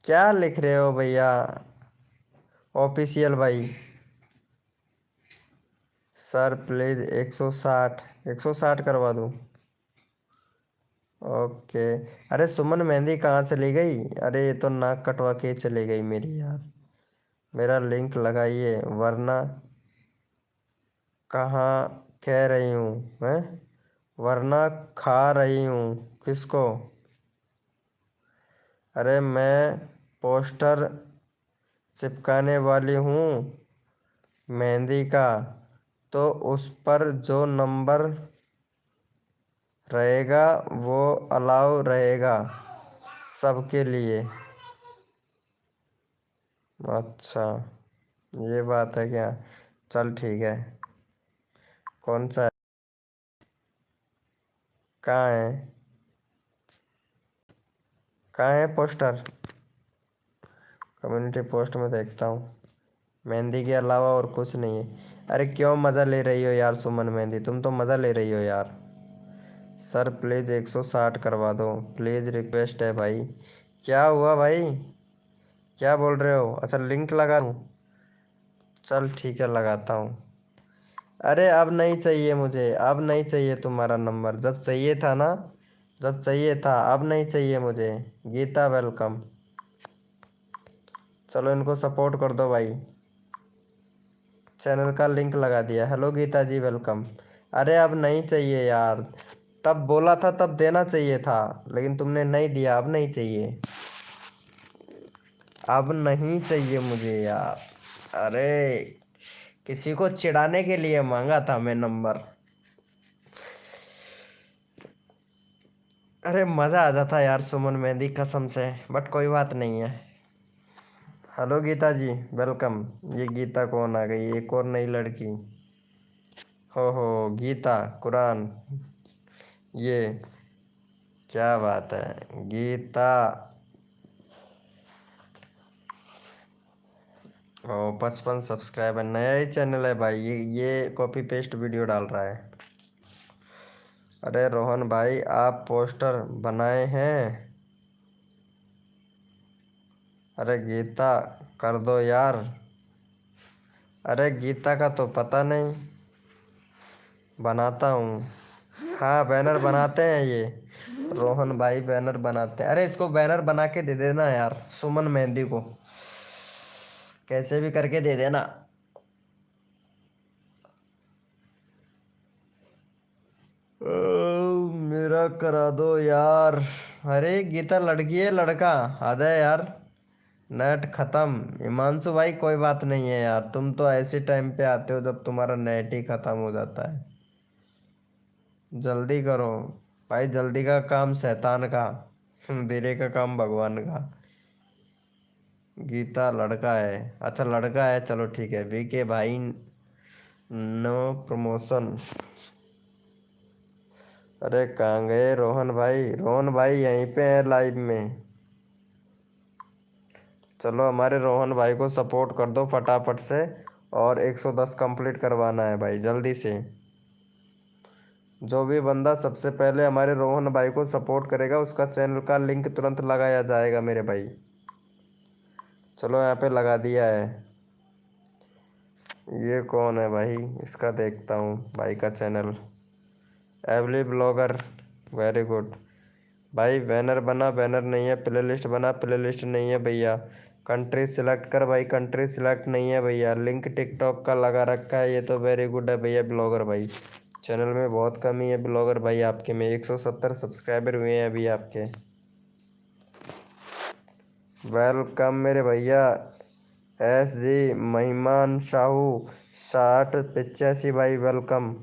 क्या लिख रहे हो भैया? ऑफिशियल भाई, सर प्लीज 160, 160 करवा दूँ? ओके। अरे सुमन मेहंदी कहाँ चली गई? अरे ये तो नाक कटवा के चली गई मेरी यार। मेरा लिंक लगाइए वरना। कहाँ कह रही हूँ मैं, वरना खा रही हूँ किसको? अरे मैं पोस्टर चिपकाने वाली हूँ मेहंदी का, तो उस पर जो नंबर रहेगा वो अलाउ रहेगा। सबके लिए। अच्छा, ये बात है क्या? चल ठीक है। कौन सा है? कहाँ है? कहाँ है पोस्टर? कम्युनिटी पोस्ट में देखता हूँ। मेहंदी के अलावा और कुछ नहीं है। अरे क्यों मज़ा ले रही हो यार सुमन मेहंदी, तुम तो मज़ा ले रही हो यार। सर प्लीज़ 160 करवा दो प्लीज़, रिक्वेस्ट है भाई। क्या हुआ भाई? क्या बोल रहे हो? अच्छा लिंक लगा दूँ? चल ठीक है लगाता हूँ। अरे अब नहीं चाहिए मुझे, अब नहीं चाहिए तुम्हारा नंबर। जब चाहिए था ना, जब चाहिए था, अब नहीं चाहिए मुझे। गीता वेलकम। चलो इनको सपोर्ट कर दो भाई। चैनल का लिंक लगा दिया। हेलो गीता जी वेलकम। अरे अब नहीं चाहिए यार, तब बोला था तब देना चाहिए था, लेकिन तुमने नहीं दिया। अब नहीं चाहिए, अब नहीं चाहिए मुझे यार। अरे किसी को चिढ़ाने के लिए मांगा था मैं नंबर। अरे मज़ा आ जाता यार सुमन मेहंदी कसम से, बट कोई बात नहीं है। हेलो गीता जी वेलकम। ये गीता कौन आ गई? एक और नई लड़की। हो गीता कुरान। ये क्या बात है गीता? ओ 55 सब्सक्राइबर, नया ही चैनल है भाई। ये कॉपी पेस्ट वीडियो डाल रहा है। अरे रोहन भाई आप पोस्टर बनाए हैं? अरे गीता कर दो यार। अरे गीता का तो पता नहीं, बनाता हूँ। हाँ बैनर बनाते हैं ये, रोहन भाई बैनर बनाते हैं। अरे इसको बैनर बना के दे देना यार सुमन मेहंदी को, कैसे भी करके दे देना। मेरा करा दो यार। अरे गीता लड़की है लड़का? आधा है यार, नेट खत्म। हिमांशु भाई कोई बात नहीं है यार, तुम तो ऐसे टाइम पे आते हो जब तुम्हारा नेट ही खत्म हो जाता है। जल्दी करो भाई, जल्दी का काम शैतान का, धीरे का काम भगवान का। गीता लड़का है? अच्छा लड़का है, चलो ठीक है। वीके भाई नो प्रमोशन। अरे कहाँ गए रोहन भाई? रोहन भाई यहीं पे हैं लाइव में। चलो हमारे रोहन भाई को सपोर्ट कर दो फटाफट से, और 110 कंप्लीट करवाना है भाई जल्दी से। जो भी बंदा सबसे पहले हमारे रोहन भाई को सपोर्ट करेगा उसका चैनल का लिंक तुरंत लगाया जाएगा मेरे भाई। चलो यहाँ पे लगा दिया है। ये कौन है भाई? इसका देखता हूँ भाई का चैनल। एवली ब्लॉगर, वेरी गुड भाई। बैनर बना, बैनर नहीं है। प्लेलिस्ट बना, प्लेलिस्ट नहीं है भैया। कंट्री सिलेक्ट कर भाई, कंट्री सिलेक्ट नहीं है भैया। लिंक टिकटॉक का लगा रखा है, ये तो वेरी गुड है भैया। ब्लॉगर भाई चैनल में बहुत कमी है ब्लॉगर भाई आपके में। 170 सब्सक्राइबर हुए हैं अभी आपके। वेलकम मेरे भैया। एस जी महिमान साहू 6085 भाई वेलकम।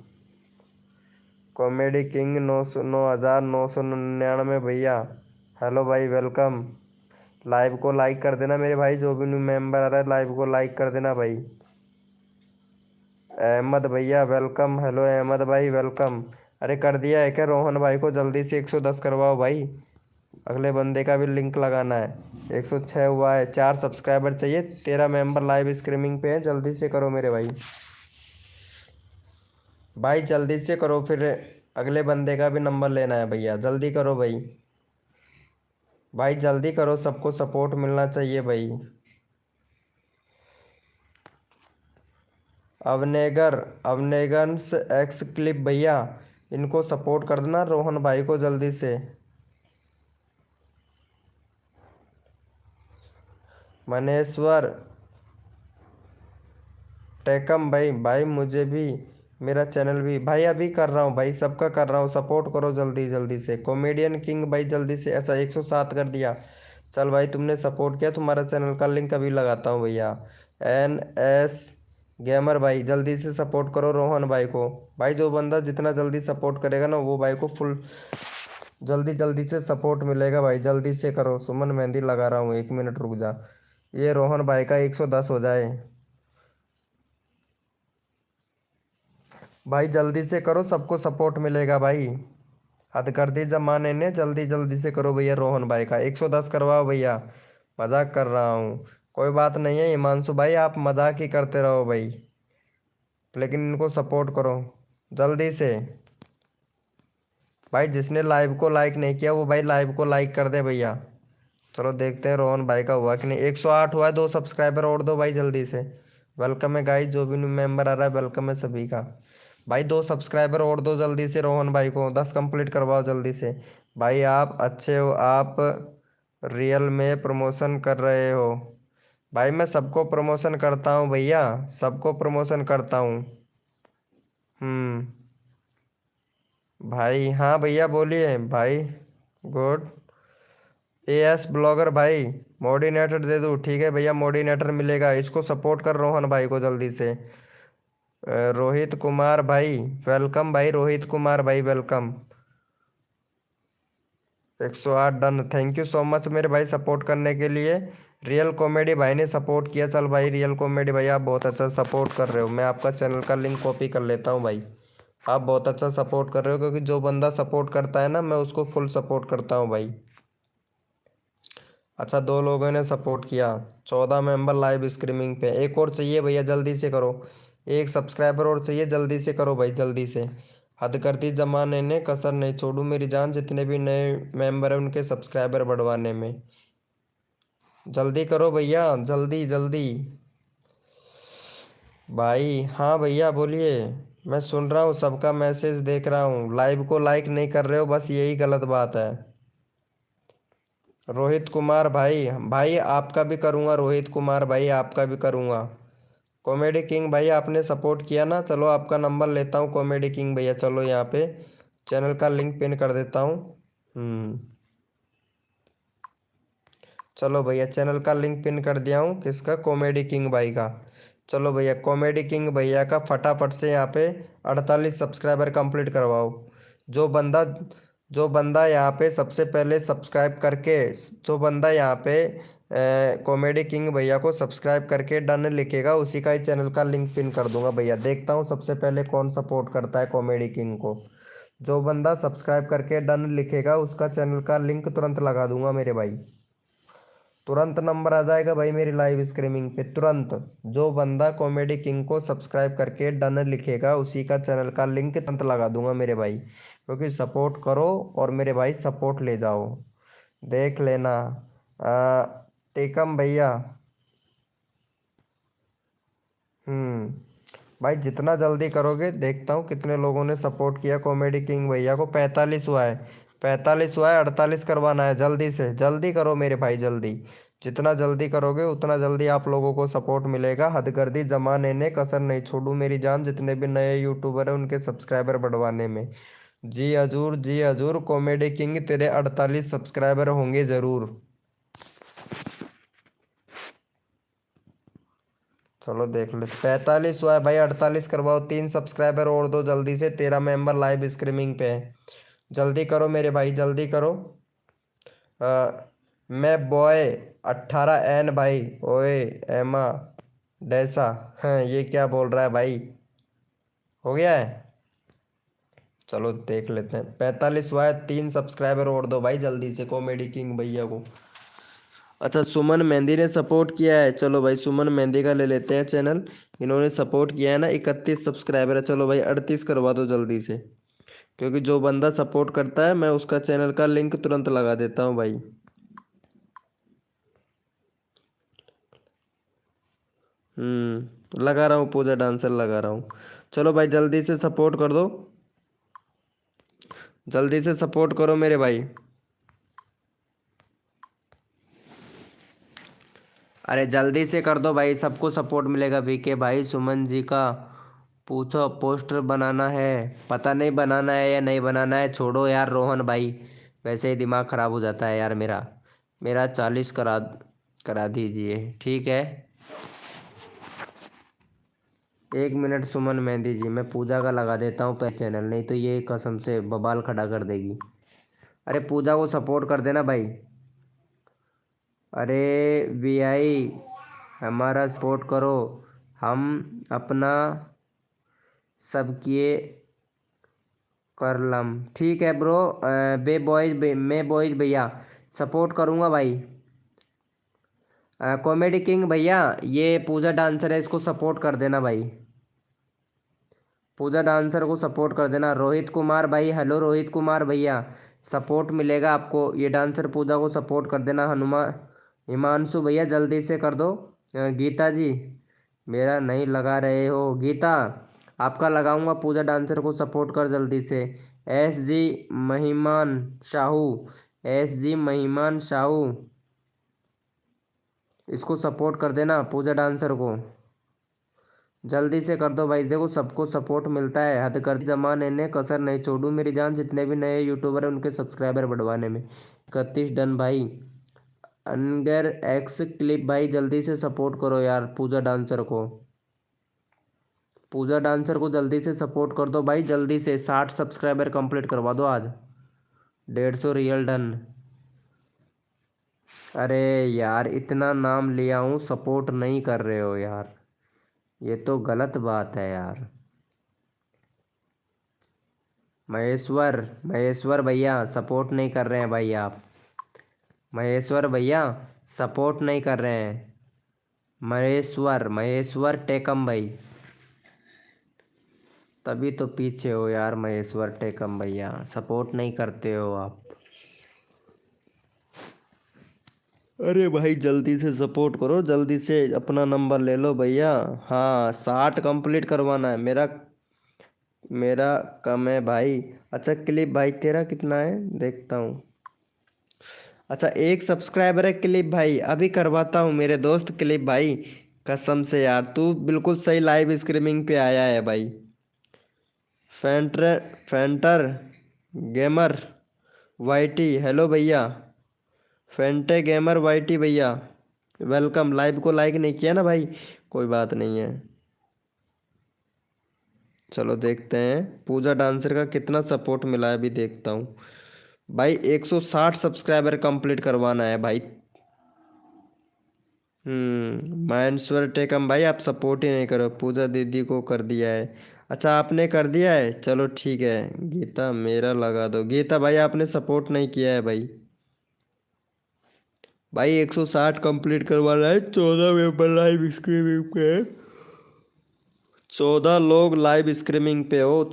कॉमेडी किंग 9,999 भैया हेलो भाई वेलकम। लाइव को लाइक कर देना मेरे भाई, जो भी न्यू मेंबर आ रहा है लाइव को लाइक कर देना भाई। अहमद भैया वेलकम। हेलो अहमद भाई वेलकम। अरे कर दिया है क्या? रोहन भाई को जल्दी से 110 करवाओ भाई। अगले बंदे का भी लिंक लगाना है। 106 हुआ है, 4 सब्सक्राइबर चाहिए। 13 मेंबर लाइव स्ट्रीमिंग पे है, जल्दी से करो मेरे भाई। भाई जल्दी से करो, फिर अगले बंदे का भी नंबर लेना है भैया, जल्दी करो भाई। भाई जल्दी करो, सबको सपोर्ट मिलना चाहिए भाई। अवनेगर, अवनेगन्स एक्स क्लिप भैया, इनको सपोर्ट कर देना रोहन भाई को जल्दी से। मनेश्वर टेकम भाई, भाई मुझे भी, मेरा चैनल भी भाई अभी कर रहा हूँ भाई, सबका कर रहा हूँ, सपोर्ट करो जल्दी जल्दी से। कॉमेडियन किंग भाई जल्दी से। अच्छा 107 कर दिया। चल भाई तुमने सपोर्ट किया, तुम्हारा चैनल का लिंक अभी लगाता हूँ भैया। एन एस गेमर भाई जल्दी से सपोर्ट करो रोहन भाई को। भाई जो बंदा जितना जल्दी सपोर्ट करेगा ना वो भाई को फुल जल्दी जल्दी से सपोर्ट मिलेगा भाई, जल्दी से करो। सुमन मेहंदी लगा रहा हूँ, 1 मिनट रुक जा। ये रोहन भाई का 110 हो जाए भाई, जल्दी से करो, सबको सपोर्ट मिलेगा भाई। हद कर दी जमाने ने, जल्दी जल्दी से करो भैया। रोहन भाई का 110 करवाओ भैया। मजाक कर रहा हूँ, कोई बात नहीं है हिमांशु भाई, आप मजाक ही करते रहो भाई, लेकिन इनको सपोर्ट करो जल्दी से। भाई जिसने लाइव को लाइक नहीं किया वो भाई लाइव को लाइक कर दे भैया। चलो देखते हैं रोहन भाई का हुआ कि नहीं। 108 हुआ है, 2 सब्सक्राइबर और दो भाई जल्दी से। वेलकम है गाइस, जो भी न्यू मेंबर आ रहा है वेलकम है सभी का। भाई 2 सब्सक्राइबर और दो जल्दी से रोहन भाई को, 10 कंप्लीट करवाओ जल्दी से। भाई आप अच्छे हो, आप रियल में प्रमोशन कर रहे हो। भाई मैं सबको प्रमोशन करता हूँ भैया, सबको प्रमोशन करता हूँ। हम्म। भाई हाँ भैया बोलिए भाई। गुड। एएस ब्लॉगर भाई, मोडिनेटर दे दूँ? ठीक है भैया, मोडिनेटर मिलेगा। इसको सपोर्ट कर रोहन भाई को जल्दी से। रोहित कुमार भाई वेलकम, भाई रोहित कुमार भाई welcome. 108 done, thank you so much मेरे भाई सपोर्ट करने के लिए। रियल कॉमेडी भाई ने सपोर्ट किया। चल भाई रियल कॉमेडी भाई, आप बहुत अच्छा सपोर्ट कर रहे हो। मैं आपका चैनल का लिंक कॉपी कर लेता हूँ भाई। आप बहुत अच्छा सपोर्ट कर रहे हो, क्योंकि जो बंदा सपोर्ट करता है ना, मैं उसको फुल सपोर्ट करता हूँ भाई। अच्छा, 2 लोगों ने सपोर्ट किया। 14 मेंबर लाइव स्ट्रीमिंग पे। एक और चाहिए भैया, जल्दी से करो। एक सब्सक्राइबर और चाहिए, जल्दी से करो भाई जल्दी से। हद कर दी जमाने ने, कसर नहीं छोड़ू मेरी जान। जितने भी नए मेंबर हैं उनके सब्सक्राइबर बढ़वाने में। जल्दी करो भैया, जल्दी जल्दी। भाई हाँ भैया बोलिए। मैं सुन रहा हूँ, सबका मैसेज देख रहा हूँ। लाइव को लाइक नहीं कर रहे हो, बस यही गलत बात है। रोहित कुमार भाई, भाई आपका भी करूँगा। रोहित कुमार भाई आपका भी करूँगा। कॉमेडी किंग भाई आपने सपोर्ट किया ना, चलो आपका नंबर लेता हूँ कॉमेडी किंग भैया। चलो यहाँ पे चैनल का लिंक पिन कर देता हूँ। हम्म। चलो भैया चैनल का लिंक पिन कर दिया हूँ। किसका? कॉमेडी किंग भाई का। चलो भैया कॉमेडी किंग भैया का फटाफट से यहाँ पे 48 सब्सक्राइबर कंप्लीट करवाओ। जो बंदा जो बंदा यहाँ पे सबसे पहले सब्सक्राइब करके, जो बंदा यहाँ पे कॉमेडी किंग भैया को सब्सक्राइब करके डन लिखेगा, उसी का ही चैनल का लिंक पिन कर दूंगा भैया। देखता हूँ सबसे पहले कौन सपोर्ट करता है कॉमेडी किंग को। जो बंदा सब्सक्राइब करके डन लिखेगा उसका चैनल का लिंक तुरंत लगा दूंगा मेरे भाई। तुरंत नंबर आ जाएगा भाई मेरी लाइव स्ट्रीमिंग पे, तुरंत। जो बंदा कॉमेडी किंग को सब्सक्राइब करके डन लिखेगा उसी का चैनल का लिंक तुरंत लगा दूंगा मेरे भाई। क्योंकि सपोर्ट करो और मेरे भाई सपोर्ट ले जाओ। देख लेना। टेकम भैया। हम्म। भाई जितना जल्दी करोगे, देखता हूँ कितने लोगों ने सपोर्ट किया कॉमेडी किंग भैया को। 45 हुआ है, 45 हुआ है। 48 करवाना है, जल्दी से जल्दी करो मेरे भाई जल्दी। जितना जल्दी करोगे उतना जल्दी आप लोगों को सपोर्ट मिलेगा। हद कर दी जमाने ने, कसर नहीं छोड़ू मेरी जान। जितने भी नए यूट्यूबर हैं उनके सब्सक्राइबर बढ़वाने में। जी हजूर, जी हजूर, कॉमेडी किंग तेरे 48 सब्सक्राइबर होंगे ज़रूर। चलो देख ले, 45 हुआ है भाई, 48 करवाओ। 3 सब्सक्राइबर और दो जल्दी से। 13 मेंबर लाइव स्ट्रीमिंग पे है। जल्दी करो मेरे भाई, जल्दी करो। मैं बॉय 18 एन भाई। ओए एमा डैसा। हाँ ये क्या बोल रहा है भाई? हो गया है। चलो देख लेते हैं। 45 हुआ है, 3 सब्सक्राइबर और दो भाई जल्दी से कॉमेडी किंग भैया को। अच्छा सुमन मेहंदी ने सपोर्ट किया है, चलो भाई सुमन मेहंदी का ले लेते हैं चैनल। इन्होंने सपोर्ट किया है ना, 31 सब्सक्राइबर है। चलो भाई 38 करवा दो जल्दी से। क्योंकि जो बंदा सपोर्ट करता है मैं उसका चैनल का लिंक तुरंत लगा देता हूँ भाई। लगा रहा हूँ, पूजा डांसर लगा रहा हूँ। चलो भाई जल्दी से सपोर्ट कर दो, जल्दी से सपोर्ट करो मेरे भाई। अरे जल्दी से कर दो भाई, सबको सपोर्ट मिलेगा। वीके भाई सुमन जी का पूछो, पोस्टर बनाना है। पता नहीं बनाना है या नहीं बनाना है, छोड़ो यार रोहन भाई। वैसे ही दिमाग ख़राब हो जाता है यार मेरा। मेरा 40 करा करा दीजिए, ठीक है। 1 मिनट सुमन मेहंदी जी, मैं पूजा का लगा देता हूँ पहले चैनल, नहीं तो ये कसम से बवाल खड़ा कर देगी। अरे पूजा को सपोर्ट कर देना भाई। अरे VI हमारा सपोर्ट करो, हम अपना सब किए कर लम। ठीक है ब्रो। मैं बॉयज भैया सपोर्ट करूँगा भाई। कॉमेडी किंग भैया ये पूजा डांसर है, इसको सपोर्ट कर देना भाई। पूजा डांसर को सपोर्ट कर देना। रोहित कुमार भाई, हेलो रोहित कुमार भैया, सपोर्ट मिलेगा आपको। ये डांसर पूजा को सपोर्ट कर देना। हनुमान हिमांशु भैया जल्दी से कर दो। गीता जी मेरा नहीं लगा रहे हो। गीता आपका लगाऊंगा। पूजा डांसर को सपोर्ट कर जल्दी से। महिमान शाहू, महिमान शाहू इसको सपोर्ट कर देना पूजा डांसर को। जल्दी से कर दो भाई। देखो सबको सपोर्ट मिलता है, हद कर जमाने ने कसर नहीं छोड़ू मेरी जान। जितने भी नए यूट्यूबर हैं उनके सब्सक्राइबर बढ़वाने में। 31 डन भाई। अनगर एक्स क्लिप भाई जल्दी से सपोर्ट करो यार पूजा डांसर को। पूजा डांसर को जल्दी से सपोर्ट कर दो भाई। जल्दी से 60 सब्सक्राइबर कंप्लीट करवा दो आज। 150 रियल डन। अरे यार इतना नाम लिया हूँ, सपोर्ट नहीं कर रहे हो यार, ये तो गलत बात है यार। महेश्वर भैया सपोर्ट नहीं कर रहे हैं भाई आप। महेश्वर भैया सपोर्ट नहीं कर रहे हैं। महेश्वर टेकम भाई, तभी तो पीछे हो यार। महेश्वर टेकम भैया सपोर्ट नहीं करते हो आप। अरे भाई जल्दी से सपोर्ट करो, जल्दी से अपना नंबर ले लो भैया। हाँ 60 कंप्लीट करवाना है। मेरा कम है भाई। अच्छा क्लिप भाई तेरा कितना है देखता हूँ। अच्छा 1 सब्सक्राइबर है क्लिप भाई, अभी करवाता हूँ मेरे दोस्त। क्लिप भाई कसम से यार तू बिल्कुल सही लाइव स्ट्रीमिंग पे आया है भाई। फेंटर फेंटर गेमर वाईटी हेलो भैया। फेंटे गेमर वाईटी भैया वेलकम। लाइव को लाइक नहीं किया ना भाई, कोई बात नहीं है। चलो देखते हैं पूजा डांसर का कितना सपोर्ट मिला है, अभी देखता हूँ भाई। 160 सब्सक्राइबर कंप्लीट करवाना है भाई। महेश्वर टेकम भाई आप सपोर्ट ही नहीं करो। पूजा दीदी को कर दिया है। अच्छा आपने कर दिया है, चलो ठीक है। गीता मेरा लगा दो। गीता भाई आपने सपोर्ट नहीं किया है भाई। भाई 160 कंप्लीट करवाना है। 14 मेंबर लाइव स्ट्रीमिंग पे है। 14 लोग लाइव स्ट्रीमिंग पे हो।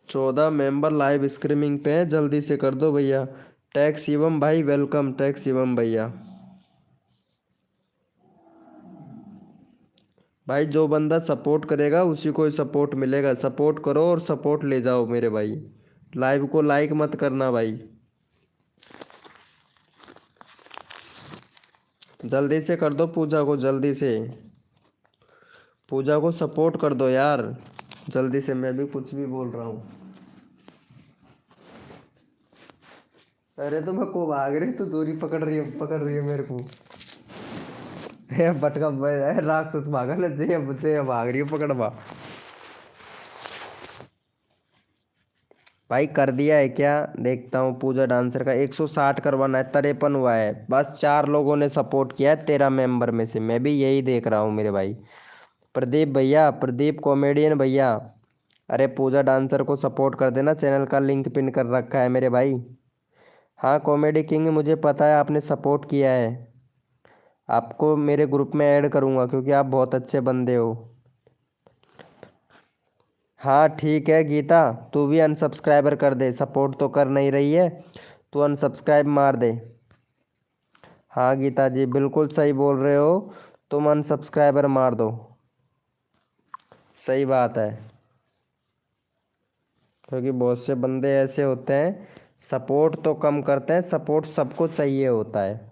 14 मेंबर लाइव स्ट्रीमिंग पे है। जल्दी से कर दो भैया। टैक्स शिवम भाई वेलकम। टैक्स शिवम भैया भाई जो बंदा सपोर्ट करेगा उसी को ही सपोर्ट मिलेगा। सपोर्ट करो और सपोर्ट ले जाओ मेरे भाई। लाइव को लाइक मत करना भाई। जल्दी से कर दो पूजा को, जल्दी से पूजा को सपोर्ट कर दो यार जल्दी से। मैं भी कुछ भी बोल रहा हूँ। अरे तो मैं को भाग रही तो दूरी पकड़ रही है मेरे को। बटका राक्षस भागा ना जे भाग रही है पकड़वा। भाई कर दिया है क्या देखता हूँ। पूजा डांसर का 160 करवाना है, 53 हुआ है। बस 4 लोगों ने सपोर्ट किया है 13 मेंबर में से। मैं भी यही देख रहा हूँ मेरे भाई। प्रदीप भैया, प्रदीप कॉमेडियन भैया, अरे पूजा डांसर को सपोर्ट कर देना। चैनल का लिंक पिन कर रखा है मेरे भाई। हाँ कॉमेडी किंग मुझे पता है आपने सपोर्ट किया है। आपको मेरे ग्रुप में ऐड करूँगा क्योंकि आप बहुत अच्छे बंदे हो। हाँ ठीक है गीता, तू भी अनसब्सक्राइबर कर दे। सपोर्ट तो कर नहीं रही है, तू अनसब्सक्राइब मार दे। हाँ गीता जी बिल्कुल सही बोल रहे हो, तुम अनसब्सक्राइबर मार दो। सही बात है, क्योंकि बहुत से बंदे ऐसे होते हैं सपोर्ट तो कम करते हैं। सपोर्ट सबको चाहिए होता है।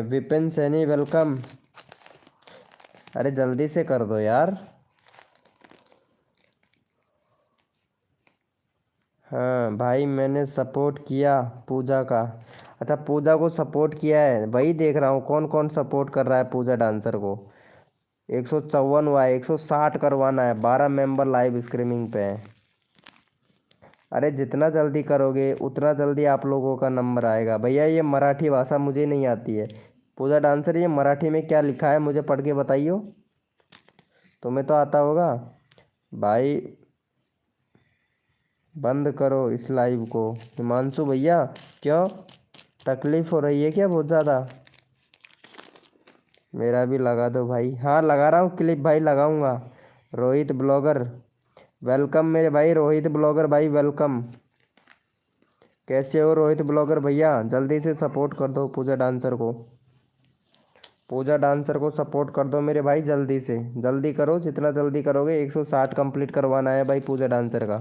विपिन सैनी वेलकम। अरे जल्दी से कर दो यार। हाँ भाई मैंने सपोर्ट किया पूजा का। अच्छा पूजा को सपोर्ट किया है, वही देख रहा हूँ कौन कौन सपोर्ट कर रहा है पूजा डांसर को। 154 हुआ है, 160 करवाना है। 12 मेंबर लाइव स्ट्रीमिंग पे हैं। अरे जितना जल्दी करोगे उतना जल्दी आप लोगों का नंबर आएगा। भैया ये मराठी भाषा मुझे नहीं आती है। पूजा डांसर ये मराठी में क्या लिखा है मुझे पढ़ के बताइयो। तुम्हें तो आता होगा भाई। बंद करो इस लाइव को। हिमांशु भैया क्यों तकलीफ हो रही है क्या बहुत ज़्यादा? मेरा भी लगा दो भाई। हाँ लगा रहा हूँ क्लिप भाई, लगाऊंगा। रोहित ब्लॉगर वेलकम मेरे भाई। रोहित ब्लॉगर भाई वेलकम। कैसे हो रोहित ब्लॉगर भैया? जल्दी से सपोर्ट कर दो पूजा डांसर को। पूजा डांसर को सपोर्ट कर दो मेरे भाई, जल्दी से। जल्दी करो, जितना जल्दी करोगे। 160 कंप्लीट करवाना है भाई पूजा डांसर का।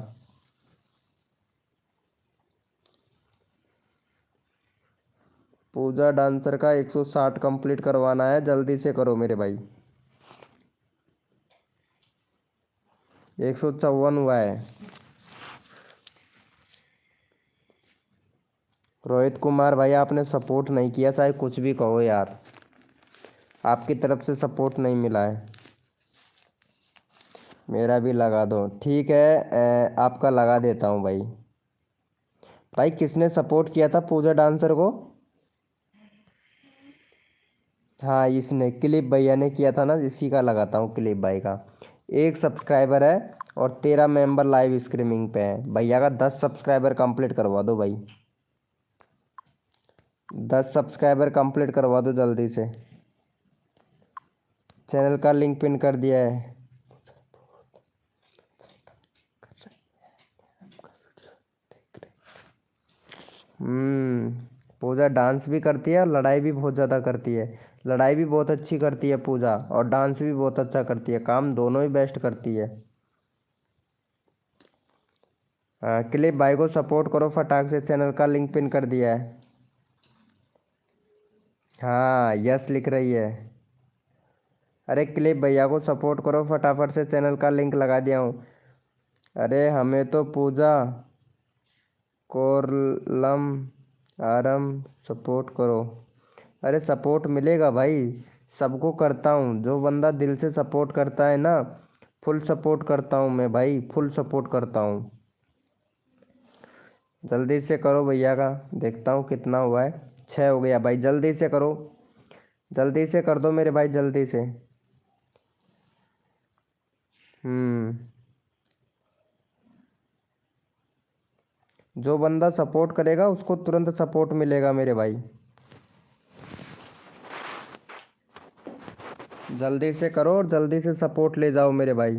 पूजा डांसर का 160 कंप्लीट करवाना है, जल्दी से करो मेरे भाई। 154 हुआ है। रोहित कुमार भाई आपने सपोर्ट नहीं किया, चाहे कुछ भी कहो यार, आपकी तरफ से सपोर्ट नहीं मिला है। मेरा भी लगा दो, ठीक है। आपका लगा देता हूँ भाई। भाई किसने सपोर्ट किया था पूजा डांसर को? हाँ इसने, क्लिप भैया ने किया था ना, इसी का लगाता हूँ क्लिप भाई का। 1 सब्सक्राइबर है और 13 मेंबर लाइव स्ट्रीमिंग पे है। भैया का 10 सब्सक्राइबर कंप्लीट करवा दो भाई। 10 सब्सक्राइबर कंप्लीट करवा दो जल्दी से। चैनल का लिंक पिन कर दिया है। पूजा डांस भी करती है और लड़ाई भी बहुत ज़्यादा करती है। लड़ाई भी बहुत अच्छी करती है पूजा, और डांस भी बहुत अच्छा करती है। काम दोनों ही बेस्ट करती है। क्लिप भाई को सपोर्ट करो फटाक से, चैनल का लिंक पिन कर दिया है। हाँ यस लिख रही है। अरे क्लिप भैया को सपोर्ट करो फटाफट से, चैनल का लिंक लगा दिया हूँ। अरे हमें तो पूजा कोरलम आरम सपोर्ट करो। अरे सपोर्ट मिलेगा भाई, सबको करता हूँ। जो बंदा दिल से सपोर्ट करता है ना, फुल सपोर्ट करता हूँ मैं भाई, फुल सपोर्ट करता हूँ। जल्दी से करो भैया का, देखता हूँ कितना हुआ है। 6 हो गया भाई, जल्दी से करो, जल्दी से कर दो मेरे भाई, जल्दी से। हम्म जो बंदा सपोर्ट करेगा उसको तुरंत सपोर्ट मिलेगा मेरे भाई। जल्दी से करो और जल्दी से सपोर्ट ले जाओ मेरे भाई।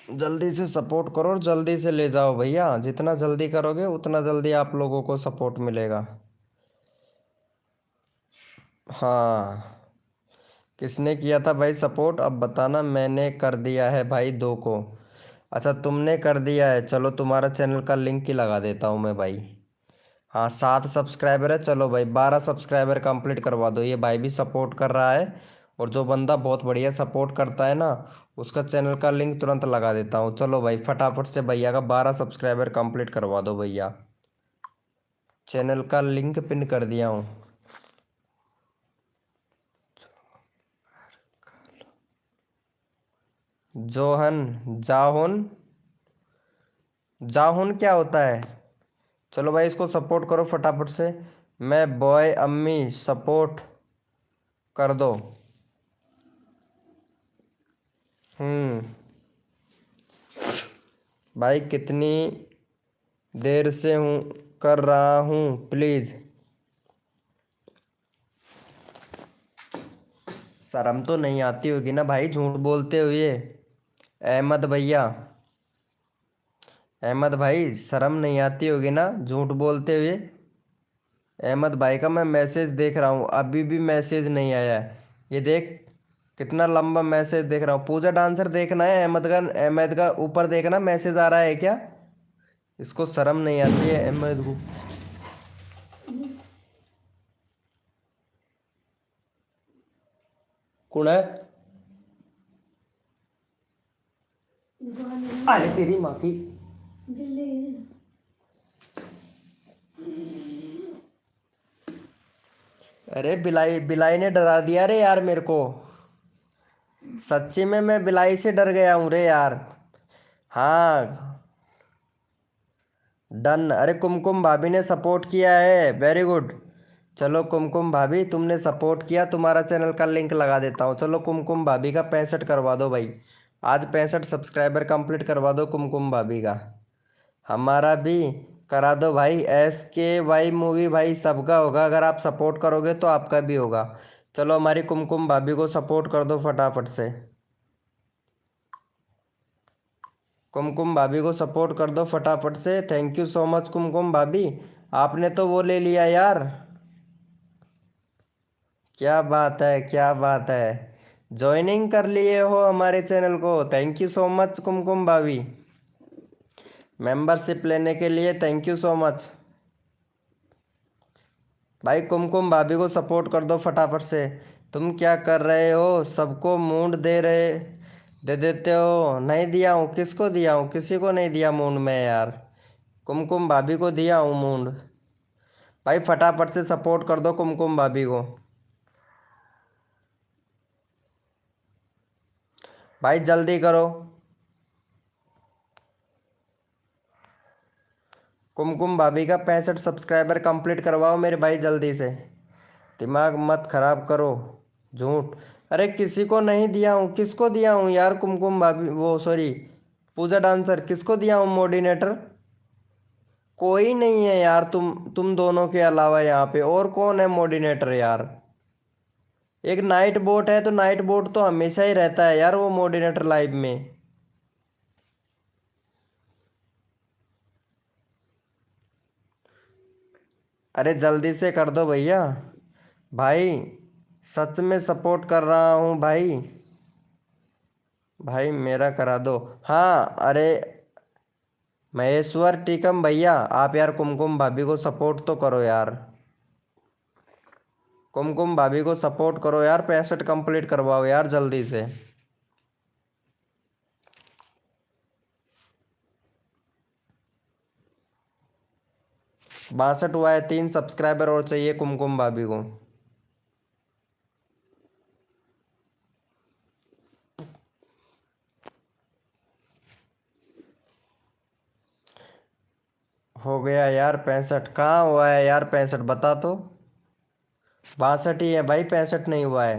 जल्दी से सपोर्ट करो और जल्दी से ले जाओ भैया। जितना जल्दी करोगे उतना जल्दी आप लोगों को सपोर्ट मिलेगा। हाँ किसने किया था भाई सपोर्ट? अब बताना। मैंने कर दिया है भाई 2 को। अच्छा तुमने कर दिया है, चलो तुम्हारा चैनल का लिंक ही लगा देता हूँ मैं भाई। हाँ 7 सब्सक्राइबर है, चलो भाई 12 सब्सक्राइबर कंप्लीट करवा दो। ये भाई भी सपोर्ट कर रहा है, और जो बंदा बहुत बढ़िया सपोर्ट करता है ना, उसका चैनल का लिंक तुरंत लगा देता हूँ। चलो भाई फटाफट से भैया का 12 सब्सक्राइबर कंप्लीट करवा दो भैया। चैनल का लिंक पिन कर दिया हूँ। जोहन जाहुन, जाहुन क्या होता है? चलो भाई इसको सपोर्ट करो फटाफट से। मैं बॉय अम्मी सपोर्ट कर दो। हम्म भाई कितनी देर से हूँ कर रहा हूँ प्लीज़। शर्म तो नहीं आती होगी ना भाई झूठ बोलते हुए? अहमद भैया, अहमद भाई शर्म नहीं आती होगी ना झूठ बोलते हुए? अहमद भाई का मैं मैसेज देख रहा हूँ, अभी भी मैसेज नहीं आया है। ये देख कितना लंबा मैसेज देख रहा हूँ। पूजा डांसर देखना है अहमद का ऊपर देखना मैसेज आ रहा है क्या? इसको शर्म नहीं आती है अहमद को। कौन है? अरे तेरी माँ की। अरे बिलाई बिलाई ने डरा दिया रे यार मेरे को। सच्ची में मैं बिलाई से डर गया हूँ रे यार। हाँ। डन। अरे कुमकुम भाभी ने सपोर्ट किया है, वेरी गुड। चलो कुमकुम भाभी तुमने सपोर्ट किया, तुम्हारा चैनल का लिंक लगा देता हूँ। चलो कुमकुम भाभी का 65 करवा दो भाई। आज 65 सब्सक्राइबर कंप्लीट करवा दो कुमकुम भाभी का। हमारा भी करा दो भाई। SKY मूवी भाई सबका होगा, अगर आप सपोर्ट करोगे तो आपका भी होगा। चलो हमारी कुमकुम भाभी को सपोर्ट कर दो फटाफट से। कुमकुम भाभी को सपोर्ट कर दो फटाफट से। थैंक यू सो मच कुमकुम भाभी। आपने तो वो ले लिया यार। क्या बात है, क्या बात है। ज्वाइनिंग कर लिए हो हमारे चैनल को। थैंक यू सो मच कुमकुम भाभी। मेंबरशिप लेने के लिए थैंक यू सो मच। भाई कुमकुम भाभी को सपोर्ट कर दो फटाफट से। तुम क्या कर रहे हो, सबको मूड दे देते हो। नहीं दिया हूँ, किसको दिया हूँ, किसी को नहीं दिया मूड में यार। कुमकुम भाभी को दिया हूँ मूड। भाई फटाफट से सपोर्ट कर दो कुमकुम भाभी को। भाई जल्दी करो। कुमकुम भाभी का 65 सब्सक्राइबर कंप्लीट करवाओ मेरे भाई जल्दी से। दिमाग मत खराब करो। झूठ। अरे किसी को नहीं दिया हूँ, किसको दिया हूँ यार कुमकुम भाभी, वो सॉरी, पूजा डांसर किसको दिया हूँ मोडिनेटर। कोई नहीं है यार, तुम दोनों के अलावा यहाँ पे और कौन है मोडिनेटर यार। एक नाइट बोट है तो नाइट बोट तो हमेशा ही रहता है यार वो मोडिनेटर लाइव में। अरे जल्दी से कर दो भैया। भाई सच में सपोर्ट कर रहा हूँ भाई। भाई मेरा करा दो। हाँ अरे महेश्वर टीकम भैया, आप यार कुमकुम भाभी को सपोर्ट तो करो यार। कुमकुम भाभी को सपोर्ट करो यार, 65 कंप्लीट करवाओ यार जल्दी से। 62 हुआ है, 3 सब्सक्राइबर और चाहिए कुमकुम भाभी को। हो गया यार 65। कहाँ हुआ है यार 65, बता तो। 62 ही है भाई, 65 नहीं हुआ है।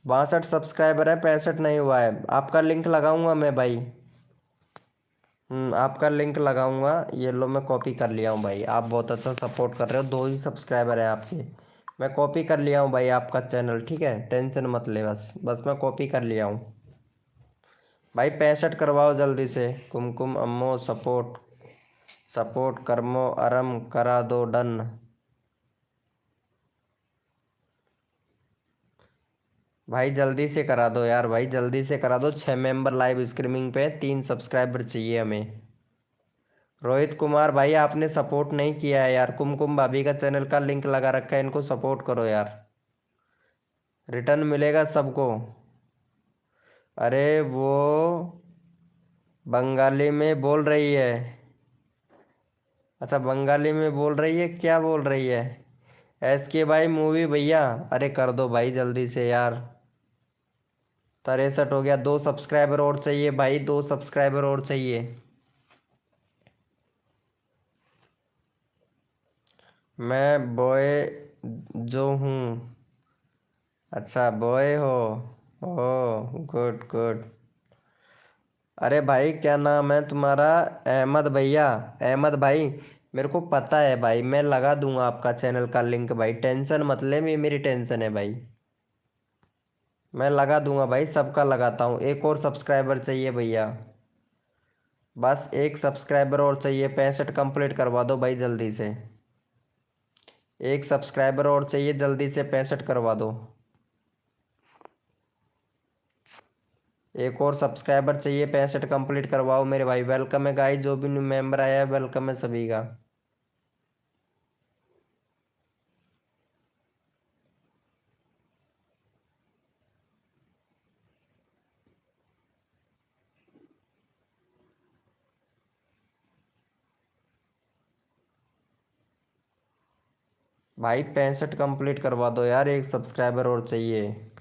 62 सब्सक्राइबर है, 65 नहीं हुआ है। आपका लिंक लगाऊंगा मैं भाई। आपका लिंक लगाऊंगा। ये लो मैं कॉपी कर लिया हूँ भाई, आप बहुत अच्छा सपोर्ट कर रहे हो, 2 ही सब्सक्राइबर है आपके। मैं कॉपी कर लिया हूँ भाई आपका चैनल, ठीक है, टेंशन मत ले, बस बस मैं कॉपी कर लिया हूँ। भाई 65 करवाओ जल्दी से। कुमकुम अम्मो सपोर्ट। सपोर्ट कर्मो अरम करा दो डन। भाई जल्दी से करा दो यार, भाई जल्दी से करा दो। 6 मेंबर लाइव स्ट्रीमिंग पे, 3 सब्सक्राइबर चाहिए हमें। रोहित कुमार भाई आपने सपोर्ट नहीं किया है यार। कुमकुम भाभी का चैनल का लिंक लगा रखा है, इनको सपोर्ट करो यार। रिटर्न मिलेगा सबको। अरे वो बंगाली में बोल रही है। अच्छा बंगाली में बोल रही है, क्या बोल रही है। SK मूवी भैया। अरे कर दो भाई जल्दी से यार। 63 हो गया, 2 सब्सक्राइबर और चाहिए भाई, 2 सब्सक्राइबर और चाहिए। मैं बॉय जो हूँ। अच्छा बॉय हो। Oh good good. अरे भाई क्या नाम है तुम्हारा। अहमद भैया। अहमद भाई मेरे को पता है भाई, मैं लगा दूंगा आपका चैनल का लिंक भाई, टेंशन मत ले, ये मेरी टेंशन है भाई। मैं लगा दूंगा भाई, सबका लगाता हूँ। एक और सब्सक्राइबर चाहिए भैया। बस एक सब्सक्राइबर और चाहिए, 65 कंप्लीट करवा दो भाई जल्दी से। एक सब्सक्राइबर और चाहिए, जल्दी से 65 करवा दो। एक और सब्सक्राइबर चाहिए, 65 कंप्लीट करवाओ मेरे भाई। वेलकम है गाइस, जो भी न्यू मेंबर आया है वेलकम है सभी का। भाई 65 कंप्लीट करवा दो यार, एक सब्सक्राइबर और चाहिए।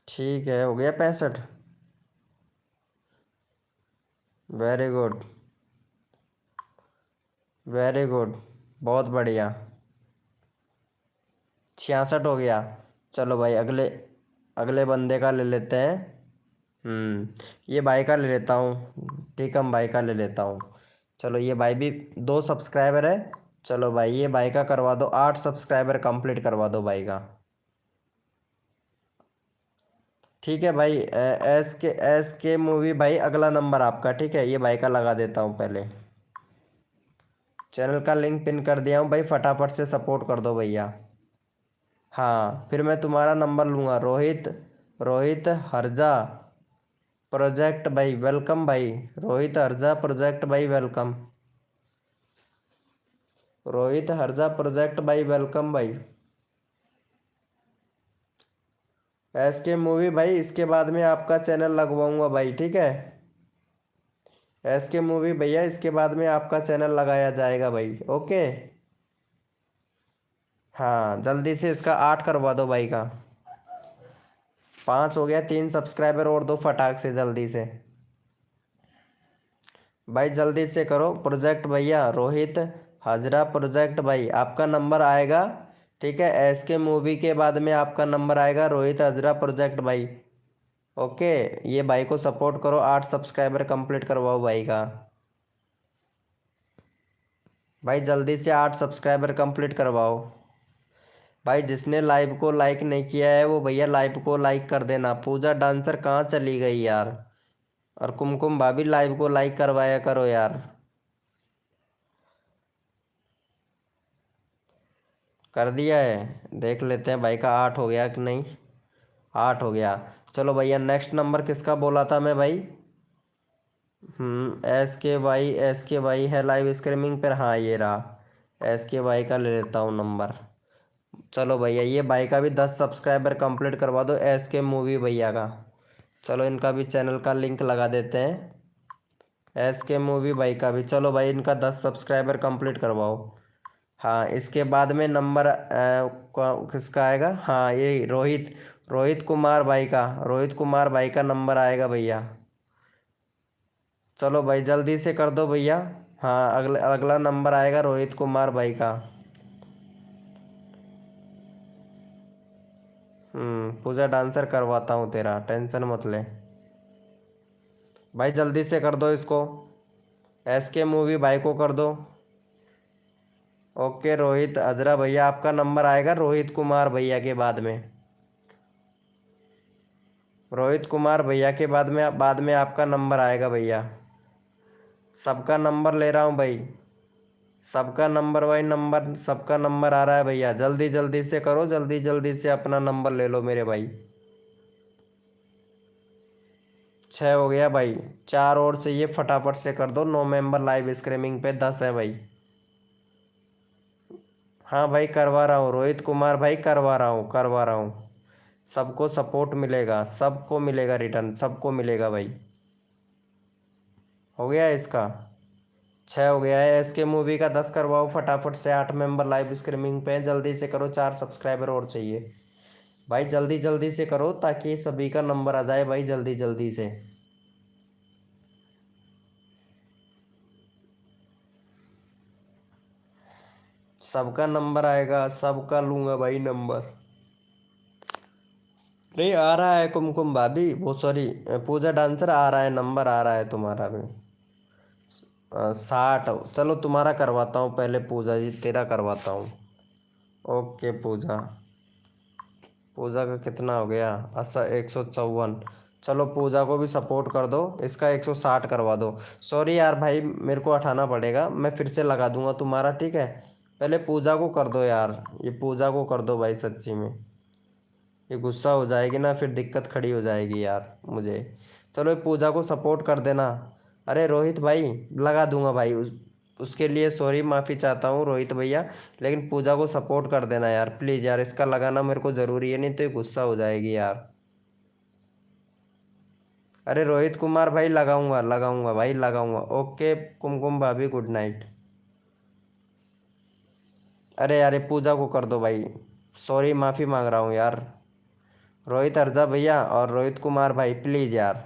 ठीक है, हो गया 65। वेरी गुड, वेरी गुड, बहुत बढ़िया। 66 हो गया। चलो भाई, अगले अगले बंदे का ले लेते हैं। ये भाई का ले लेता हूँ, टीकम भाई का ले लेता हूँ। चलो ये भाई भी 2 सब्सक्राइबर है। चलो भाई ये भाई का करवा दो, 8 सब्सक्राइबर कंप्लीट करवा दो भाई का। ठीक है भाई, एस के मूवी भाई, अगला नंबर आपका। ठीक है, ये भाई का लगा देता हूँ पहले। चैनल का लिंक पिन कर दिया हूँ भाई, फटाफट से सपोर्ट कर दो भैया। हाँ, फिर मैं तुम्हारा नंबर लूँगा। रोहित, रोहित हरजा प्रोजेक्ट भाई, वेलकम भाई। रोहित हरजा प्रोजेक्ट भाई, वेलकम। रोहित हरजा प्रोजेक्ट भाई, वेलकम भाई। एस के मूवी भाई, इसके बाद में आपका चैनल लगवाऊंगा भाई, ठीक है। एस के मूवी भैया, इसके बाद में आपका चैनल लगाया जाएगा भाई, ओके। हाँ, जल्दी से इसका 8 करवा दो भाई का। 5 हो गया, 3 सब्सक्राइबर और दो फटाक से, जल्दी से भाई, जल्दी से करो। प्रोजेक्ट भैया, रोहित हाजरा प्रोजेक्ट भाई, आपका नंबर आएगा। ठीक है, एस के मूवी के बाद में आपका नंबर आएगा, रोहित हाजरा प्रोजेक्ट भाई, ओके। ये भाई को सपोर्ट करो, 8 सब्सक्राइबर कंप्लीट करवाओ भाई का। भाई जल्दी से 8 सब्सक्राइबर कंप्लीट करवाओ। भाई जिसने लाइव को लाइक नहीं किया है वो भैया लाइव को लाइक कर देना। पूजा डांसर कहाँ चली गई यार? और कुमकुम भाभी, लाइव को लाइक करवाया करो यार। कर दिया है, देख लेते हैं भाई का 8 हो गया कि नहीं। 8 हो गया। चलो भैया, नेक्स्ट नंबर किसका बोला था मैं भाई? एस के वाई है लाइव स्ट्रीमिंग पर। हाँ, ये रहा। एस के वाई का ले लेता हूँ नंबर। चलो भैया, ये भाई का भी 10 सब्सक्राइबर कंप्लीट करवा दो, एस के मूवी भैया का। चलो इनका भी चैनल का लिंक लगा देते हैं। एस के मूवी भाई का भी, चलो भाई इनका 10 सब्सक्राइबर कंप्लीट करवाओ। हाँ, इसके बाद में नंबर किसका आएगा? हाँ, ये रोहित, रोहित कुमार भाई का, रोहित कुमार भाई का नंबर आएगा भैया। चलो भाई जल्दी से कर दो भैया। हाँ, अगला नंबर आएगा रोहित कुमार भाई का। पूजा डांसर करवाता हूँ तेरा, टेंशन मत ले भाई, जल्दी से कर दो इसको। एस के मूवी भाई को कर दो। ओके, रोहित हजरा भैया, आपका नंबर आएगा रोहित कुमार भैया के बाद में। रोहित कुमार भैया के बाद में आपका नंबर आएगा भैया। सबका नंबर ले रहा हूँ भाई, सबका नंबर भाई, नंबर सबका नंबर आ रहा है भैया। जल्दी जल्दी से करो, जल्दी जल्दी से अपना नंबर ले लो मेरे भाई। 6 हो गया भाई, 4 और चाहिए, फटाफट से कर दो। 9 मेंबर लाइव स्ट्रीमिंग पे 10 है भाई। हाँ भाई, करवा रहा हूँ रोहित कुमार भाई, करवा रहा हूँ, करवा रहा हूँ। सबको सपोर्ट मिलेगा, सबको मिलेगा रिटर्न, सबको मिलेगा भाई। हो गया है इसका। 6 हो गया है। इसके मूवी का 10 करवाओ फटाफट से। 8 मेंबर लाइव स्ट्रीमिंग पे हैं, जल्दी से करो, 4 सब्सक्राइबर और चाहिए भाई। जल्दी जल्दी से करो ताकि सभी का नंबर आ जाए भाई, जल्दी जल्दी से। सबका नंबर आएगा, सबका लूंगा भाई नंबर। नहीं आ रहा है कुमकुम भाभी, वो सॉरी, पूजा डांसर आ रहा है, नंबर आ रहा है तुम्हारा भी। 60। चलो तुम्हारा करवाता हूँ पहले पूजा जी, तेरा करवाता हूँ। ओके पूजा, पूजा का कितना हो गया? अच्छा, 154। चलो पूजा को भी सपोर्ट कर दो, इसका 160 करवा दो। सॉरी यार भाई, मेरे को हटाना पड़ेगा, मैं फिर से लगा दूंगा तुम्हारा, ठीक है। पहले पूजा को कर दो यार, ये पूजा को कर दो भाई, सच्ची में ये गुस्सा हो जाएगी ना, फिर दिक्कत खड़ी हो जाएगी यार मुझे। चलो ये पूजा को सपोर्ट कर देना। अरे रोहित भाई, लगा दूंगा भाई, उसके लिए सॉरी, माफ़ी चाहता हूँ रोहित भैया। लेकिन पूजा को सपोर्ट कर देना यार, प्लीज़ यार, इसका लगाना मेरे को ज़रूरी है, नहीं तो ये गुस्सा हो जाएगी यार। अरे रोहित कुमार भाई लगाऊंगा लगाऊंगा भाई लगाऊंगा। ओके कुमकुम भाभी गुड नाइट। अरे यार ये पूजा को कर दो भाई। सॉरी माफ़ी मांग रहा हूँ यार। रोहित अर्जा भैया और रोहित कुमार भाई प्लीज़ यार।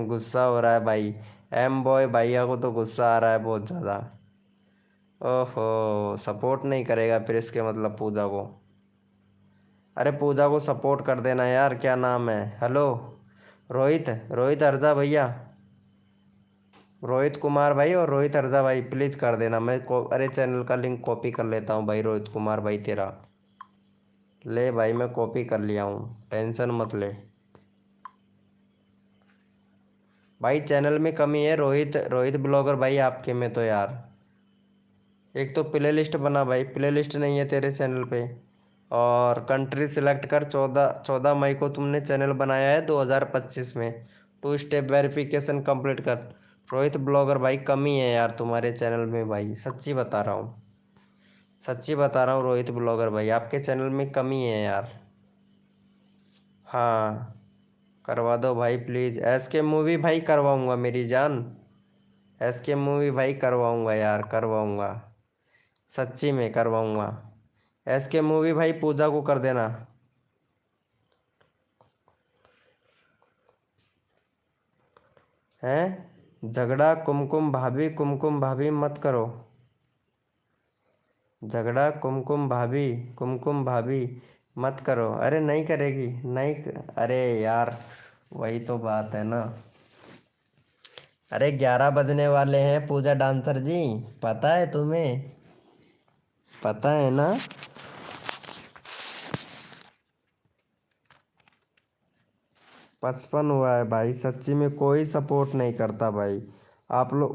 गुस्सा हो रहा है भाई। एम बॉय भैया को तो गुस्सा आ रहा है बहुत ज़्यादा। ओहो सपोर्ट नहीं करेगा फिर इसके मतलब पूजा को। अरे पूजा को सपोर्ट कर देना यार, क्या नाम है, हेलो रोहित, रोहित अर्जा भैया, रोहित कुमार भाई और रोहित अर्जा भाई प्लीज़ कर देना। अरे चैनल का लिंक कॉपी कर लेता हूँ भाई, रोहित कुमार भाई तेरा। ले भाई मैं कॉपी कर लिया हूँ, टेंशन मत ले भाई। चैनल में कमी है रोहित, रोहित ब्लॉगर भाई आपके में तो यार। एक तो प्ले लिस्ट बना भाई, प्ले लिस्ट नहीं है तेरे चैनल पे। और कंट्री सिलेक्ट कर, 14 मई को तुमने चैनल बनाया है 2025 में। 2 स्टेप वेरिफिकेशन कंप्लीट कर। रोहित ब्लॉगर भाई कमी है यार तुम्हारे चैनल में भाई, सच्ची बता रहा हूँ, सच्ची बता रहा हूँ रोहित ब्लॉगर भाई आपके चैनल में कमी है यार। हाँ करवा दो भाई प्लीज़। एस के मूवी भाई करवाऊँगा मेरी जान, एस के मूवी भाई करवाऊँगा यार, करवाऊँगा, सच्ची में करवाऊँगा। एस के मूवी भाई पूजा को कर देना। हैं झगड़ा कुमकुम भाभी मत करो। झगड़ा कुमकुम भाभी मत करो। अरे नहीं करेगी, नहीं अरे यार वही तो बात है ना। अरे 11 बजने वाले हैं पूजा डांसर जी, पता है तुम्हें, पता है ना। 55 हुआ है भाई, सच्ची में कोई सपोर्ट नहीं करता भाई। आप लोग